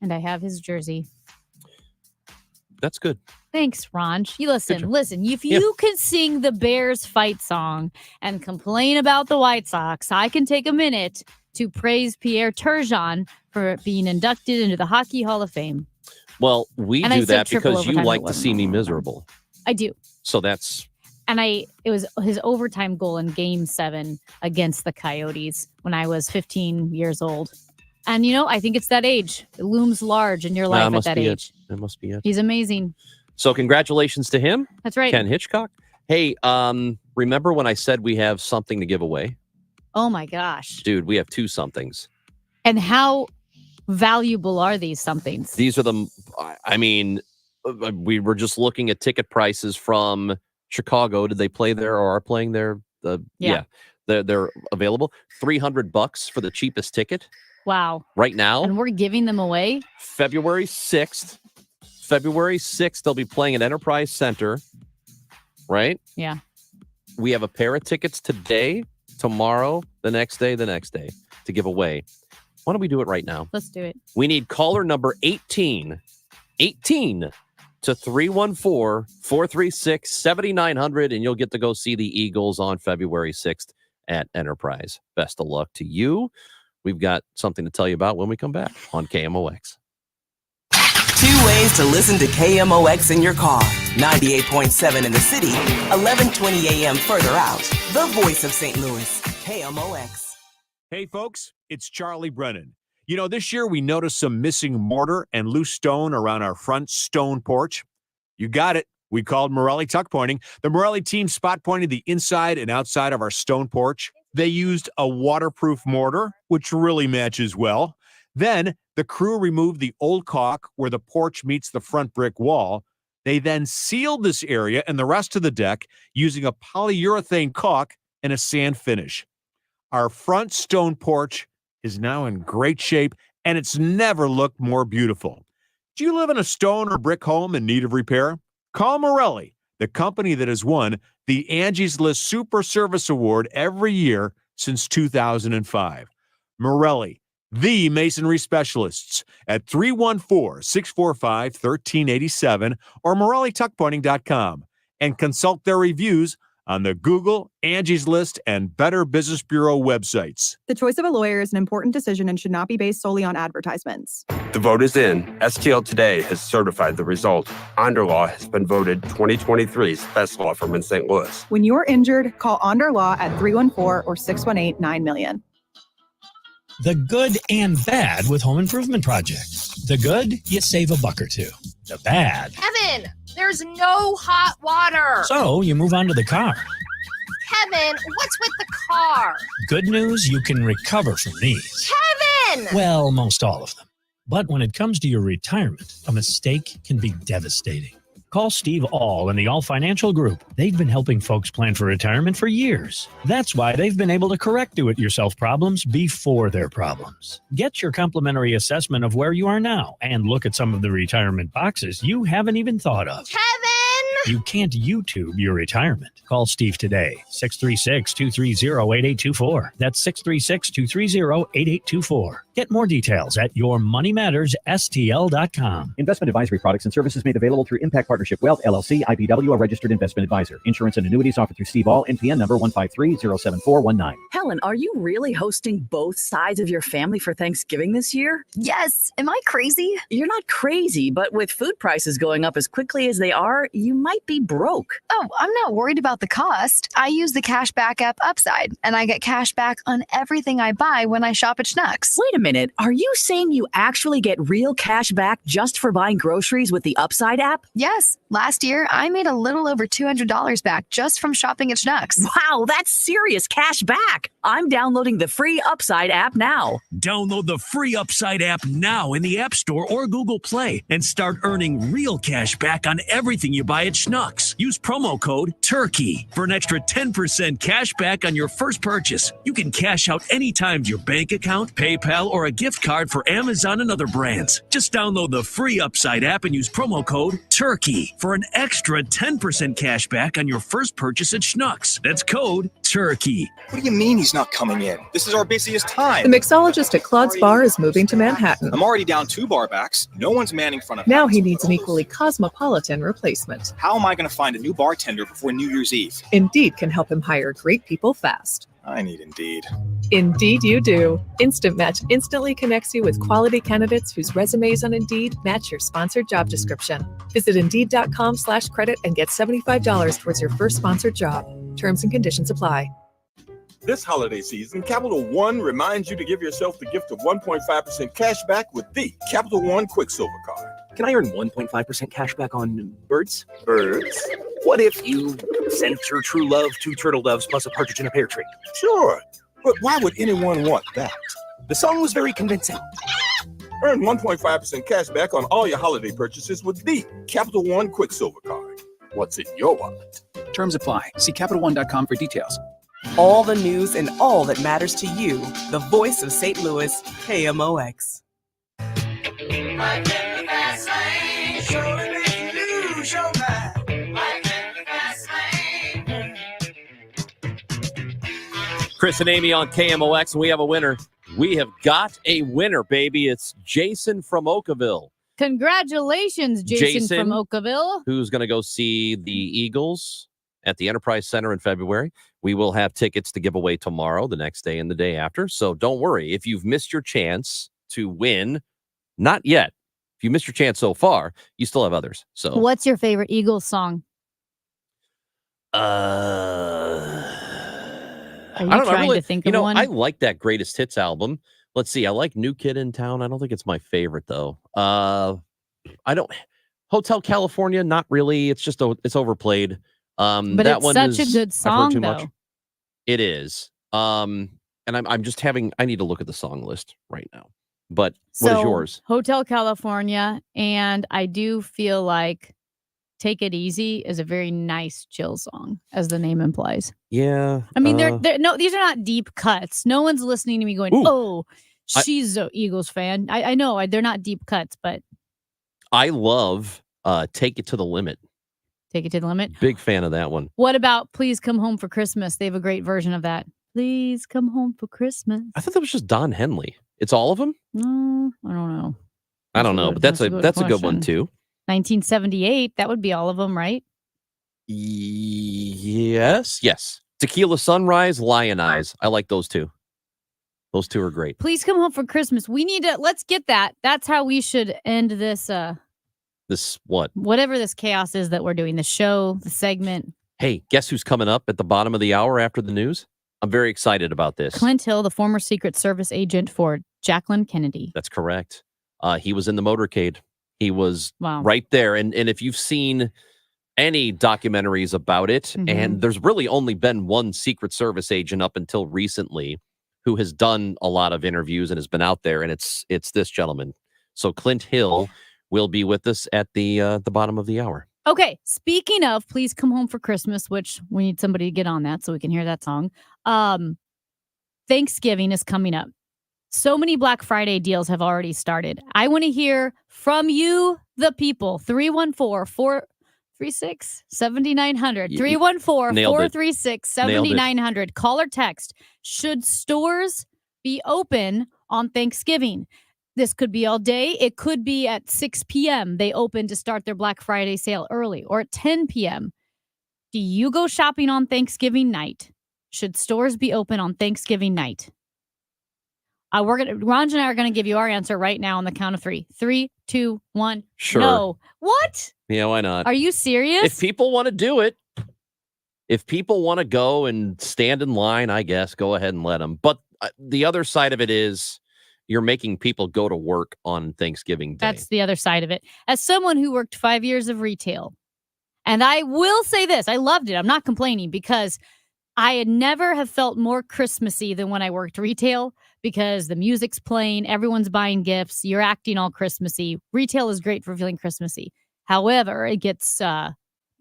and I have his jersey. That's good. Thanks, Ranj. You listen. If you can sing the Bears fight song and complain about the White Sox, I can take a minute to praise Pierre Turgeon for being inducted into the Hockey Hall of Fame. Well, we And I do said that triple because you overtime, like it to wasn't see me miserable. I do. So that's... And it was his overtime goal in Game 7 against the Coyotes when I was 15 years old. And, I think it's that age. It looms large in your life at that age. That must be it. He's amazing. So congratulations to him. That's right. Ken Hitchcock. Hey, remember when I said we have something to give away? Oh, my gosh. Dude, we have 2 somethings. And how valuable are these somethings? These are we were just looking at ticket prices from Chicago. Did they play there or are playing there? Yeah. They're available. $300 for the cheapest ticket. Wow. Right now. And we're giving them away? February 6th. February 6th, they'll be playing at Enterprise Center. Right? Yeah. We have a pair of tickets today, tomorrow, the next day to give away. Why don't we do it right now? Let's do it. We need caller number 18 to 314-436-7900, and you'll get to go see the Eagles on February 6th at Enterprise. Best of luck to you. We've got something to tell you about when we come back on KMOX. 2 ways to listen to KMOX in your car. 98.7 in the city, 1120 a.m. further out. The voice of St. Louis, KMOX. Hey, folks, it's Charlie Brennan. This year we noticed some missing mortar and loose stone around our front stone porch. You got it. We called Morelli Tuck Pointing. The Morelli team spot pointed the inside and outside of our stone porch. They used a waterproof mortar, which really matches well. Then the crew removed the old caulk where the porch meets the front brick wall. They then sealed this area and the rest of the deck using a polyurethane caulk and a sand finish. Our front stone porch is now in great shape, and it's never looked more beautiful. Do you live in a stone or brick home in need of repair? Call Morelli, the company that has won the Angie's List Super Service Award every year since 2005. Morelli, the masonry specialists, at 314-645-1387 or MorelliTuckPointing.com, and consult their reviews on the Google, Angie's List, and Better Business Bureau websites. The choice of a lawyer is an important decision and should not be based solely on advertisements. The vote is in. STL Today has certified the result. Onderlaw has been voted 2023's best law firm in St. Louis. When you're injured, call Onder Law at 314 or 618-9000000. The good and bad with home improvement projects. The good, you save $1 or $2. The bad. Kevin, there's no hot water. So you move on to the car. Kevin, what's with the car? Good news, you can recover from these. Kevin! Well, most all of them. But when it comes to your retirement, a mistake can be devastating. Call Steve All and the All Financial Group. They've been helping folks plan for retirement for years. That's why they've been able to correct do-it-yourself problems before they're problems. Get your complimentary assessment of where you are now and look at some of the retirement boxes you haven't even thought of. Kevin! You can't YouTube your retirement. Call Steve today, 636-230-8824. That's 636-230-8824. Get more details at yourmoneymattersstl.com. Investment advisory products and services made available through Impact Partnership Wealth, LLC, IPW, a registered investment advisor. Insurance and annuities offered through Steve All, NPN number 153-07419. Helen, are you really hosting both sides of your family for Thanksgiving this year? Yes. Am I crazy? You're not crazy, but with food prices going up as quickly as they are, you might be broke. Oh, I'm not worried about the cost. I use the cash back app Upside, and I get cash back on everything I buy when I shop at Schnucks. Wait a minute. Are you saying you actually get real cash back just for buying groceries with the Upside app? Yes. Last year, I made a little over $200 back just from shopping at Schnucks. Wow, that's serious cash back. I'm downloading the free Upside app now. Download the free Upside app now in the App Store or Google Play and start earning real cash back on everything you buy at Schnucks. Use promo code TURKEY for an extra 10% cash back on your first purchase. You can cash out anytime to your bank account, PayPal, or a gift card for Amazon and other brands. Just download the free Upside app and use promo code TURKEY for an extra 10% cash back on your first purchase at Schnucks. That's code TURKEY. What do you mean he's not coming in? This is our busiest time. The mixologist at Claude's Bar is moving to Manhattan. I'm already down 2 bar backs. No one's manning front of Now house. he needs an equally cosmopolitan replacement. How am I going to find a new bartender before New Year's Eve? Indeed can help him hire great people fast. I need Indeed. Indeed you do. Instant Match instantly connects you with quality candidates whose resumes on Indeed match your sponsored job description. Visit Indeed.com/credit and get $75 towards your first sponsored job. Terms and conditions apply. This holiday season, Capital One reminds you to give yourself the gift of 1.5% cash back with the Capital One Quicksilver Card. Can I earn 1.5% cash back on birds? Birds? What if you sent your true love 2 turtle doves plus a partridge in a pear tree? Sure, but why would anyone want that? The song was very convincing. Earn 1.5% cash back on all your holiday purchases with the Capital One Quicksilver Card. What's in your wallet? Terms apply. See CapitalOne.com for details. All the news and all that matters to you. The voice of St. Louis, KMOX. Chris and Amy on KMOX, and we have a winner. We have got a winner, baby. It's Jason from Oakville. Congratulations, Jason from Oakville. Who's going to go see the Eagles at the Enterprise Center in February. We will have tickets to give away tomorrow, the next day, and the day after. So don't worry. If you've missed your chance to win, not yet. If you missed your chance so far, you still have others. So What's your favorite Eagles song? Are you I don't know. trying to think of one? I like that Greatest Hits album. Let's see. I like New Kid in Town. I don't think it's my favorite though. I don't. Hotel California, not really. It's just it's overplayed. But that it's one such a is- good I've song, heard too though. much. It is. And I'm just having. I need to look at the song list right now. But what is yours? Hotel California, and I do feel like Take It Easy is a very nice chill song, as the name implies. Yeah. I mean, they're no, these are not deep cuts. No one's listening to me going, "Oh, she's an Eagles fan." I know they're not deep cuts, but I love Take It to the Limit. Take It to the Limit. Big fan of that one. What about Please Come Home for Christmas? They have a great version of that. Please come home for Christmas. I thought that was just Don Henley. It's all of them? No, I don't know. I don't know, but that's a good one question. too. 1978. That would be all of them, right? Yes. Tequila Sunrise, Lion Eyes. I like those two. Those two are great. Please come home for Christmas. We need to. Let's get that. That's how we should end this. This what? Whatever this chaos is that we're doing. The show, the segment. Hey, guess who's coming up at the bottom of the hour after the news? I'm very excited about this. Clint Hill, the former Secret Service agent for Jacqueline Kennedy. That's correct. He was in the motorcade. He was Wow. right there. And if you've seen any documentaries about it, and there's really only been one Secret Service agent up until recently who has done a lot of interviews and has been out there, and it's this gentleman. So Clint Hill will be with us at the bottom of the hour. Okay, speaking of Please Come Home for Christmas, which we need somebody to get on that so we can hear that song. Thanksgiving is coming up. So many Black Friday deals have already started. I want to hear from you, the people. 314-436-7900. 314-436-7900. Call or text. Should stores be open on Thanksgiving. This could be all day. It could be at 6 p.m. They open to start their Black Friday sale early, or at 10 p.m. Do you go shopping on Thanksgiving night? Should stores be open on Thanksgiving night? Ranj and I are going to give you our answer right now on the count of 3. 3, 2, 1. Sure. No. What? Yeah, why not? Are you serious? If people want to do it, if people want to go and stand in line, I guess, go ahead and let them. But the other side of it is you're making people go to work on Thanksgiving Day. That's the other side of it. As someone who worked 5 years of retail, and I will say this, I loved it. I'm not complaining because I had never have felt more Christmassy than when I worked retail because the music's playing, everyone's buying gifts, you're acting all Christmassy. Retail is great for feeling Christmassy. However, it gets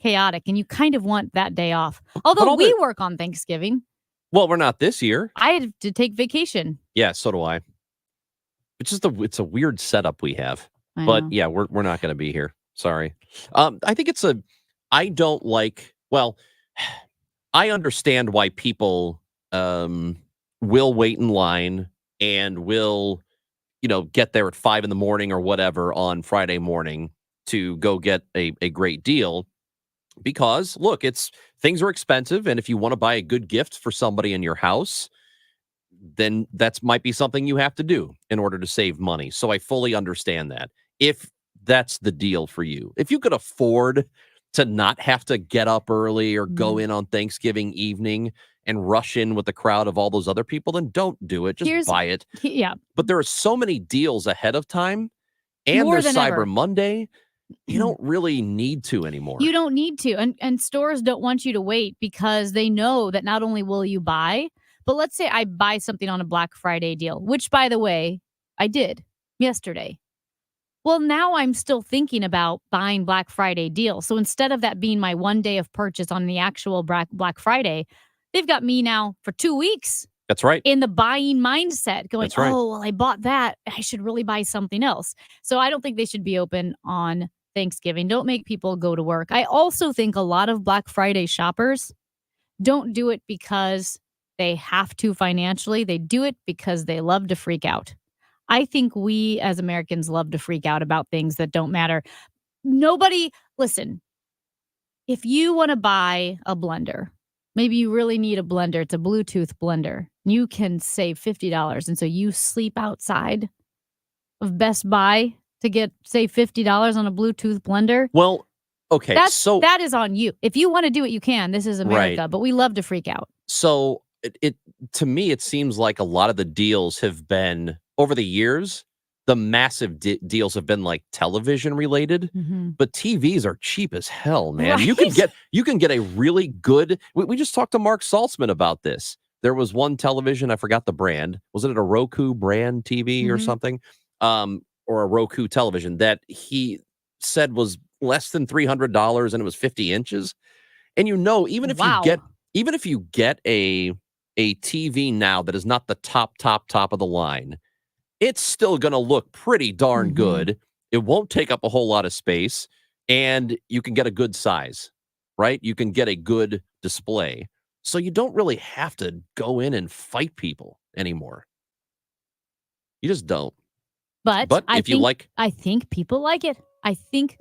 chaotic, and you kind of want that day off. Although we work on Thanksgiving. Well, we're not this year. I had to take vacation. Yeah, so do I. It's a weird setup we have. I But know. yeah, we're not going to be here. Sorry. I think I don't like, well, I understand why people will wait in line and will, get there at 5 a.m. or whatever on Friday morning to go get a great deal. Because look, things are expensive, and if you want to buy a good gift for somebody in your house, then that might be something you have to do in order to save money. So I fully understand that. If that's the deal for you, if you could afford to not have to get up early or go in on Thanksgiving evening and rush in with the crowd of all those other people, then don't do it. Just buy it. Yeah. But there are so many deals ahead of time, and More there's than Cyber ever. Monday. You don't really need to anymore. You don't need to. And stores don't want you to wait because they know that not only will you buy, but let's say I buy something on a Black Friday deal, which, by the way, I did yesterday. Well, now I'm still thinking about buying Black Friday deals. So instead of that being my one day of purchase on the actual Black Friday, they've got me now for 2 weeks. That's right. In the buying mindset, going, That's right. oh, well, I bought that. I should really buy something else. So I don't think they should be open on Thanksgiving. Don't make people go to work. I also think a lot of Black Friday shoppers don't do it because they have to financially. They do it because they love to freak out. I think we as Americans love to freak out about things that don't matter. Listen, if you want to buy a blender, maybe you really need a blender. It's a Bluetooth blender. You can save $50. And so you sleep outside of Best Buy to save $50 on a Bluetooth blender. Well, okay. That is on you. If you want to do it, you can. This is America, Right. but we love to freak out. So it to me, it seems like a lot of the deals have been over the years. The massive deals have been like television related, but TVs are cheap as hell, man. You can get a really good. We just talked to Mark Saltzman about this. There was one television, I forgot the brand. Was it a Roku brand TV or something? Or a Roku television that he said was less than $300 and it was 50 inches. And even if you get a TV now that is not the top of the line, it's still going to look pretty darn good. It won't take up a whole lot of space, and you can get a good size, right? You can get a good display. So you don't really have to go in and fight people anymore. You just don't. But I think people like it. I think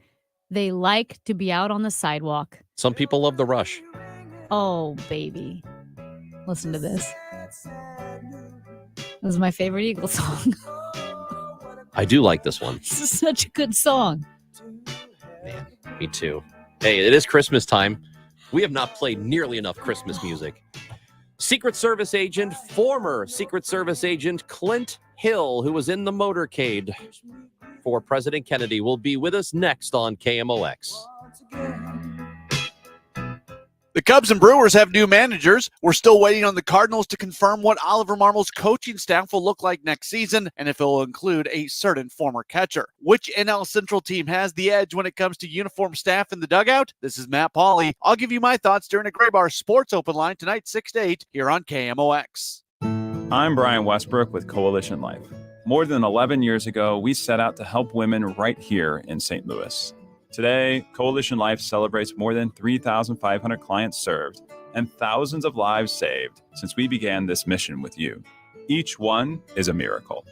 they like to be out on the sidewalk. Some people love the rush. Oh, baby. Listen to this. This is my favorite Eagles song. I do like this one. This is such a good song. Man, me too. Hey, it is Christmas time. We have not played nearly enough Christmas music. Secret Service agent, former Secret Service agent Clint Hill, who was in the motorcade for President Kennedy, will be with us next on KMOX. The Cubs and Brewers have new managers. We're still waiting on the Cardinals to confirm what Oliver Marmole's coaching staff will look like next season and if it will include a certain former catcher. Which NL Central team has the edge when it comes to uniform staff in the dugout? This is Matt Pauley. I'll give you my thoughts during a Gray Bar Sports Open Line tonight, 6 to 8, here on KMOX. I'm Brian Westbrook with Coalition Life. More than 11 years ago, we set out to help women right here in St. Louis. Today, Coalition Life celebrates more than 3,500 clients served and thousands of lives saved since we began this mission with you. Each one is a miracle.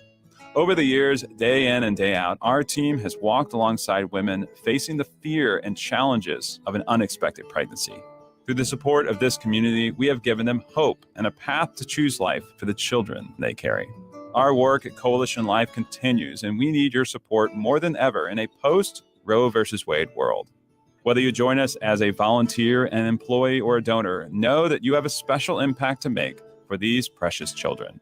Over the years, day in and day out, our team has walked alongside women facing the fear and challenges of an unexpected pregnancy. Through the support of this community, we have given them hope and a path to choose life for the children they carry. Our work at Coalition Life continues, and we need your support more than ever in a post-Roe v. Wade world. Whether you join us as a volunteer, an employee, or a donor, know that you have a special impact to make for these precious children.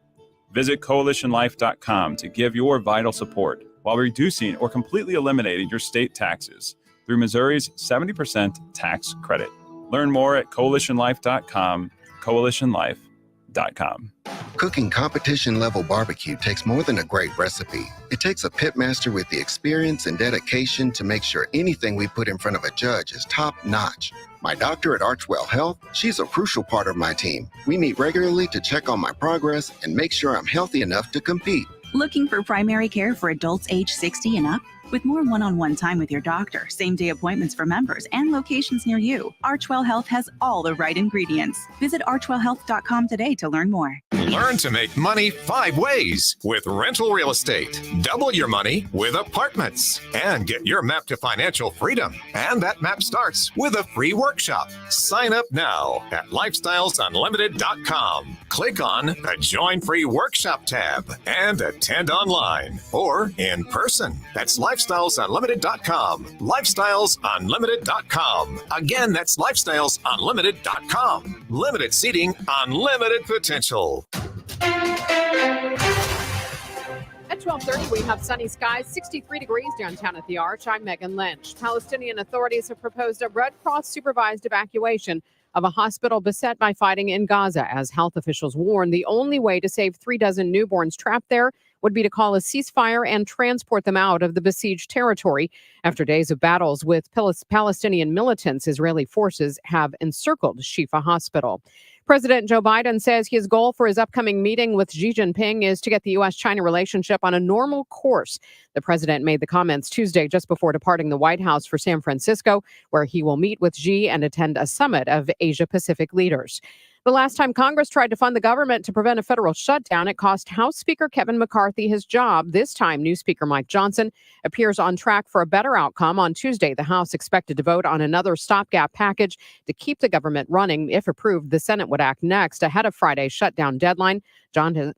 Visit coalitionlife.com to give your vital support while reducing or completely eliminating your state taxes through Missouri's 70% tax credit. Learn more at coalitionlife.com, coalitionlife.com. Cooking competition-level barbecue takes more than a great recipe. It takes a pitmaster with the experience and dedication to make sure anything we put in front of a judge is top-notch. My doctor at Archwell Health, she's a crucial part of my team. We meet regularly to check on my progress and make sure I'm healthy enough to compete. Looking for primary care for adults age 60 and up? With more one-on-one time with your doctor, same-day appointments for members, and locations near you, Archwell Health has all the right ingredients. Visit archwellhealth.com today to learn more. Learn to make money 5 ways with rental real estate. Double your money with apartments and get your map to financial freedom. And that map starts with a free workshop. Sign up now at lifestylesunlimited.com. Click on the Join Free Workshop tab and attend online or in person. That's lifestylesunlimited.com. Lifestylesunlimited.com. Again, that's lifestylesunlimited.com. Limited seating, unlimited potential. At 12:30, we have sunny skies, 63 degrees downtown at the Arch. I'm Megan Lynch. Palestinian authorities have proposed a Red Cross-supervised evacuation of a hospital beset by fighting in Gaza. As health officials warn, the only way to save 36 newborns trapped there would be to call a ceasefire and transport them out of the besieged territory. After days of battles with Palestinian militants, Israeli forces have encircled Shifa Hospital. President Joe Biden says his goal for his upcoming meeting with Xi Jinping is to get the U.S.-China relationship on a normal course. The president made the comments Tuesday just before departing the White House for San Francisco, where he will meet with Xi and attend a summit of Asia-Pacific leaders. The last time Congress tried to fund the government to prevent a federal shutdown, it cost House Speaker Kevin McCarthy his job. This time, new Speaker Mike Johnson appears on track for a better outcome. On Tuesday, the House expected to vote on another stopgap package to keep the government running. If approved, the Senate would act next ahead of Friday's shutdown deadline.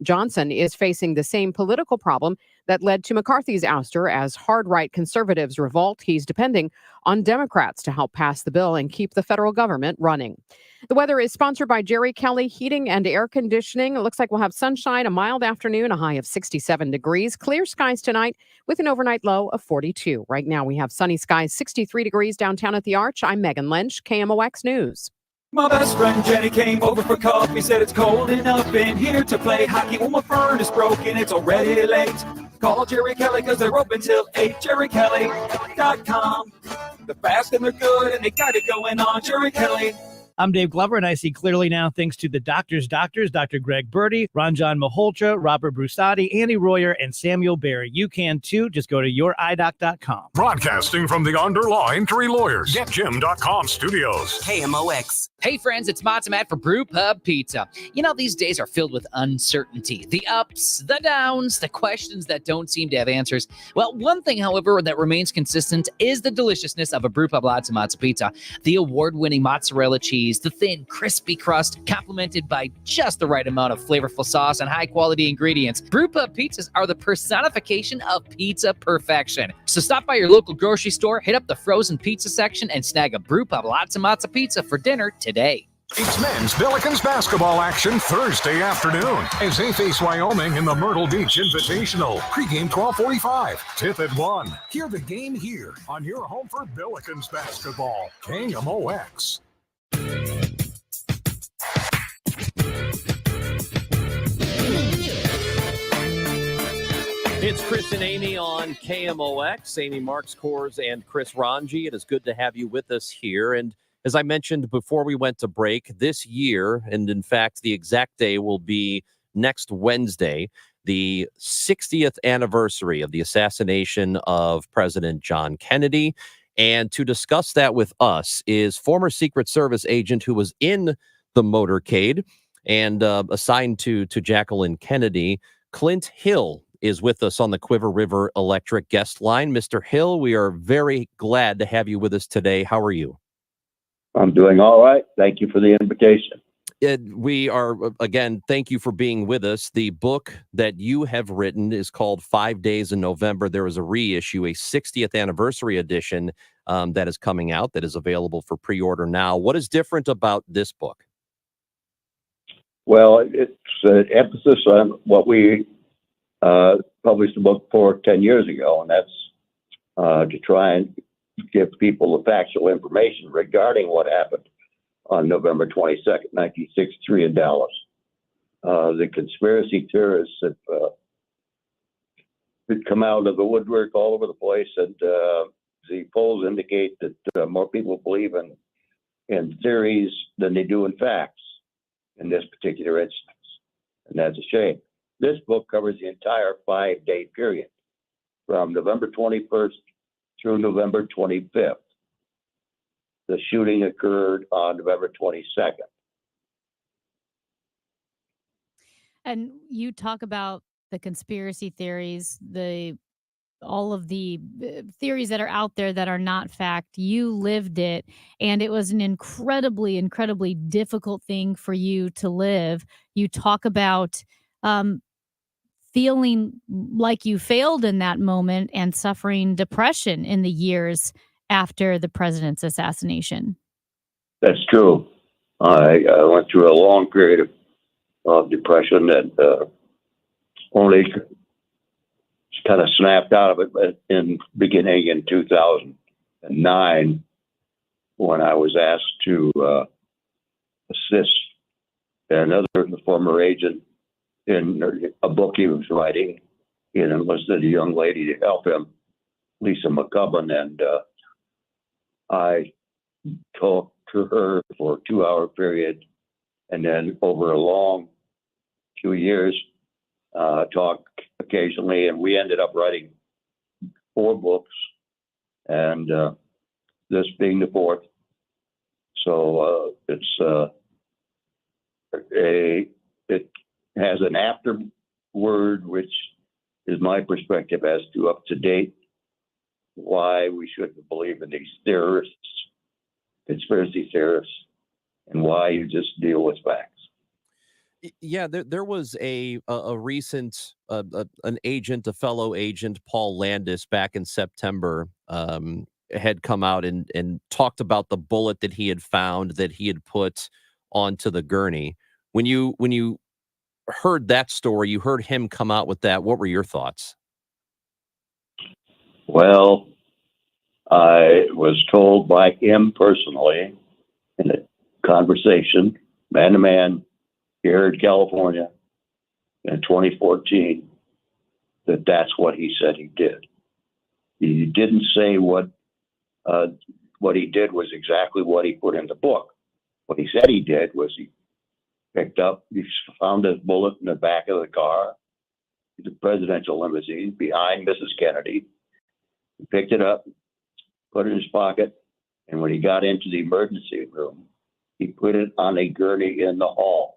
Johnson is facing the same political problem that led to McCarthy's ouster. As hard-right conservatives revolt, he's depending on Democrats to help pass the bill and keep the federal government running. The weather is sponsored by Jerry Kelly Heating and Air Conditioning. It looks like we'll have sunshine, a mild afternoon, a high of 67 degrees. Clear skies tonight with an overnight low of 42. Right now we have sunny skies, 63 degrees downtown at the Arch. I'm Megan Lynch, KMOX News. My best friend Jenny came over for coffee, said it's cold enough in here to play hockey. Well, my furnace broken, it's already late. Call Jerry Kelly because they're open till 8, jerrykelly.com. They're fast and they're good and they got it going on, Jerry Kelly. I'm Dave Glover, and I see clearly now thanks to the doctors, Dr. Greg Birdie, Ranjan Malhotra, Robert Brusati, Andy Royer, and Samuel Barry. You can too. Just go to youridoc.com. Broadcasting from the Underline Three Lawyers, GetJim.com studios. KMOX. Hey friends, it's Matt for Brew Pub Pizza. You know, these days are filled with uncertainty. The ups, the downs, the questions that don't seem to have answers. Well, one thing, however, that remains consistent is the deliciousness of a Brew Pub Lots of Mazza Pizza. The award-winning mozzarella cheese, the thin, crispy crust, complemented by just the right amount of flavorful sauce and high-quality ingredients. Brew Pub Pizzas are the personification of pizza perfection. So stop by your local grocery store, hit up the frozen pizza section, and snag a Brew Pub Lots of Mazza Pizza for dinner today. It's men's Billikens basketball action Thursday afternoon as they face Wyoming in the Myrtle Beach Invitational. Pregame 12:45, tip at 1. Hear the game here on your home for Billikens basketball. KMOX. It's Chris and Amy on KMOX. Amy Marks Kors and Chris Ranji. It is good to have you with us here. And as I mentioned before we went to break, this year, and in fact, the exact day will be next Wednesday, the 60th anniversary of the assassination of President John Kennedy. And to discuss that with us is former Secret Service agent who was in the motorcade and assigned to Jacqueline Kennedy. Clint Hill is with us on the Quiver River Electric guest line. Mr. Hill, we are very glad to have you with us today. How are you? I'm doing all right. Thank you for the invitation. We are, again, thank you for being with us. The book that you have written is called 5 Days in November. There is a reissue, a 60th anniversary edition that is coming out that is available for pre-order now. What is different about this book? Well, it's an emphasis on what we published the book for 10 years ago, and that's to try and give people the factual information regarding what happened on November 22nd, 1963 in Dallas. The conspiracy theorists have come out of the woodwork all over the place, and the polls indicate that more people believe in theories than they do in facts in this particular instance, and that's a shame. This book covers the entire 5-day period from November 21st through November 25th. The shooting occurred on November 22nd. And you talk about the conspiracy theories, all of the theories that are out there that are not fact. You lived it, and it was an incredibly, incredibly difficult thing for you to live. You talk about feeling like you failed in that moment and suffering depression in the years after the president's assassination. That's true. I went through a long period of depression and only kind of snapped out of it beginning in 2009 when I was asked to assist another former agent in a book he was writing. He had enlisted a young lady to help him, Lisa McCubbin, and I talked to her for a 2-hour period, and then over a long 2 years, talked occasionally, and we ended up writing 4 books, and this being the 4th. So it has an afterword, which is my perspective as to up to date why we shouldn't believe in these theorists, conspiracy theorists, and why you just deal with facts. Yeah, there was a recent an agent, a fellow agent, Paul Landis, back in September, had come out and talked about the bullet that he had found that he had put onto the gurney. When you heard that story, you heard him come out with that. What were your thoughts? Well, I was told by him personally in a conversation, man to man, here in California in 2014, that that's what he said he did. He didn't say what he did was exactly what he put in the book. What he said he did was he found his bullet in the back of the car, the presidential limousine behind Mrs. Kennedy. He picked it up, put it in his pocket, and when he got into the emergency room, he put it on a gurney in the hall.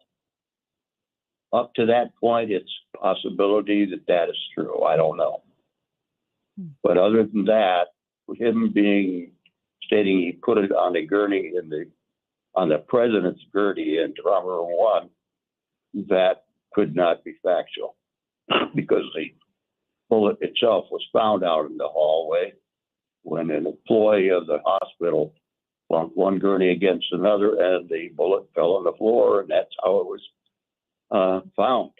Up to that point, it's a possibility that is true. I don't know. But other than that, him stating he put it on a gurney on the president's gurney in Drama Room 1, that could not be factual because the bullet itself was found out in the hallway when an employee of the hospital bumped one gurney against another and the bullet fell on the floor, and that's how it was found.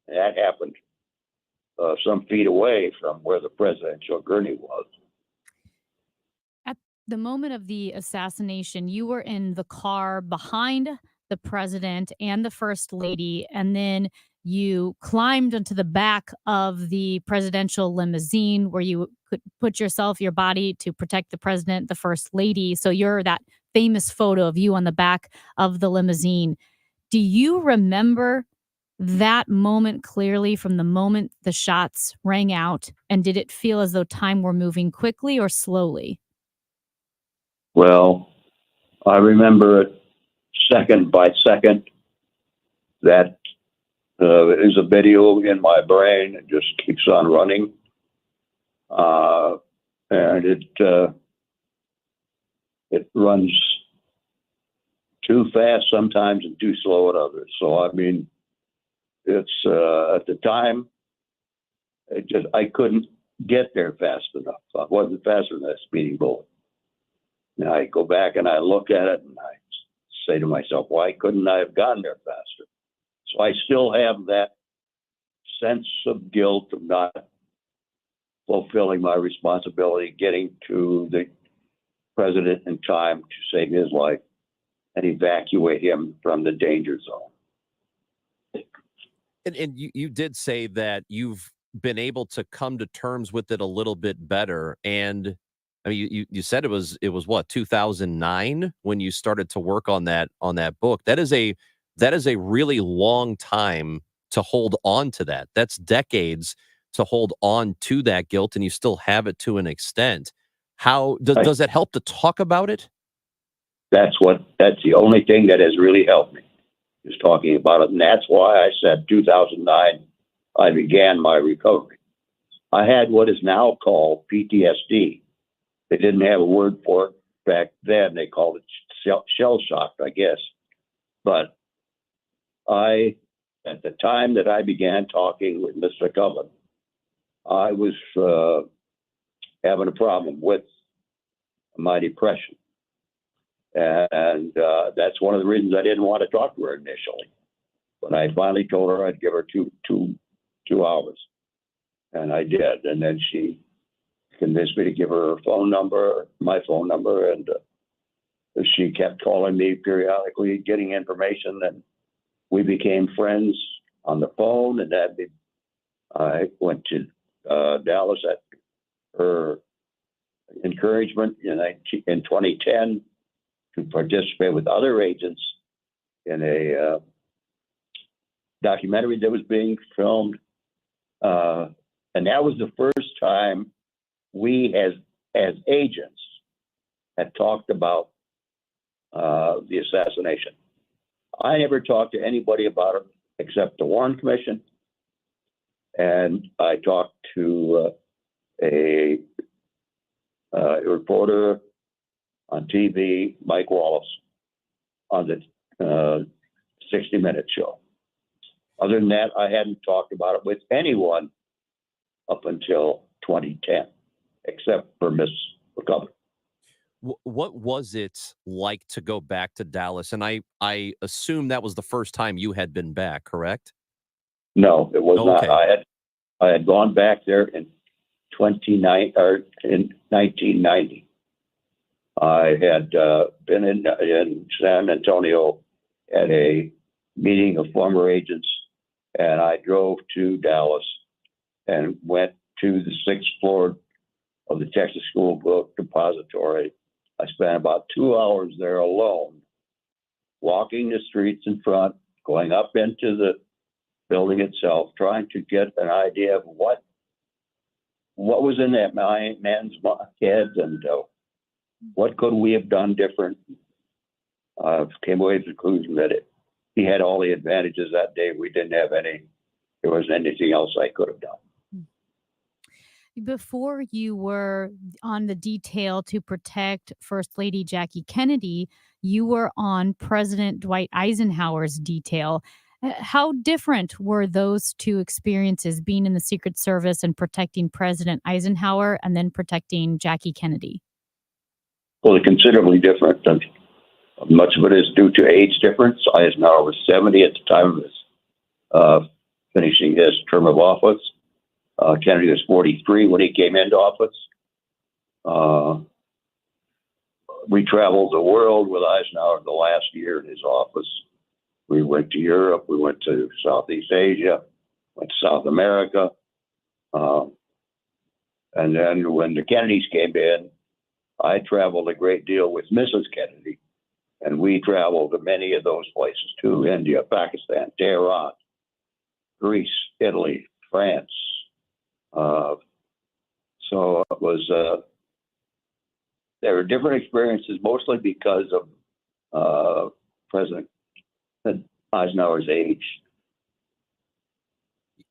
That happened some feet away from where the presidential gurney was. At the moment of the assassination, you were in the car behind the president and the first lady, and then you climbed into the back of the presidential limousine where you could put your body to protect the president, the first lady. So you're that famous photo of you on the back of the limousine. Do you remember that moment clearly from the moment the shots rang out? And did it feel as though time were moving quickly or slowly? Well, I remember it second by second, that There's a video in my brain. It just keeps on running. And it runs too fast sometimes and too slow at others. So, I mean, it's at the time, I couldn't get there fast enough. I wasn't fast enough speeding bullet. Now I go back and I look at it and I say to myself, why couldn't I have gotten there faster? So I still have that sense of guilt of not fulfilling my responsibility, getting to the president in time to save his life and evacuate him from the danger zone. And you did say that you've been able to come to terms with it a little bit better. And I mean, you said it was what, 2009 when you started to work on that book. That is a really long time to hold on to that. That's decades to hold on to that guilt, and you still have it to an extent. How does it help to talk about it? That's the only thing that has really helped me, is talking about it. And that's why I said 2009, I began my recovery. I had what is now called PTSD. They didn't have a word for it back then. They called it shell shock, I guess. But at the time that I began talking with Mr. Cullen, I was having a problem with my depression. And that's one of the reasons I didn't want to talk to her initially. But I finally told her I'd give her two hours. And I did. And then she convinced me to give her my phone number. And she kept calling me periodically, getting information. And we became friends on the phone. And I went to Dallas at her encouragement in 2010 to participate with other agents in a documentary that was being filmed. And that was the first time we as agents had talked about the assassination. I never talked to anybody about it except the Warren Commission. And I talked to a reporter on TV, Mike Wallace, on the 60 Minute show. Other than that, I hadn't talked about it with anyone up until 2010, except for Miss McCubbin. What was it like to go back to Dallas? And I assume that was the first time you had been back, correct? No, it was not. I had gone back there in 1990. I had been in San Antonio at a meeting of former agents, and I drove to Dallas and went to the 6th floor of the Texas School Book Depository. I spent about 2 hours there alone, walking the streets in front, going up into the building itself, trying to get an idea of what was in that man's head and what could we have done different. Came away with the conclusion that he had all the advantages that day. We didn't have any. There wasn't anything else I could have done. Before you were on the detail to protect First Lady Jackie Kennedy, you were on President Dwight Eisenhower's detail. How different were those two experiences, being in the Secret Service and protecting President Eisenhower and then protecting Jackie Kennedy? Well, they're considerably different. Much of it is due to age difference. Eisenhower was 70 at the time of his finishing his term of office. Kennedy was 43 when he came into office. We traveled the world with Eisenhower the last year in his office. We went to Europe. We went to Southeast Asia, went to South America. And then when the Kennedys came in, I traveled a great deal with Mrs. Kennedy. And we traveled to many of those places too: India, Pakistan, Tehran, Greece, Italy, France. So it was, there were different experiences, mostly because of President Eisenhower's age.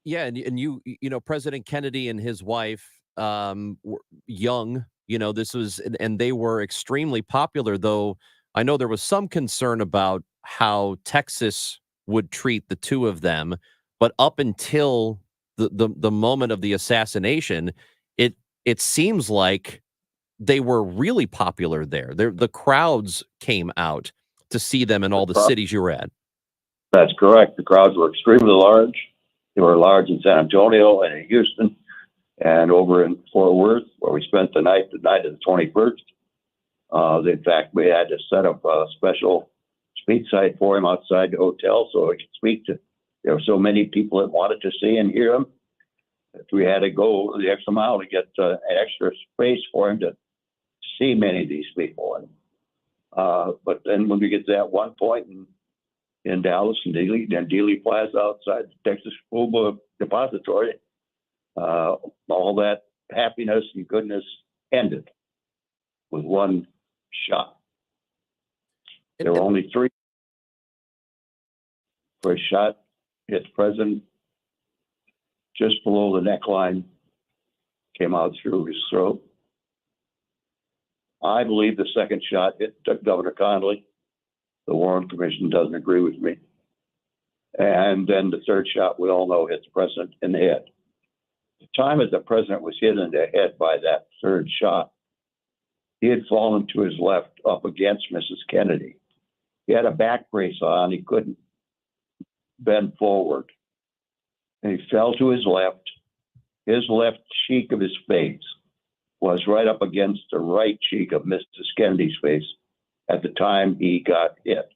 Yeah, and you know, President Kennedy and his wife were young. You know, this was and they were extremely popular. Though I know there was some concern about how Texas would treat the two of them, but up until the moment of the assassination, it seems like they were really popular there. The crowds came out to see them in all the cities you were at. That's correct. The crowds were extremely large. They were large in San Antonio and in Houston and over in Fort Worth, where we spent the night of the 21st. In fact, we had to set up a special speech site for him outside the hotel so he could speak to. There were so many people that wanted to see and hear him that we had to go the extra mile to get an extra space for him to see many of these people. And but then when we get to that one point in Dallas and Dealey Plaza outside the Texas School Depository, all that happiness and goodness ended with one shot. There were only three. First shot hit the president just below the neckline, came out through his throat. I believe the second shot hit Governor Connolly. The Warren Commission doesn't agree with me. And then the third shot, we all know, hit the president in the head. The time that the president was hit in the head by that third shot, he had fallen to his left up against Mrs. Kennedy. He had a back brace on. He couldn't bend forward. And he fell to his left. His left cheek of his face was right up against the right cheek of Mrs. Kennedy's face at the time he got hit.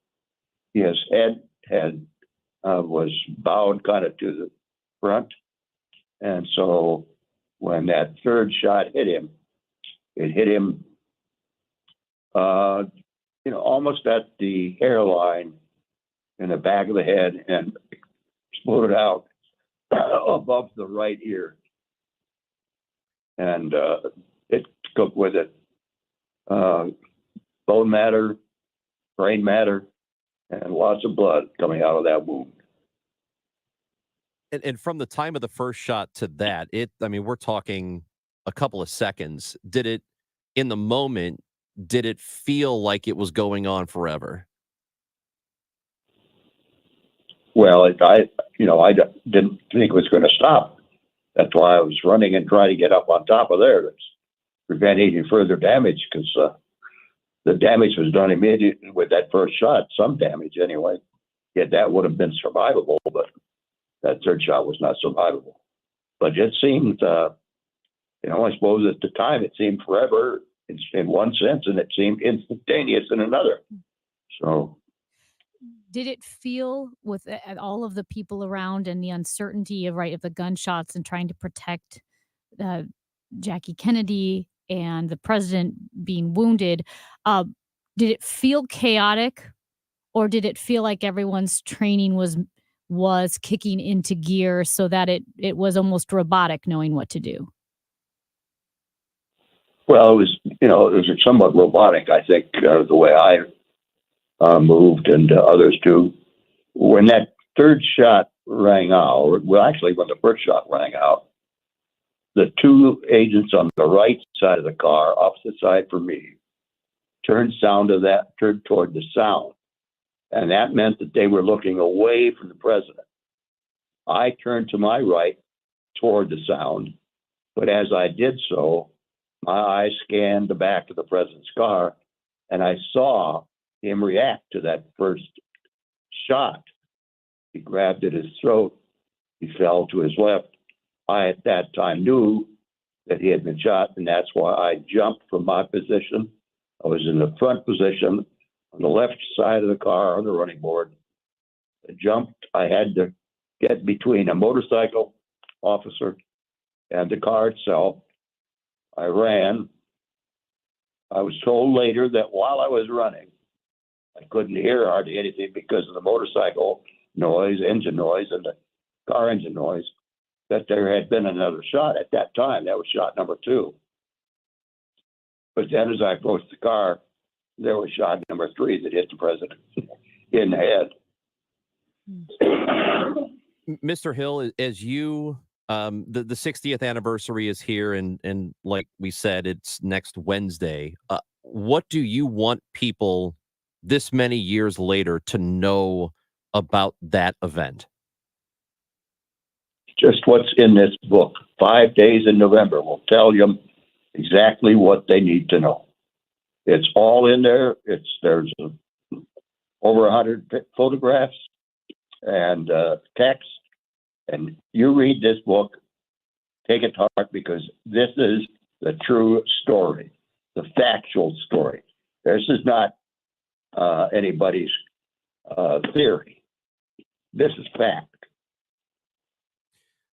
His head was bowed kind of to the front. And so when that third shot hit him, it hit him, almost at the hairline in the back of the head and exploded out above the right ear. And it took with it bone matter, brain matter, and lots of blood coming out of that wound. And from the time of the first shot to that, we're talking a couple of seconds. In the moment, did it feel like it was going on forever? Well, I didn't think it was going to stop. That's why I was running and trying to get up on top of there to prevent any further damage, because the damage was done immediately with that first shot, some damage anyway. Yet that would have been survivable, but that third shot was not survivable. But it seemed, I suppose at the time it seemed forever in one sense, and it seemed instantaneous in another. So, did it feel with all of the people around and the uncertainty of the gunshots and trying to protect Jackie Kennedy and the president being wounded, did it feel chaotic, or did it feel like everyone's training was kicking into gear so that it was almost robotic knowing what to do? Well, it was somewhat robotic, I think, the way I moved and others too. When that third shot rang out, when the first shot rang out, the two agents on the right side of the car, opposite side from me, turned toward the sound. And that meant that they were looking away from the president. I turned to my right toward the sound, but as I did so, my eyes scanned the back of the president's car, and I saw him react to that first shot. He grabbed at his throat. He fell to his left. I, at that time, knew that he had been shot, and that's why I jumped from my position. I was in the front position on the left side of the car on the running board. I jumped. I had to get between a motorcycle officer and the car itself. I ran. I was told later that while I was running, I couldn't hear hardly anything because of the motorcycle noise, engine noise, and the car engine noise, that there had been another shot at that time. That was shot number 2. But then as I approached the car, there was shot number 3 that hit the president in the head. Mr. Hill, as you, the 60th anniversary is here, and like we said, it's next Wednesday. What do you want people this many years later to know about that event? Just what's in this book. 5 days in November will tell them exactly what they need to know. It's all in there. There's over 100 photographs and text. And you read this book, take it to heart, because this is the true story, the factual story. This is not anybody's theory. This is fact.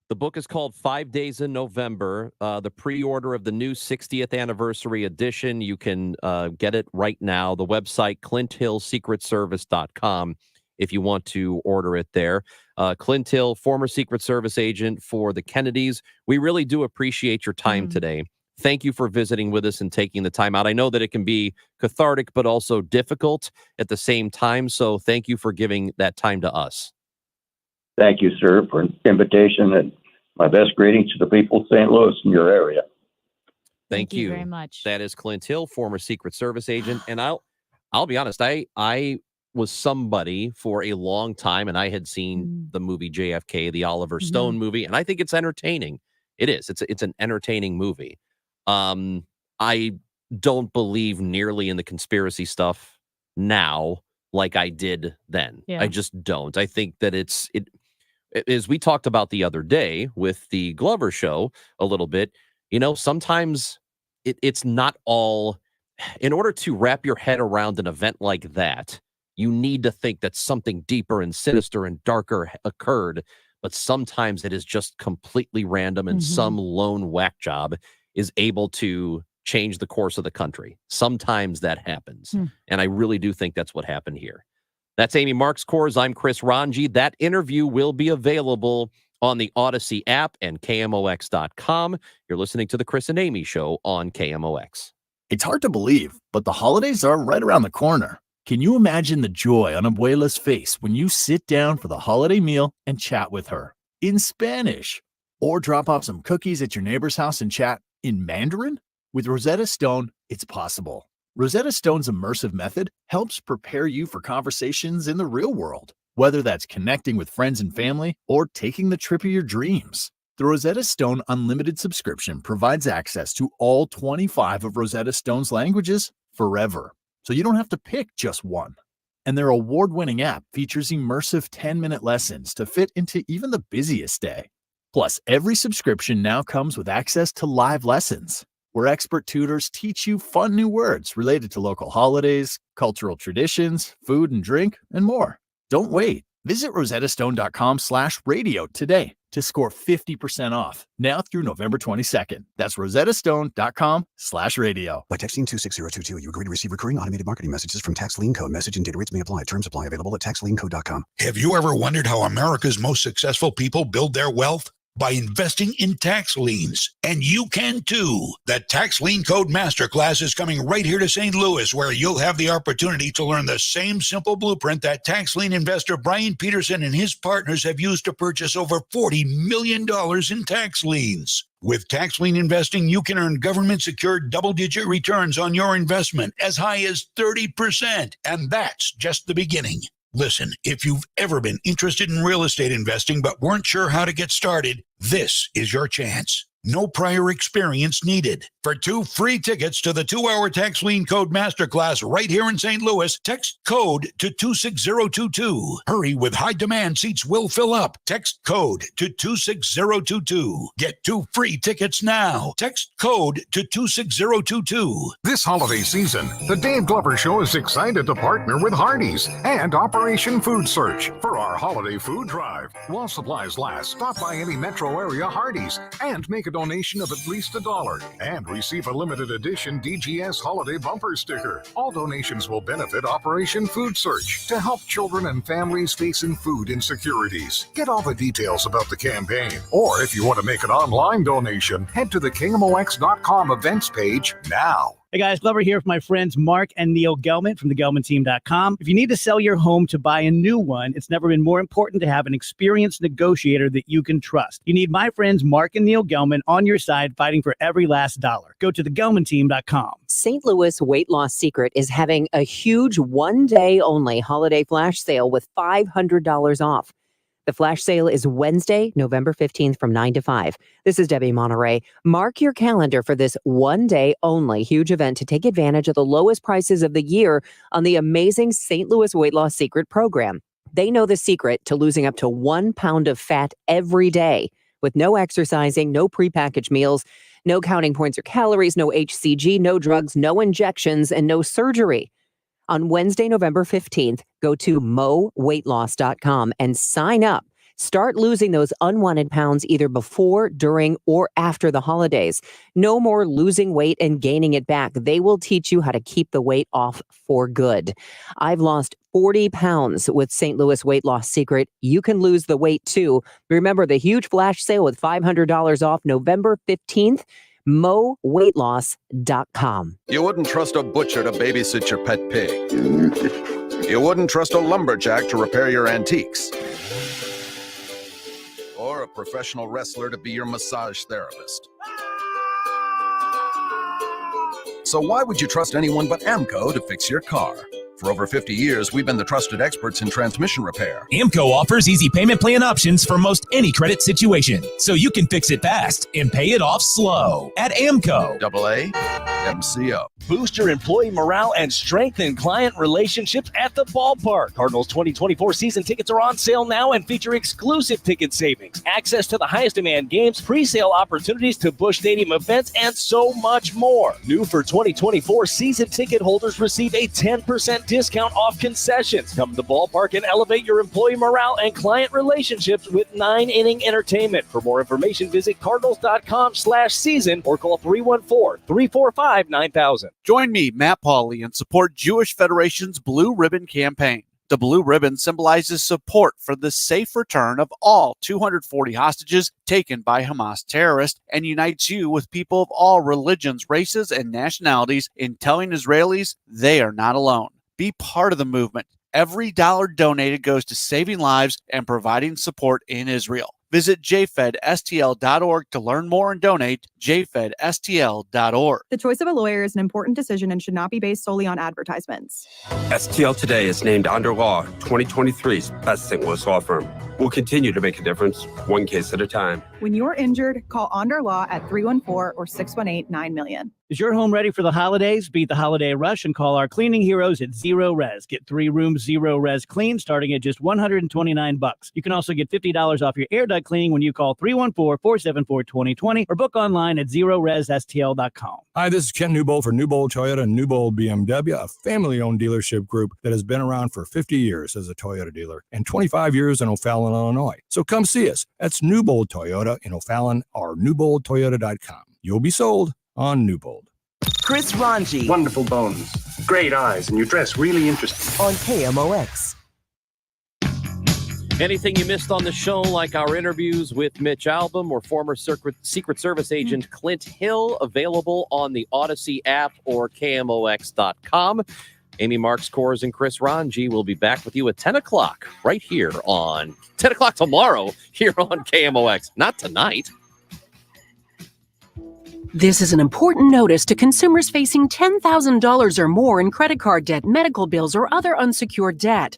The book is called 5 Days in November. The pre-order of the new 60th anniversary edition, you can get it right now. The website, ClintHillSecretService.com, if you want to order it there. Clint Hill, former Secret Service agent for the Kennedys. We really do appreciate your time today. Thank you for visiting with us and taking the time out. I know that it can be cathartic, but also difficult at the same time. So thank you for giving that time to us. Thank you, sir, for an invitation, and my best greetings to the people of St. Louis and your area. Thank you very much. That is Clint Hill, former Secret Service agent. And I'll be honest, I was somebody for a long time, and I had seen the movie JFK, the Oliver Stone movie, and I think it's entertaining. It is. It's an entertaining movie. I don't believe nearly in the conspiracy stuff now like I did then. Yeah. I just don't. I think that it as we talked about the other day with the Glover show a little bit, sometimes it's not all. In order to wrap your head around an event like that, you need to think that something deeper and sinister and darker occurred. But sometimes it is just completely random, and some lone whack job is able to change the course of the country. Sometimes that happens. And I really do think that's what happened here. That's Amy Marxkors. I'm Chris Ranji. That interview will be available on the Odyssey app and KMOX.com. You're listening to the Chris and Amy Show on KMOX. It's hard to believe, but the holidays are right around the corner. Can you imagine the joy on Abuela's face when you sit down for the holiday meal and chat with her in Spanish? Or drop off some cookies at your neighbor's house and chat in Mandarin? With Rosetta Stone, it's possible. Rosetta Stone's immersive method helps prepare you for conversations in the real world, whether that's connecting with friends and family or taking the trip of your dreams. The Rosetta Stone Unlimited subscription provides access to all 25 of Rosetta Stone's languages forever, so you don't have to pick just one. And their award-winning app features immersive 10-minute lessons to fit into even the busiest day. Plus, every subscription now comes with access to live lessons, where expert tutors teach you fun new words related to local holidays, cultural traditions, food and drink, and more. Don't wait. Visit rosettastone.com/radio today to score 50% off, now through November 22nd. That's rosettastone.com/radio. By texting 26022, you agree to receive recurring automated marketing messages from Tax Lien Code. Message and data rates may apply. Terms apply. Available at taxliencode.com. Have you ever wondered how America's most successful people build their wealth? By investing in tax liens. And you can too. The Tax Lien Code Masterclass is coming right here to St. Louis, where you'll have the opportunity to learn the same simple blueprint that tax lien investor Brian Peterson and his partners have used to purchase over $40 million in tax liens. With tax lien investing, you can earn government-secured double-digit returns on your investment as high as 30%. And that's just the beginning. Listen, if you've ever been interested in real estate investing but weren't sure how to get started, this is your chance. No prior experience needed. For 2 free tickets to the 2-hour Tax Lien Code Masterclass right here in St. Louis, text code to 26022. Hurry, with high demand, seats will fill up. Text code to 26022. Get 2 free tickets now. Text code to 26022. This holiday season, the Dave Glover Show is excited to partner with Hardee's and Operation Food Search for our holiday food drive. While supplies last, stop by any metro area Hardee's and make a donation of at least $1 and receive a limited edition DGS holiday bumper sticker. All donations will benefit Operation Food Search to help children and families facing food insecurities. Get all the details about the campaign, or if you want to make an online donation, head to the KMOX.com events page now. Hey guys, Glover here with my friends Mark and Neil Gelman from thegelmanteam.com. If you need to sell your home to buy a new one, it's never been more important to have an experienced negotiator that you can trust. You need my friends Mark and Neil Gelman on your side fighting for every last dollar. Go to thegelmanteam.com. St. Louis Weight Loss Secret is having a huge one-day only holiday flash sale with $500 off. The flash sale is Wednesday, November 15th from 9 to 5. This is Debbie Monterey. Mark your calendar for this one-day only huge event to take advantage of the lowest prices of the year on the amazing St. Louis Weight Loss Secret program. They know the secret to losing up to 1 pound of fat every day with no exercising, no prepackaged meals, no counting points or calories, no HCG, no drugs, no injections, and no surgery. On Wednesday, November 15th, go to moweightloss.com and sign up. Start losing those unwanted pounds either before, during, or after the holidays. No more losing weight and gaining it back. They will teach you how to keep the weight off for good. I've lost 40 pounds with St. Louis Weight Loss Secret. You can lose the weight too. Remember the huge flash sale with $500 off November 15th. moweightloss.com. You wouldn't trust a butcher to babysit your pet pig. You wouldn't trust a lumberjack to repair your antiques. Or a professional wrestler to be your massage therapist. So why would you trust anyone but AMCO to fix your car? For over 50 years, we've been the trusted experts in transmission repair. AMCO offers easy payment plan options for most any credit situation, so you can fix it fast and pay it off slow at AMCO. AA MCO. Boost your employee morale and strengthen client relationships at the ballpark. Cardinals 2024 season tickets are on sale now and feature exclusive ticket savings, access to the highest demand games, pre-sale opportunities to Busch Stadium events, and so much more. New for 2024, season ticket holders receive a 10% discount off concessions. Come to the ballpark and elevate your employee morale and client relationships with 9-inning entertainment. For more information, visit cardinals.com/season or call 314-345-9000. Join me, Matt Pauley, and support Jewish Federation's Blue Ribbon campaign. The blue ribbon symbolizes support for the safe return of all 240 hostages taken by Hamas terrorists and unites you with people of all religions, races, and nationalities in telling Israelis they are not alone. Be part of the movement. Every dollar donated goes to saving lives and providing support in Israel. Visit jfedstl.org to learn more and donate. jfedstl.org. The choice of a lawyer is an important decision and should not be based solely on advertisements. STL Today is named Under Law 2023's best St. Louis law firm. We'll continue to make a difference, one case at a time. When you're injured, call Onder Law at 314 or 618-9000000. Is your home ready for the holidays? Beat the holiday rush and call our cleaning heroes at Zero Res. Get 3 rooms Zero Res clean starting at just $129. You can also get $50 off your air duct cleaning when you call 314-474-2020 or book online at ZeroResSTL.com. Hi, this is Ken Newbold for Newbold Toyota and Newbold BMW, a family-owned dealership group that has been around for 50 years as a Toyota dealer and 25 years in O'Fallon, Illinois. So come see us. That's Newbold Toyota in O'Fallon or NewboldToyota.com. You'll be sold on Newbold. Chris Ranji. Wonderful bones, great eyes, and you dress really interesting. On KMOX. Anything you missed on the show, like our interviews with Mitch Albom or former Secret Service agent Clint Hill, available on the Odyssey app or KMOX.com. Amy Marks Kors and Chris Ranji will be back with you at 10 o'clock right here on 10 o'clock tomorrow here on KMOX. Not tonight. This is an important notice to consumers facing $10,000 or more in credit card debt, medical bills, or other unsecured debt.